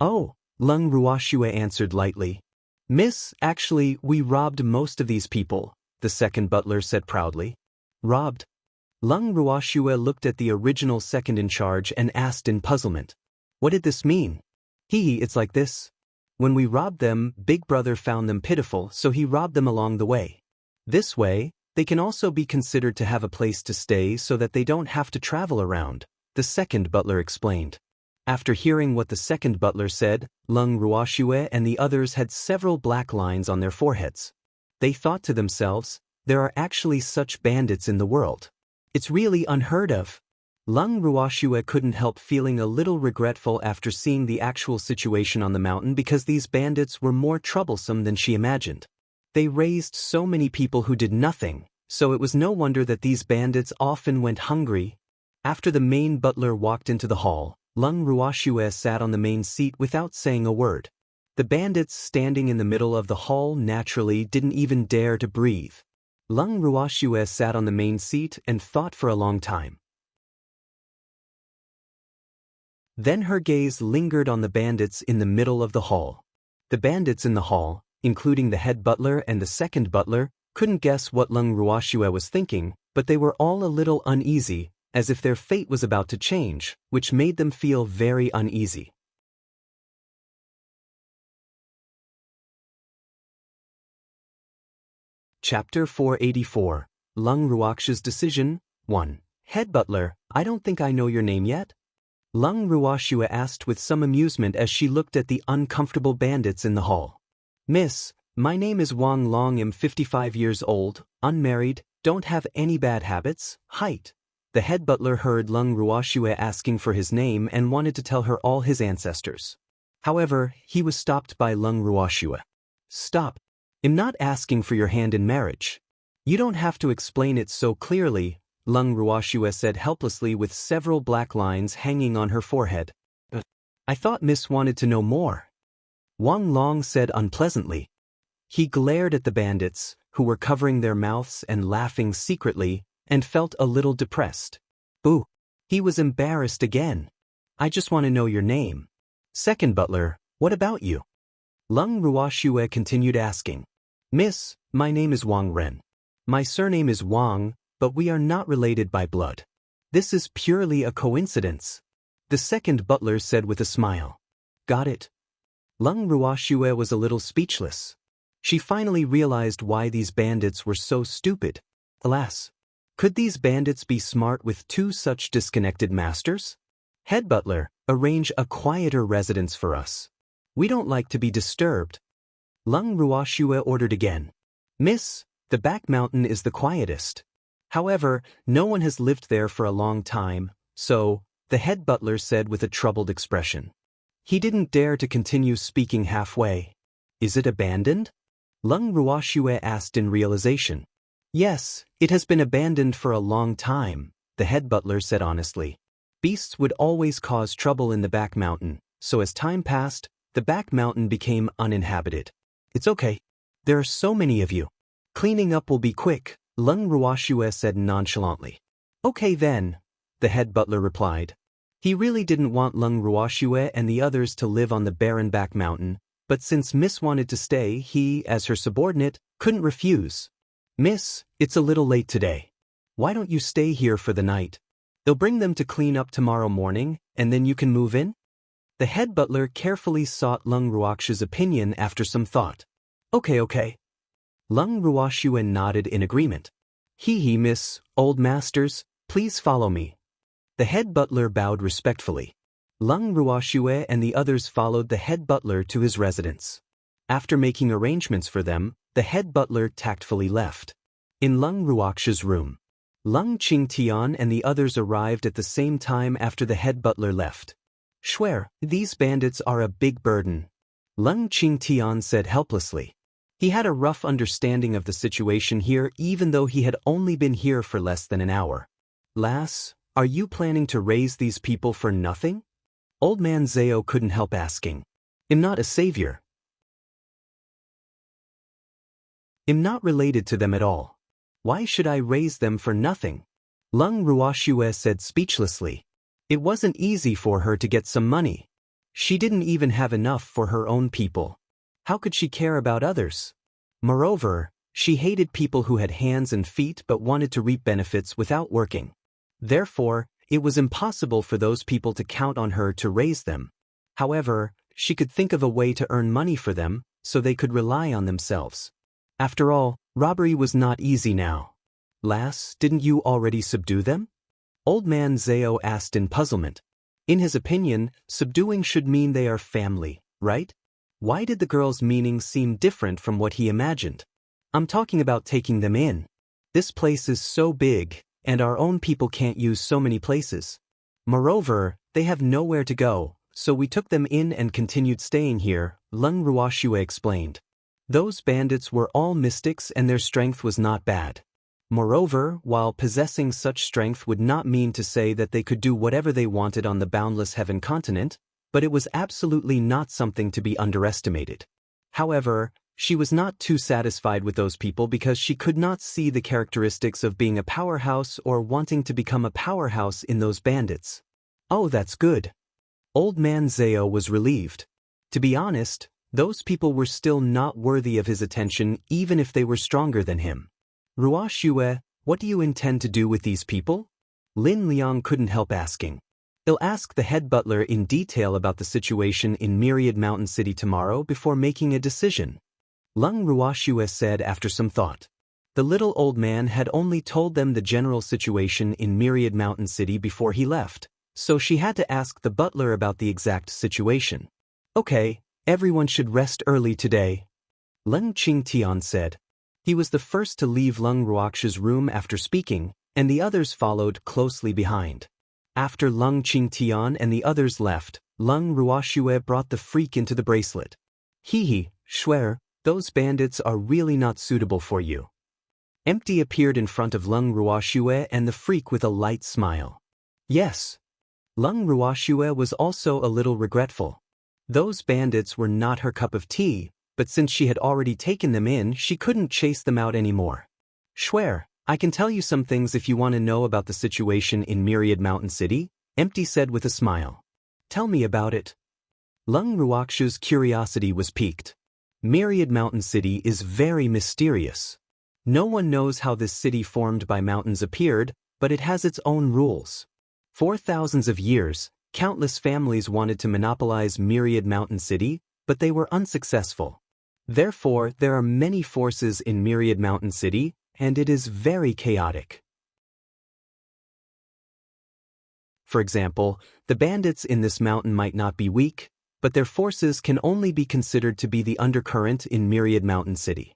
Oh, Leng Ruoxue answered lightly. Miss, actually, we robbed most of these people, the second butler said proudly. Robbed? Leng Ruoxue looked at the original second in charge and asked in puzzlement. What did this mean? It's like this. When we robbed them, Big Brother found them pitiful, so he robbed them along the way. This way, they can also be considered to have a place to stay so that they don't have to travel around, the second butler explained. After hearing what the second butler said, Leng Ruoxue and the others had several black lines on their foreheads. They thought to themselves, there are actually such bandits in the world. It's really unheard of. Leng Ruoxue couldn't help feeling a little regretful after seeing the actual situation on the mountain because these bandits were more troublesome than she imagined. They raised so many people who did nothing, so it was no wonder that these bandits often went hungry. After the main butler walked into the hall, Leng Ruoxue sat on the main seat without saying a word. The bandits standing in the middle of the hall naturally didn't even dare to breathe. Leng Ruoxue sat on the main seat and thought for a long time. Then her gaze lingered on the bandits in the middle of the hall. The bandits in the hall, including the head butler and the second butler, couldn't guess what Leng Ruoxue was thinking, but they were all a little uneasy, as if their fate was about to change, which made them feel very uneasy. Chapter 484, Leng Ruoxue's Decision, 1. Head butler, I don't think I know your name yet? Leng Ruoxue asked with some amusement as she looked at the uncomfortable bandits in the hall. Miss, my name is Wang Long, am 55 years old, unmarried, don't have any bad habits, height. The head butler heard Leng Ruoxue asking for his name and wanted to tell her all his ancestors. However, he was stopped by Leng Ruoxue. Stop. I'm not asking for your hand in marriage. You don't have to explain it so clearly, Leng Ruoxue said helplessly with several black lines hanging on her forehead. I thought Miss wanted to know more. Wang Long said unpleasantly. He glared at the bandits, who were covering their mouths and laughing secretly, and felt a little depressed. Boo! He was embarrassed again. I just want to know your name. Second butler, what about you? Leng Ruoxue continued asking. Miss, my name is Wang Ren. My surname is Wang, but we are not related by blood. This is purely a coincidence. The second butler said with a smile. Got it. Leng Ruoxue was a little speechless. She finally realized why these bandits were so stupid. Alas, could these bandits be smart with two such disconnected masters? Head butler, arrange a quieter residence for us. We don't like to be disturbed. Leng Ruoxue ordered again. Miss, the back mountain is the quietest. However, no one has lived there for a long time, so, the head butler said with a troubled expression. He didn't dare to continue speaking halfway. Is it abandoned? Leng Ruoxue asked in realization. Yes, it has been abandoned for a long time, the head butler said honestly. Beasts would always cause trouble in the back mountain, so as time passed, the back mountain became uninhabited. It's okay. There are so many of you. Cleaning up will be quick, Leng Ruoxue said nonchalantly. Okay then, the head butler replied. He really didn't want Leng Ruoxue and the others to live on the barren back mountain, but since Miss wanted to stay, he, as her subordinate, couldn't refuse. Miss, it's a little late today. Why don't you stay here for the night? They'll bring them to clean up tomorrow morning, and then you can move in? The head butler carefully sought Leng Ruoxue's opinion after some thought. Okay. Leng Ruoxue nodded in agreement. Miss, old masters, please follow me. The head butler bowed respectfully. Leng Ruoxue and the others followed the head butler to his residence. After making arrangements for them, the head butler tactfully left. In Leng Ruoxue's room, Leng Qingtian and the others arrived at the same time after the head butler left. Swear, these bandits are a big burden, Leng Qingtian said helplessly. He had a rough understanding of the situation here even though he had only been here for less than an hour. Lass, are you planning to raise these people for nothing? Old man Zhao couldn't help asking. I'm not a savior. I'm not related to them at all. Why should I raise them for nothing? Leng Ruoxue said speechlessly. It wasn't easy for her to get some money. She didn't even have enough for her own people. How could she care about others? Moreover, she hated people who had hands and feet but wanted to reap benefits without working. Therefore, it was impossible for those people to count on her to raise them. However, she could think of a way to earn money for them, so they could rely on themselves. After all, robbery was not easy now. Lass, didn't you already subdue them? Old man Zhao asked in puzzlement. In his opinion, subduing should mean they are family, right? Why did the girl's meaning seem different from what he imagined? I'm talking about taking them in. This place is so big, and our own people can't use so many places. Moreover, they have nowhere to go, so we took them in and continued staying here, Leng Ruoxue explained. Those bandits were all mystics and their strength was not bad. Moreover, while possessing such strength would not mean to say that they could do whatever they wanted on the boundless heaven continent, but it was absolutely not something to be underestimated. However, she was not too satisfied with those people because she could not see the characteristics of being a powerhouse or wanting to become a powerhouse in those bandits. Oh, that's good. Old man Zhao was relieved. To be honest, those people were still not worthy of his attention even if they were stronger than him. Ruoxue, what do you intend to do with these people? Lin Liang couldn't help asking. He'll ask the head butler in detail about the situation in Myriad Mountain City tomorrow before making a decision. Leng Ruoxue said after some thought. The little old man had only told them the general situation in Myriad Mountain City before he left, so she had to ask the butler about the exact situation. Okay, everyone should rest early today, Leng Qingtian said. He was the first to leave Leng Ruoxue's room after speaking, and the others followed closely behind. After Leng Qingtian and the others left, Leng Ruoxue brought the freak into the bracelet. Hee, Schwer, those bandits are really not suitable for you. Empty appeared in front of Leng Ruoxue and the freak with a light smile. Yes. Leng Ruoxue was also a little regretful. Those bandits were not her cup of tea, but since she had already taken them in, she couldn't chase them out anymore. Schwer, I can tell you some things if you want to know about the situation in Myriad Mountain City, Empty said with a smile. Tell me about it. Leng Ruoxue's curiosity was piqued. Myriad Mountain City is very mysterious. No one knows how this city formed by mountains appeared, but it has its own rules. For thousands of years, countless families wanted to monopolize Myriad Mountain City, but they were unsuccessful. Therefore, there are many forces in Myriad Mountain City, and it is very chaotic. For example, the bandits in this mountain might not be weak, but their forces can only be considered to be the undercurrent in Myriad Mountain City.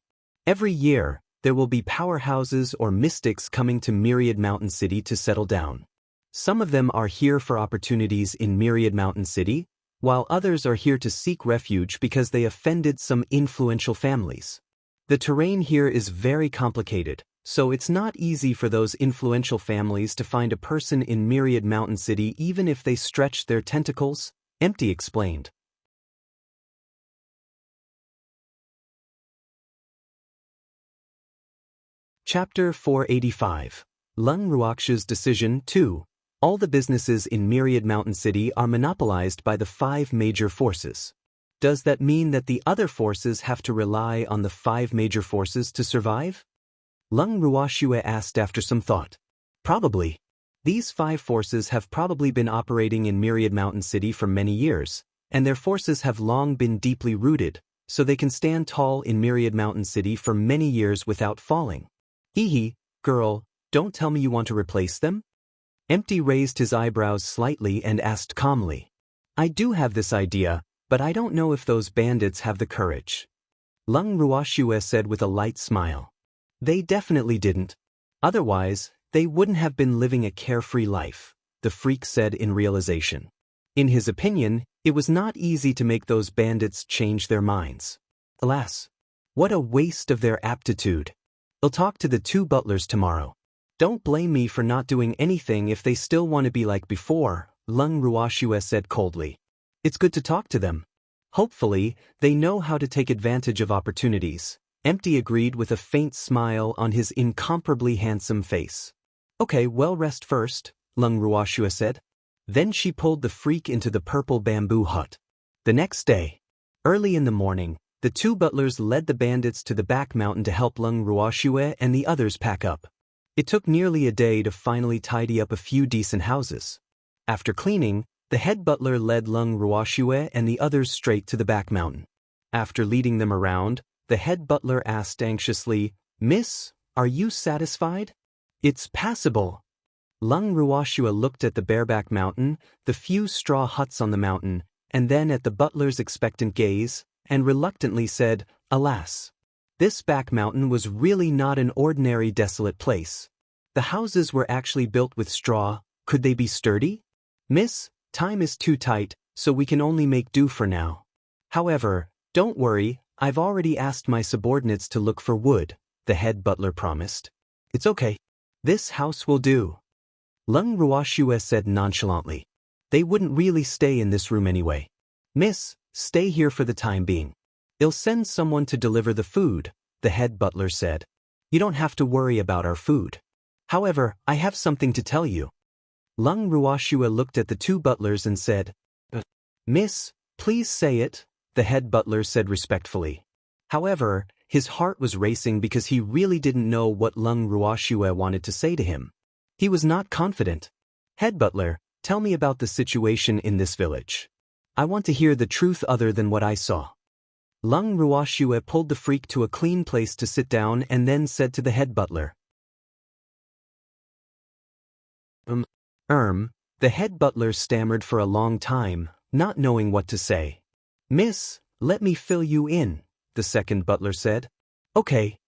Every year, there will be powerhouses or mystics coming to Myriad Mountain City to settle down. Some of them are here for opportunities in Myriad Mountain City, while others are here to seek refuge because they offended some influential families. The terrain here is very complicated, so it's not easy for those influential families to find a person in Myriad Mountain City even if they stretch their tentacles, Empty explained. Chapter 485. Leng Ruoxue's Decision 2. All the businesses in Myriad Mountain City are monopolized by the 5 major forces. Does that mean that the other forces have to rely on the 5 major forces to survive? Leng Ruoxue asked after some thought. Probably. These 5 forces have probably been operating in Myriad Mountain City for many years, and their forces have long been deeply rooted, so they can stand tall in Myriad Mountain City for many years without falling. Hee, girl, don't tell me you want to replace them? Empty raised his eyebrows slightly and asked calmly. I do have this idea, but I don't know if those bandits have the courage. Leng Ruoxue said with a light smile. They definitely didn't. Otherwise, they wouldn't have been living a carefree life, the freak said in realization. In his opinion, it was not easy to make those bandits change their minds. Alas, what a waste of their aptitude. I'll talk to the 2 butlers tomorrow. Don't blame me for not doing anything if they still want to be like before, Leng Ruoxue said coldly. It's good to talk to them. Hopefully, they know how to take advantage of opportunities. Empty agreed with a faint smile on his incomparably handsome face. Okay, well, rest first, Leng Ruoxue said. Then she pulled the freak into the purple bamboo hut. The next day, early in the morning, the two butlers led the bandits to the back mountain to help Leng Ruoxue and the others pack up. It took nearly a day to finally tidy up a few decent houses. After cleaning, the head butler led Leng Ruoxue and the others straight to the back mountain. After leading them around, the head butler asked anxiously, "Miss, are you satisfied?" "It's passable." Leng Ruoxue looked at the bareback mountain, the few straw huts on the mountain, and then at the butler's expectant gaze, and reluctantly said, "Alas. This back mountain was really not an ordinary desolate place. The houses were actually built with straw. Could they be sturdy? Miss, time is too tight, so we can only make do for now. However, don't worry, I've already asked my subordinates to look for wood," the head butler promised. "It's okay. This house will do," Leng Ruoxue said nonchalantly. "They wouldn't really stay in this room anyway. Miss, stay here for the time being. I'll send someone to deliver the food," the head butler said. "You don't have to worry about our food. However, I have something to tell you." Leng Ruoxue looked at the two butlers and said, "Miss, please say it," the head butler said respectfully. However, his heart was racing because he really didn't know what Leng Ruoxue wanted to say to him. He was not confident. "Head butler, tell me about the situation in this village. I want to hear the truth other than what I saw." Leng Ruoxue pulled the freak to a clean place to sit down and then said to the head butler, The head butler stammered for a long time, not knowing what to say. "Miss, let me fill you in," the second butler said. "Okay."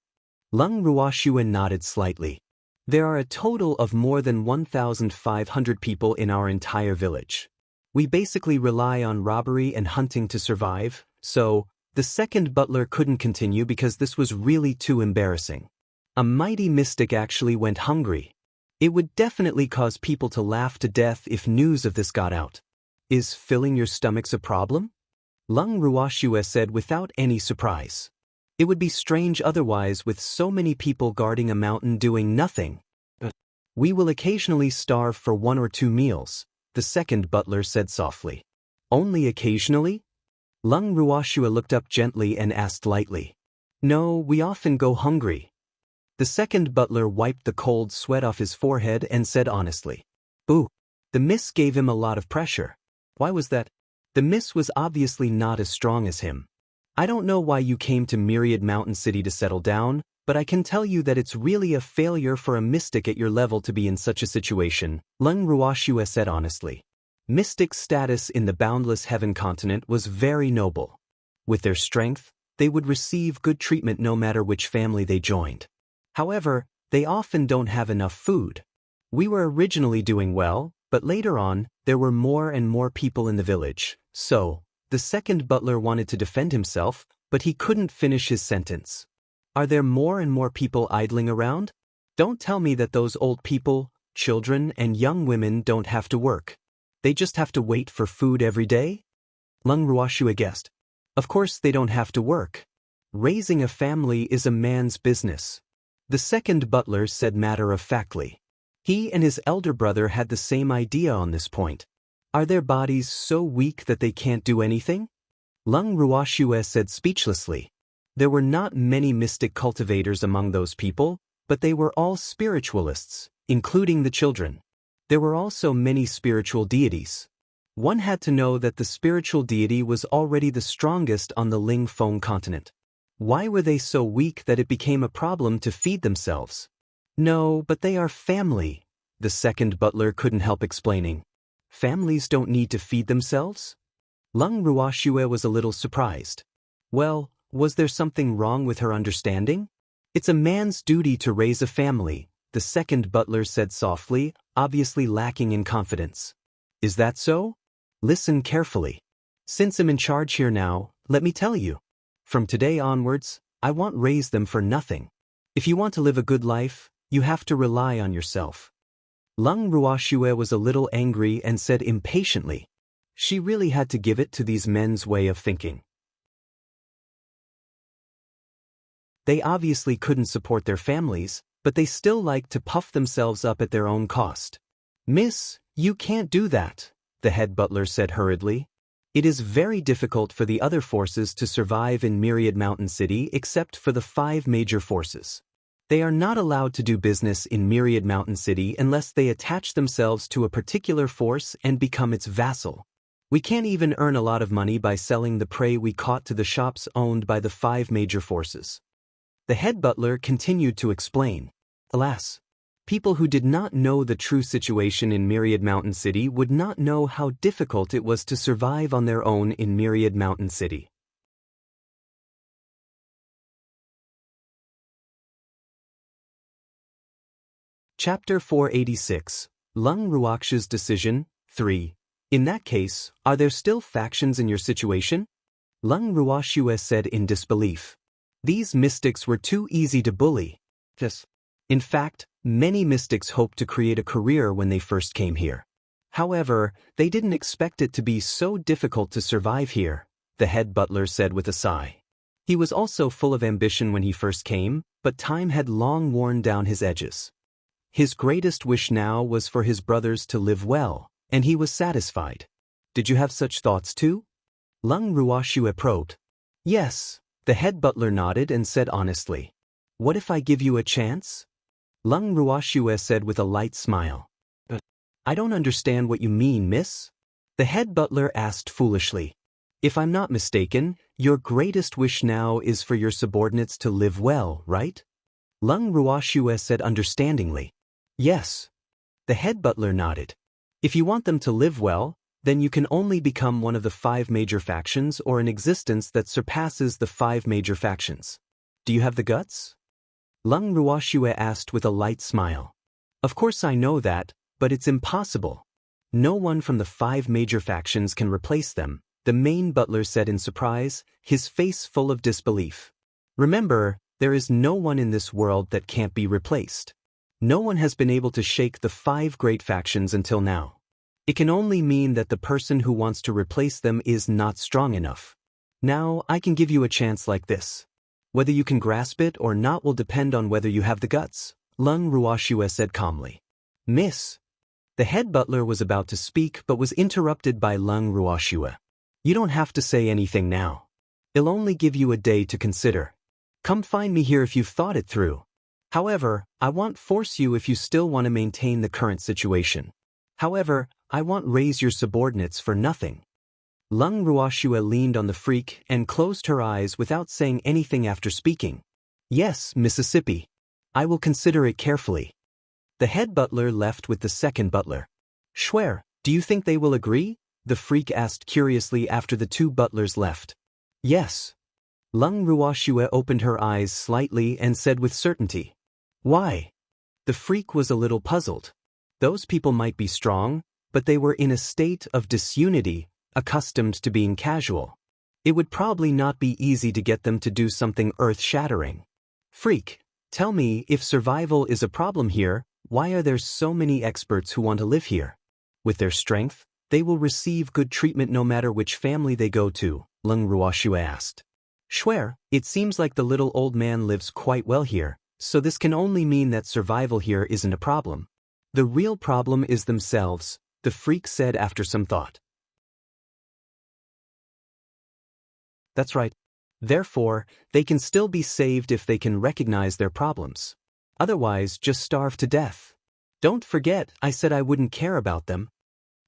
Leng Ruoxue nodded slightly. "There are a total of more than 1,500 people in our entire village. We basically rely on robbery and hunting to survive, so..." The second butler couldn't continue because this was really too embarrassing. A mighty mystic actually went hungry. It would definitely cause people to laugh to death if news of this got out. "Is filling your stomachs a problem?" Leng Ruoxue said without any surprise. "It would be strange otherwise with so many people guarding a mountain doing nothing." "We will occasionally starve for 1 or 2 meals, the second butler said softly. "Only occasionally?" Leng Ruoxue looked up gently and asked lightly. "No, we often go hungry." The second butler wiped the cold sweat off his forehead and said honestly. "Boo." The miss gave him a lot of pressure. Why was that? The miss was obviously not as strong as him. "I don't know why you came to Myriad Mountain City to settle down, but I can tell you that it's really a failure for a mystic at your level to be in such a situation," Leng Ruoxue said honestly. Mystic status in the boundless heaven continent was very noble. With their strength, they would receive good treatment no matter which family they joined. However, they often don't have enough food. "We were originally doing well, but later on, there were more and more people in the village, so..." The second butler wanted to defend himself, but he couldn't finish his sentence. "Are there more and more people idling around? Don't tell me that those old people, children, and young women don't have to work. They just have to wait for food every day?" Leng Ruoxue guessed. "Of course they don't have to work. Raising a family is a man's business," the second butler said matter-of-factly. He and his elder brother had the same idea on this point. "Are their bodies so weak that they can't do anything?" Leng Ruoxue said speechlessly. There were not many mystic cultivators among those people, but they were all spiritualists, including the children. There were also many spiritual deities. One had to know that the spiritual deity was already the strongest on the Ling Feng continent. Why were they so weak that it became a problem to feed themselves? "No, but they are family," the second butler couldn't help explaining. "Families don't need to feed themselves?" Leng Ruoxue was a little surprised. Well, was there something wrong with her understanding? "It's a man's duty to raise a family," the second butler said softly, obviously lacking in confidence. "Is that so? Listen carefully. Since I'm in charge here now, let me tell you. From today onwards, I won't raise them for nothing. If you want to live a good life, you have to rely on yourself." Leng Ruoxue was a little angry and said impatiently. She really had to give it to these men's way of thinking. They obviously couldn't support their families, but they still liked to puff themselves up at their own cost. "Miss, You can't do that, the head butler said hurriedly. It is very difficult for the other forces to survive in Myriad Mountain City except for the 5 major forces. They are not allowed to do business in Myriad Mountain City unless they attach themselves to a particular force and become its vassal. We can't even earn a lot of money by selling the prey we caught to the shops owned by the 5 major forces. The head butler continued to explain. Alas, people who did not know the true situation in Myriad Mountain City would not know how difficult it was to survive on their own in Myriad Mountain City. Chapter 486, Leng Ruoxue's Decision, 3. In that case, are there still factions in your situation? Leng Ruoxue said in disbelief. These mystics were too easy to bully. Yes. In fact, many mystics hoped to create a career when they first came here. However, they didn't expect it to be so difficult to survive here, the head butler said with a sigh. He was also full of ambition when he first came, but time had long worn down his edges. His greatest wish now was for his brothers to live well, and he was satisfied. Did you have such thoughts too? Leng Ruoxue probed. Yes, the head butler nodded and said honestly. What if I give you a chance? Leng Ruoxue said with a light smile. I don't understand what you mean, miss. The head butler asked foolishly. If I'm not mistaken, your greatest wish now is for your subordinates to live well, right? Leng Ruoxue said understandingly. Yes. The head butler nodded. If you want them to live well, then you can only become one of the 5 major factions or an existence that surpasses the 5 major factions. Do you have the guts? Leng Ruoxue asked with a light smile. Of course I know that, but it's impossible. No one from the 5 major factions can replace them, the main butler said in surprise, his face full of disbelief. Remember, there is no one in this world that can't be replaced. No one has been able to shake the 5 great factions until now. It can only mean that the person who wants to replace them is not strong enough. Now, I can give you a chance like this. Whether you can grasp it or not will depend on whether you have the guts, Leng Ruoxue said calmly. Miss. The head butler was about to speak but was interrupted by Leng Ruoxue. You don't have to say anything now. I'll only give you a day to consider. Come find me here if you've thought it through. However, I won't force you if you still want to maintain the current situation. However, I won't raise your subordinates for nothing. Leng Ruoxue leaned on the freak and closed her eyes without saying anything after speaking. Yes, Mississippi. I will consider it carefully. The head butler left with the second butler. Schwer, do you think they will agree? The freak asked curiously after the 2 butlers left. Yes. Leng Ruoxue opened her eyes slightly and said with certainty. Why? The freak was a little puzzled. Those people might be strong, but they were in a state of disunity, accustomed to being casual. It would probably not be easy to get them to do something earth-shattering. Freak, tell me, if survival is a problem here, why are there so many experts who want to live here? With their strength, they will receive good treatment no matter which family they go to, Leng Ruoxue asked. Schwer, it seems like the little old man lives quite well here, so this can only mean that survival here isn't a problem. The real problem is themselves, the freak said after some thought. That's right. Therefore, they can still be saved if they can recognize their problems. Otherwise, just starve to death. Don't forget, I said I wouldn't care about them.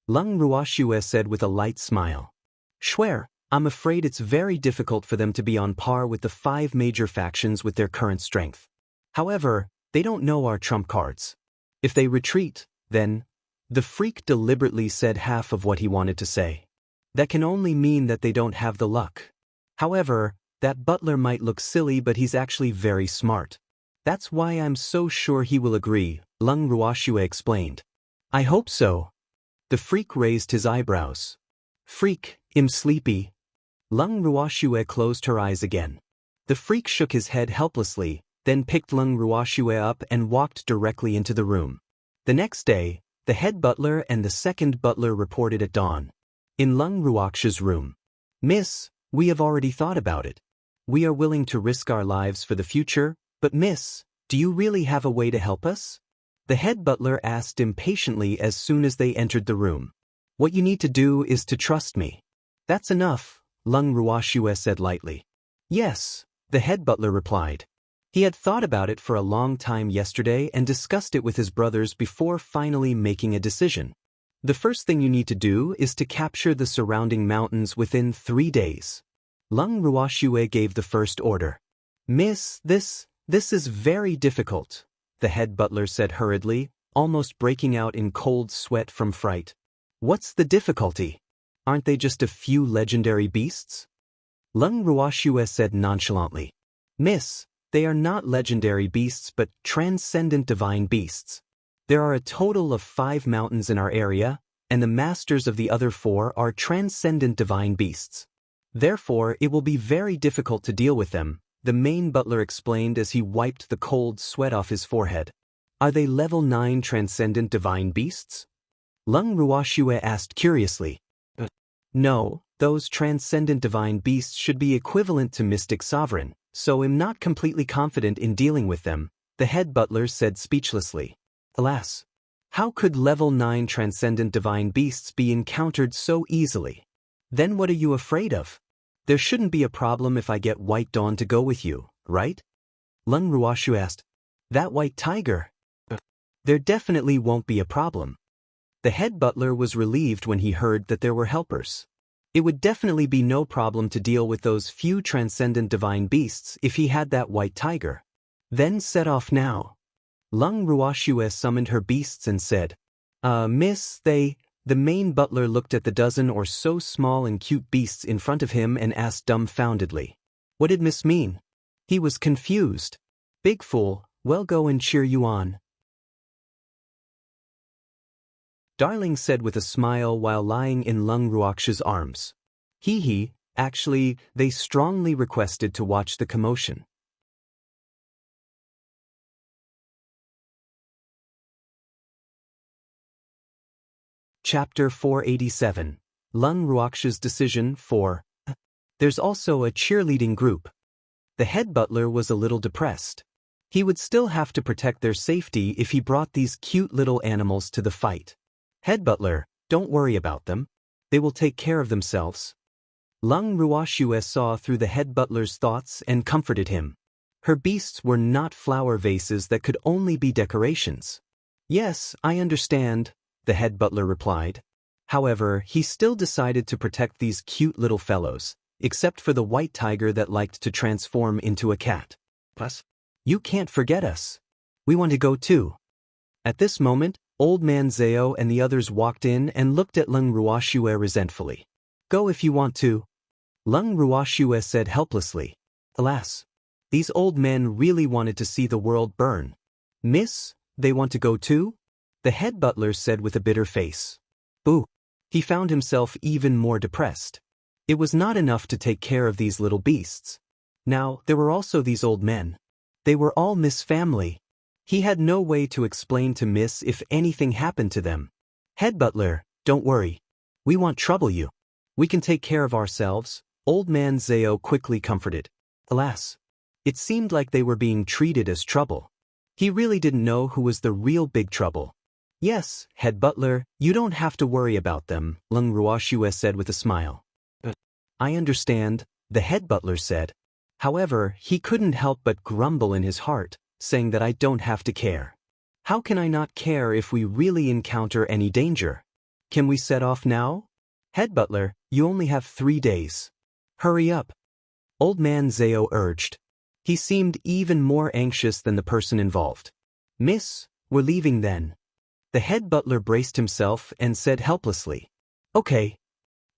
Leng Ruoxue said with a light smile. Schwer, I'm afraid it's very difficult for them to be on par with the 5 major factions with their current strength. However, they don't know our trump cards. If they retreat, then... The freak deliberately said half of what he wanted to say. That can only mean that they don't have the luck. However, that butler might look silly but he's actually very smart. That's why I'm so sure he will agree, Leng Ruoxue explained. I hope so. The freak raised his eyebrows. Freak, I'm sleepy. Leng Ruoxue closed her eyes again. The freak shook his head helplessly, then picked Leng Ruoxue up and walked directly into the room. The next day, the head butler and the second butler reported at dawn. In Leng Ruoxue's room. Miss, we have already thought about it. We are willing to risk our lives for the future, but miss, do you really have a way to help us? The head butler asked impatiently as soon as they entered the room. What you need to do is to trust me. That's enough, Leng Ruoxue said lightly. Yes, the head butler replied. He had thought about it for a long time yesterday and discussed it with his brothers before finally making a decision. The first thing you need to do is to capture the surrounding mountains within 3 days. Leng Ruoxue gave the first order. Miss, this is very difficult, the head butler said hurriedly, almost breaking out in cold sweat from fright. What's the difficulty? Aren't they just a few legendary beasts? Leng Ruoxue said nonchalantly. Miss, they are not legendary beasts but transcendent divine beasts. There are a total of 5 mountains in our area, and the masters of the other 4 are transcendent divine beasts. Therefore, it will be very difficult to deal with them, the main butler explained as he wiped the cold sweat off his forehead. Are they level 9 transcendent divine beasts? Leng Ruoxue asked curiously. No, those transcendent divine beasts should be equivalent to Mystic Sovereign, so I'm not completely confident in dealing with them, the head butler said speechlessly. Alas, how could level 9 transcendent divine beasts be encountered so easily? Then what are you afraid of? There shouldn't be a problem if I get White Dawn to go with you, right? Leng Ruoxue asked. That white tiger? There definitely won't be a problem. The head butler was relieved when he heard that there were helpers. It would definitely be no problem to deal with those few transcendent divine beasts if he had that white tiger. Then set off now. Leng Ruoxue summoned her beasts and said, Miss, the main butler looked at the dozen or so small and cute beasts in front of him and asked dumbfoundedly. What did Miss mean? He was confused. Big fool, well go and cheer you on. Darling said with a smile while lying in Leng Ruoxue's arms. Actually, they strongly requested to watch the commotion. Chapter 487. Leng Ruoxue's Decision 4. There's also a cheerleading group. The head butler was a little depressed. He would still have to protect their safety if he brought these cute little animals to the fight. Head butler, don't worry about them. They will take care of themselves. Leng Ruoxue saw through the head butler's thoughts and comforted him. Her beasts were not flower vases that could only be decorations. Yes, I understand, the head butler replied. However, he still decided to protect these cute little fellows, except for the white tiger that liked to transform into a cat. Plus, you can't forget us. We want to go too. At this moment, Old Man Zhao and the others walked in and looked at Leng Ruoxue resentfully. Go if you want to. Leng Ruoxue said helplessly. Alas, these old men really wanted to see the world burn. Miss, they want to go too? The head butler said with a bitter face. Boo. He found himself even more depressed. It was not enough to take care of these little beasts. Now, there were also these old men. They were all Miss' family. He had no way to explain to Miss if anything happened to them. Head butler, don't worry. We won't trouble you. We can take care of ourselves, Old Man Zhao quickly comforted. Alas, it seemed like they were being treated as trouble. He really didn't know who was the real big trouble. Yes, head butler, you don't have to worry about them, Leng Ruoxue said with a smile. I understand, the head butler said. However, he couldn't help but grumble in his heart, saying that I don't have to care. How can I not care if we really encounter any danger? Can we set off now? Head butler, you only have 3 days. Hurry up. Old Man Zhao urged. He seemed even more anxious than the person involved. Miss, we're leaving then. The head butler braced himself and said helplessly. Okay.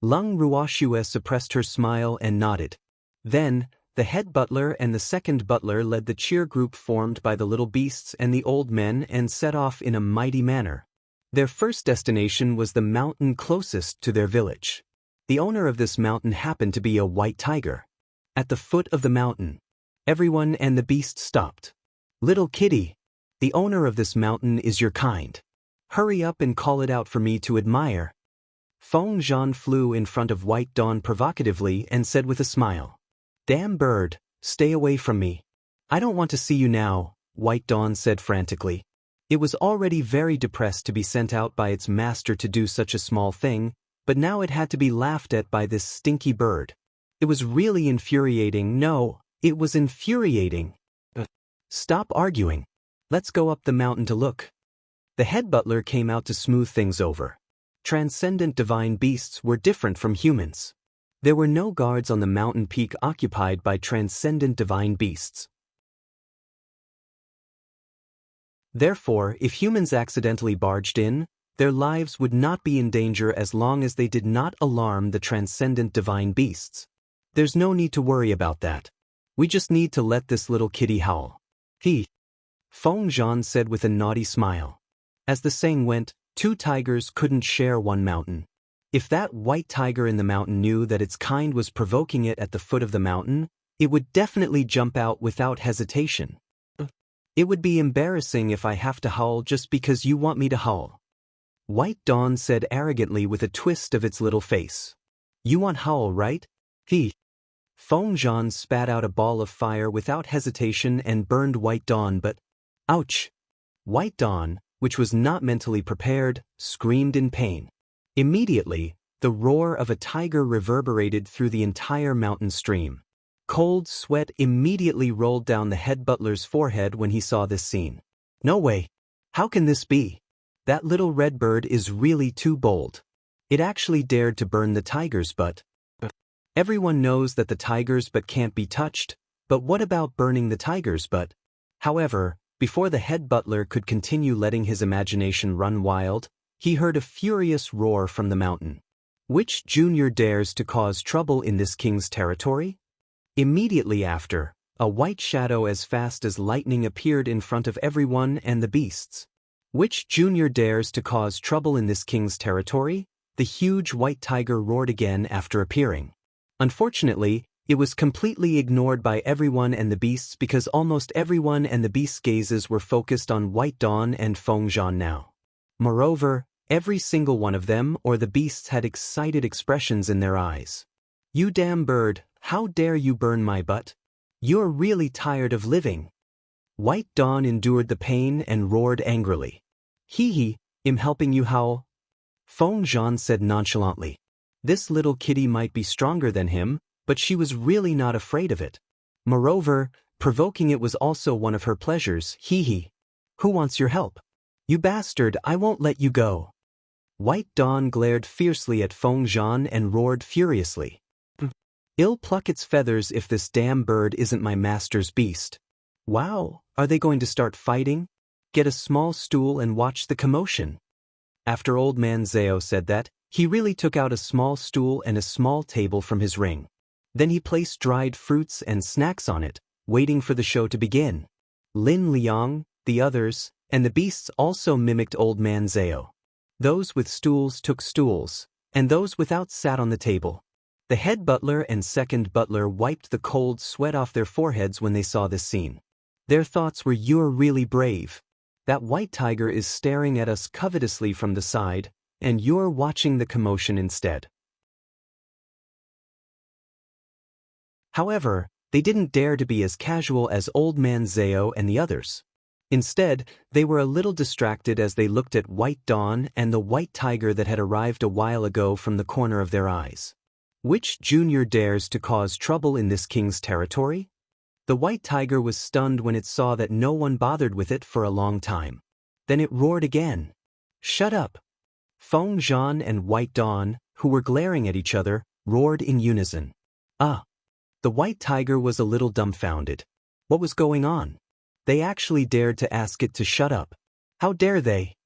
Leng Ruoxue suppressed her smile and nodded. Then, the head butler and the second butler led the cheer group formed by the little beasts and the old men and set off in a mighty manner. Their first destination was the mountain closest to their village. The owner of this mountain happened to be a white tiger. At the foot of the mountain, everyone and the beast stopped. Little kitty, the owner of this mountain is your kind. Hurry up and call it out for me to admire. Feng Zhan flew in front of White Dawn provocatively and said with a smile. Damn bird, stay away from me. I don't want to see you now, White Dawn said frantically. It was already very depressed to be sent out by its master to do such a small thing, but now it had to be laughed at by this stinky bird. It was really infuriating. No, it was infuriating. Stop arguing. Let's go up the mountain to look. The head butler came out to smooth things over. Transcendent divine beasts were different from humans. There were no guards on the mountain peak occupied by transcendent divine beasts. Therefore, if humans accidentally barged in, their lives would not be in danger as long as they did not alarm the transcendent divine beasts. There's no need to worry about that. We just need to let this little kitty howl. Feng Zhan said with a naughty smile. As the saying went, two tigers couldn't share one mountain. If that white tiger in the mountain knew that its kind was provoking it at the foot of the mountain, it would definitely jump out without hesitation. It would be embarrassing if I have to howl just because you want me to howl. White Dawn said arrogantly with a twist of its little face. You want howl, right? Feng Zhan spat out a ball of fire without hesitation and burned White Dawn, but ouch! White Dawn, which was not mentally prepared, screamed in pain. Immediately, the roar of a tiger reverberated through the entire mountain stream. Cold sweat immediately rolled down the head butler's forehead when he saw this scene. No way! How can this be? That little red bird is really too bold. It actually dared to burn the tiger's butt. Everyone knows that the tiger's butt can't be touched, but what about burning the tiger's butt? However, before the head butler could continue letting his imagination run wild, he heard a furious roar from the mountain. Which junior dares to cause trouble in this king's territory? Immediately after, a white shadow as fast as lightning appeared in front of everyone and the beasts. Which junior dares to cause trouble in this king's territory? The huge white tiger roared again after appearing. Unfortunately, it was completely ignored by everyone and the beasts because almost everyone and the beasts' gazes were focused on White Dawn and Feng Zhan now. Moreover, every single one of them or the beasts had excited expressions in their eyes. You damn bird, how dare you burn my butt? You're really tired of living. White Dawn endured the pain and roared angrily. I'm helping you howl. Feng Zhan said nonchalantly. This little kitty might be stronger than him, but she was really not afraid of it. Moreover, provoking it was also one of her pleasures. Who wants your help? You bastard, I won't let you go. White Dawn glared fiercely at Feng Zhan and roared furiously. I'll pluck its feathers if this damn bird isn't my master's beast. Wow, are they going to start fighting? Get a small stool and watch the commotion. After Old Man Zhao said that, he really took out a small stool and a small table from his ring. Then he placed dried fruits and snacks on it, waiting for the show to begin. Lin Liang, the others, and the beasts also mimicked Old Man Zhao. Those with stools took stools, and those without sat on the table. The head butler and second butler wiped the cold sweat off their foreheads when they saw this scene. Their thoughts were, you're really brave. That white tiger is staring at us covetously from the side, and you're watching the commotion instead. However, they didn't dare to be as casual as Old Man Zhao and the others. Instead, they were a little distracted as they looked at White Dawn and the white tiger that had arrived a while ago from the corner of their eyes. Which junior dares to cause trouble in this king's territory? The white tiger was stunned when it saw that no one bothered with it for a long time. Then it roared again. Shut up! Feng Zhan and White Dawn, who were glaring at each other, roared in unison. The white tiger was a little dumbfounded. What was going on? They actually dared to ask it to shut up. How dare they?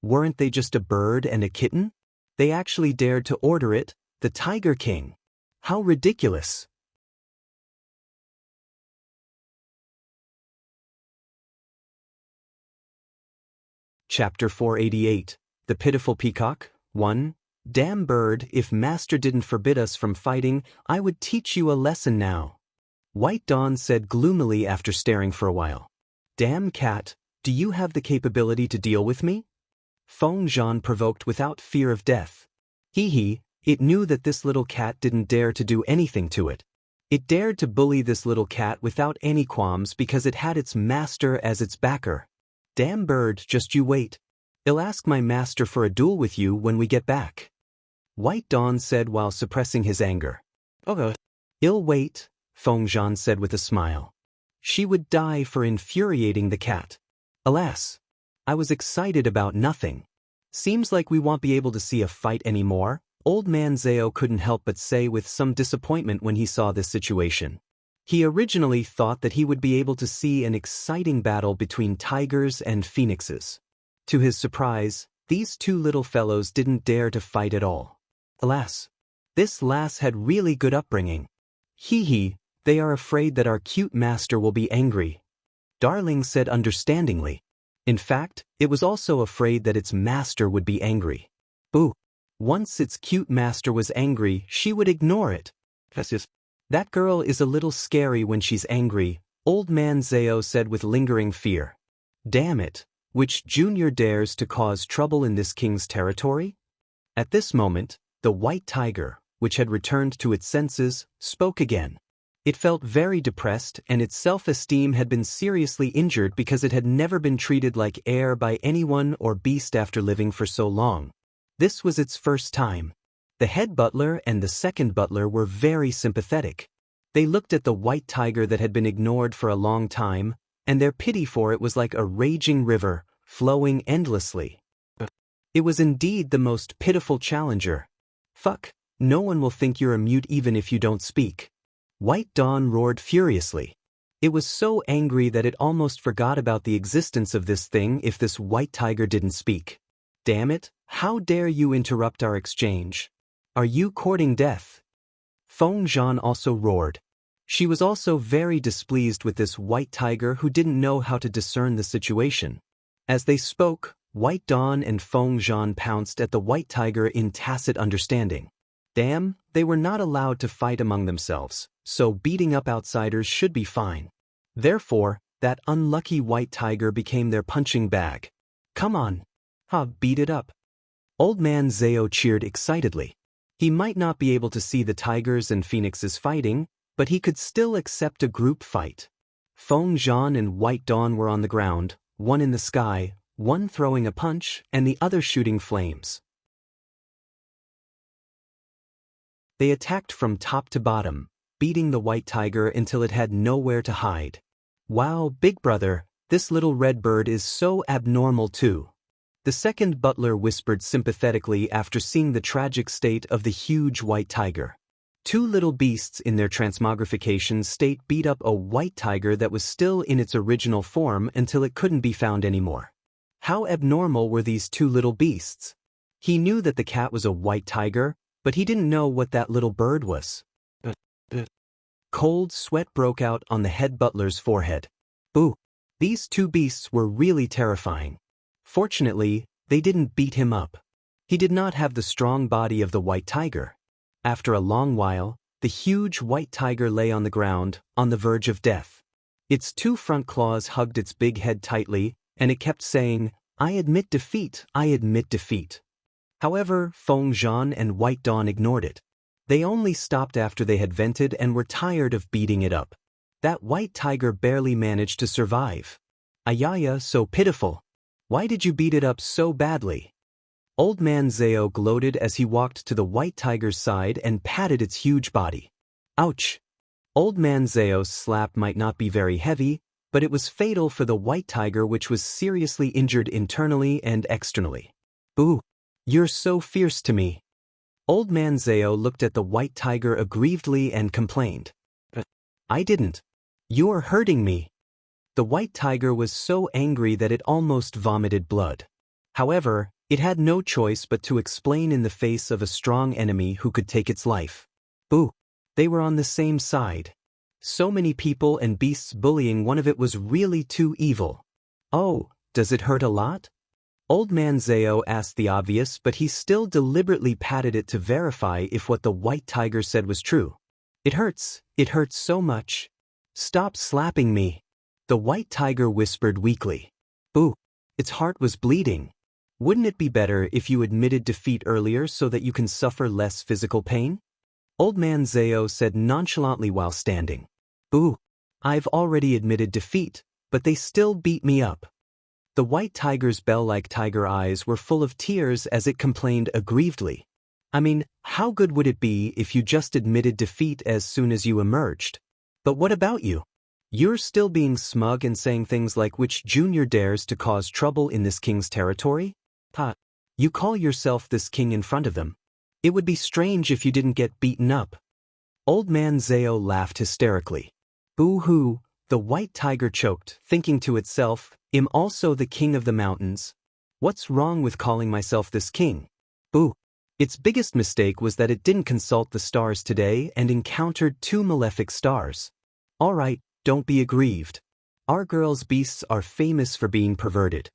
Weren't they just a bird and a kitten? They actually dared to order it, the Tiger King. How ridiculous! Chapter 488, The Pitiful Peacock, 1. Damn bird, if master didn't forbid us from fighting, I would teach you a lesson now. White Dawn said gloomily after staring for a while. Damn cat, do you have the capability to deal with me? Feng Zhan provoked without fear of death. It knew that this little cat didn't dare to do anything to it. It dared to bully this little cat without any qualms because it had its master as its backer. Damn bird, just you wait. I'll ask my master for a duel with you when we get back. White Dawn said while suppressing his anger. Okay. I'll wait, Fengzhan said with a smile. She would die for infuriating the cat. Alas, I was excited about nothing. Seems like we won't be able to see a fight anymore, Old Man Zhao couldn't help but say with some disappointment when he saw this situation. He originally thought that he would be able to see an exciting battle between tigers and phoenixes. To his surprise, these two little fellows didn't dare to fight at all. Alas, this lass had really good upbringing. Hee, they are afraid that our cute master will be angry. Darling said understandingly. In fact, it was also afraid that its master would be angry. Boo. Once its cute master was angry, she would ignore it. That girl is a little scary when she's angry, Old Man Zhao said with lingering fear. Damn it, which junior dares to cause trouble in this king's territory? At this moment, the white tiger, which had returned to its senses, spoke again. It felt very depressed and its self-esteem had been seriously injured because it had never been treated like air by anyone or beast after living for so long. This was its first time. The head butler and the second butler were very sympathetic. They looked at the white tiger that had been ignored for a long time, and their pity for it was like a raging river, flowing endlessly. It was indeed the most pitiful challenger. Fuck, no one will think you're a mute even if you don't speak. White Dawn roared furiously. It was so angry that it almost forgot about the existence of this thing if this white tiger didn't speak. Damn it, how dare you interrupt our exchange? Are you courting death? Fengzhan also roared. She was also very displeased with this white tiger who didn't know how to discern the situation. As they spoke, White Dawn and Fengzhan pounced at the white tiger in tacit understanding. Damn, they were not allowed to fight among themselves, so beating up outsiders should be fine. Therefore, that unlucky white tiger became their punching bag. Come on. Beat it up. Old Man Zhao cheered excitedly. He might not be able to see the tigers and phoenixes fighting, but he could still accept a group fight. Fengzhan and White Dawn were on the ground, one in the sky, one throwing a punch and the other shooting flames. They attacked from top to bottom, beating the white tiger until it had nowhere to hide. Wow, big brother, this little red bird is so abnormal too. The second butler whispered sympathetically after seeing the tragic state of the huge white tiger. Two little beasts in their transmogrification state beat up a white tiger that was still in its original form until it couldn't be found anymore. How abnormal were these two little beasts? He knew that the cat was a white tiger, but he didn't know what that little bird was. Cold sweat broke out on the head butler's forehead. Boo! These two beasts were really terrifying. Fortunately, they didn't beat him up. He did not have the strong body of the white tiger. After a long while, the huge white tiger lay on the ground, on the verge of death. Its two front claws hugged its big head tightly, and it kept saying, "I admit defeat, I admit defeat." However, Fengzhan and White Dawn ignored it. They only stopped after they had vented and were tired of beating it up. That white tiger barely managed to survive. Ayaya, so pitiful. Why did you beat it up so badly? Old Man Zhao gloated as he walked to the white tiger's side and patted its huge body. Ouch! Old Man Zhao's slap might not be very heavy, but it was fatal for the white tiger, which was seriously injured internally and externally. Boo! You're so fierce to me. Old Man Zhao looked at the white tiger aggrievedly and complained. I didn't. You're hurting me. The white tiger was so angry that it almost vomited blood. However, it had no choice but to explain in the face of a strong enemy who could take its life. Boo! They were on the same side. So many people and beasts bullying one of it was really too evil. Oh, does it hurt a lot? Old Man Zhao asked the obvious, but he still deliberately patted it to verify if what the white tiger said was true. It hurts so much. Stop slapping me. The white tiger whispered weakly. Boo! Its heart was bleeding. Wouldn't it be better if you admitted defeat earlier so that you can suffer less physical pain? Old Man Zhao said nonchalantly while standing. Boo! I've already admitted defeat, but they still beat me up. The white tiger's bell-like tiger eyes were full of tears as it complained aggrievedly. I mean, how good would it be if you just admitted defeat as soon as you emerged? But what about you? You're still being smug and saying things like which junior dares to cause trouble in this king's territory? Ha! You call yourself this king in front of them. It would be strange if you didn't get beaten up. Old man Zao laughed hysterically. Boo-hoo, the white tiger choked, thinking to itself, I'm also the king of the mountains. What's wrong with calling myself this king? Boo! Its biggest mistake was that it didn't consult the stars today and encountered 2 malefic stars. All right, don't be aggrieved. Our girls' beasts are famous for being perverted.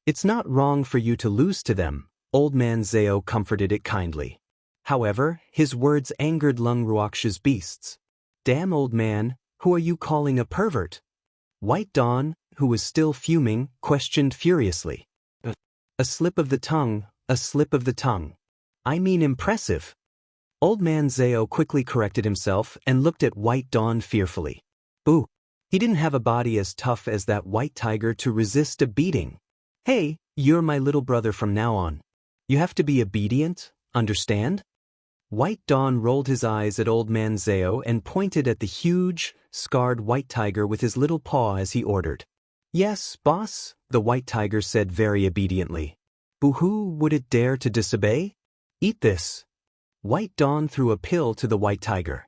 It's not wrong for you to lose to them, Old Man Zao comforted it kindly. However, his words angered Leng Ruoxue's beasts. Damn, old man, who are you calling a pervert? White Dawn, who was still fuming, questioned furiously. A slip of the tongue, a slip of the tongue. I mean impressive. Old Man Zao quickly corrected himself and looked at White Dawn fearfully. Boo! He didn't have a body as tough as that white tiger to resist a beating. Hey, you're my little brother from now on. You have to be obedient, understand? White Dawn rolled his eyes at Old Man Zao and pointed at the huge, scarred white tiger with his little paw as he ordered. Yes, boss, the white tiger said very obediently. Boo-hoo, would it dare to disobey? Eat this. White Dawn threw a pill to the white tiger.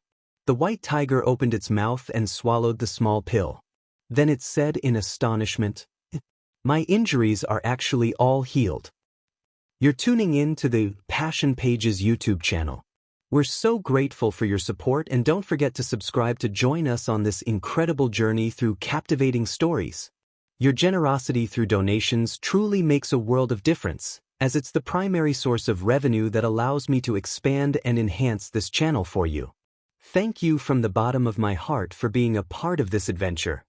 The white tiger opened its mouth and swallowed the small pill. Then it said in astonishment, My injuries are actually all healed. You're tuning in to the Passion Pages YouTube channel. We're so grateful for your support, and don't forget to subscribe to join us on this incredible journey through captivating stories. Your generosity through donations truly makes a world of difference, as it's the primary source of revenue that allows me to expand and enhance this channel for you. Thank you from the bottom of my heart for being a part of this adventure.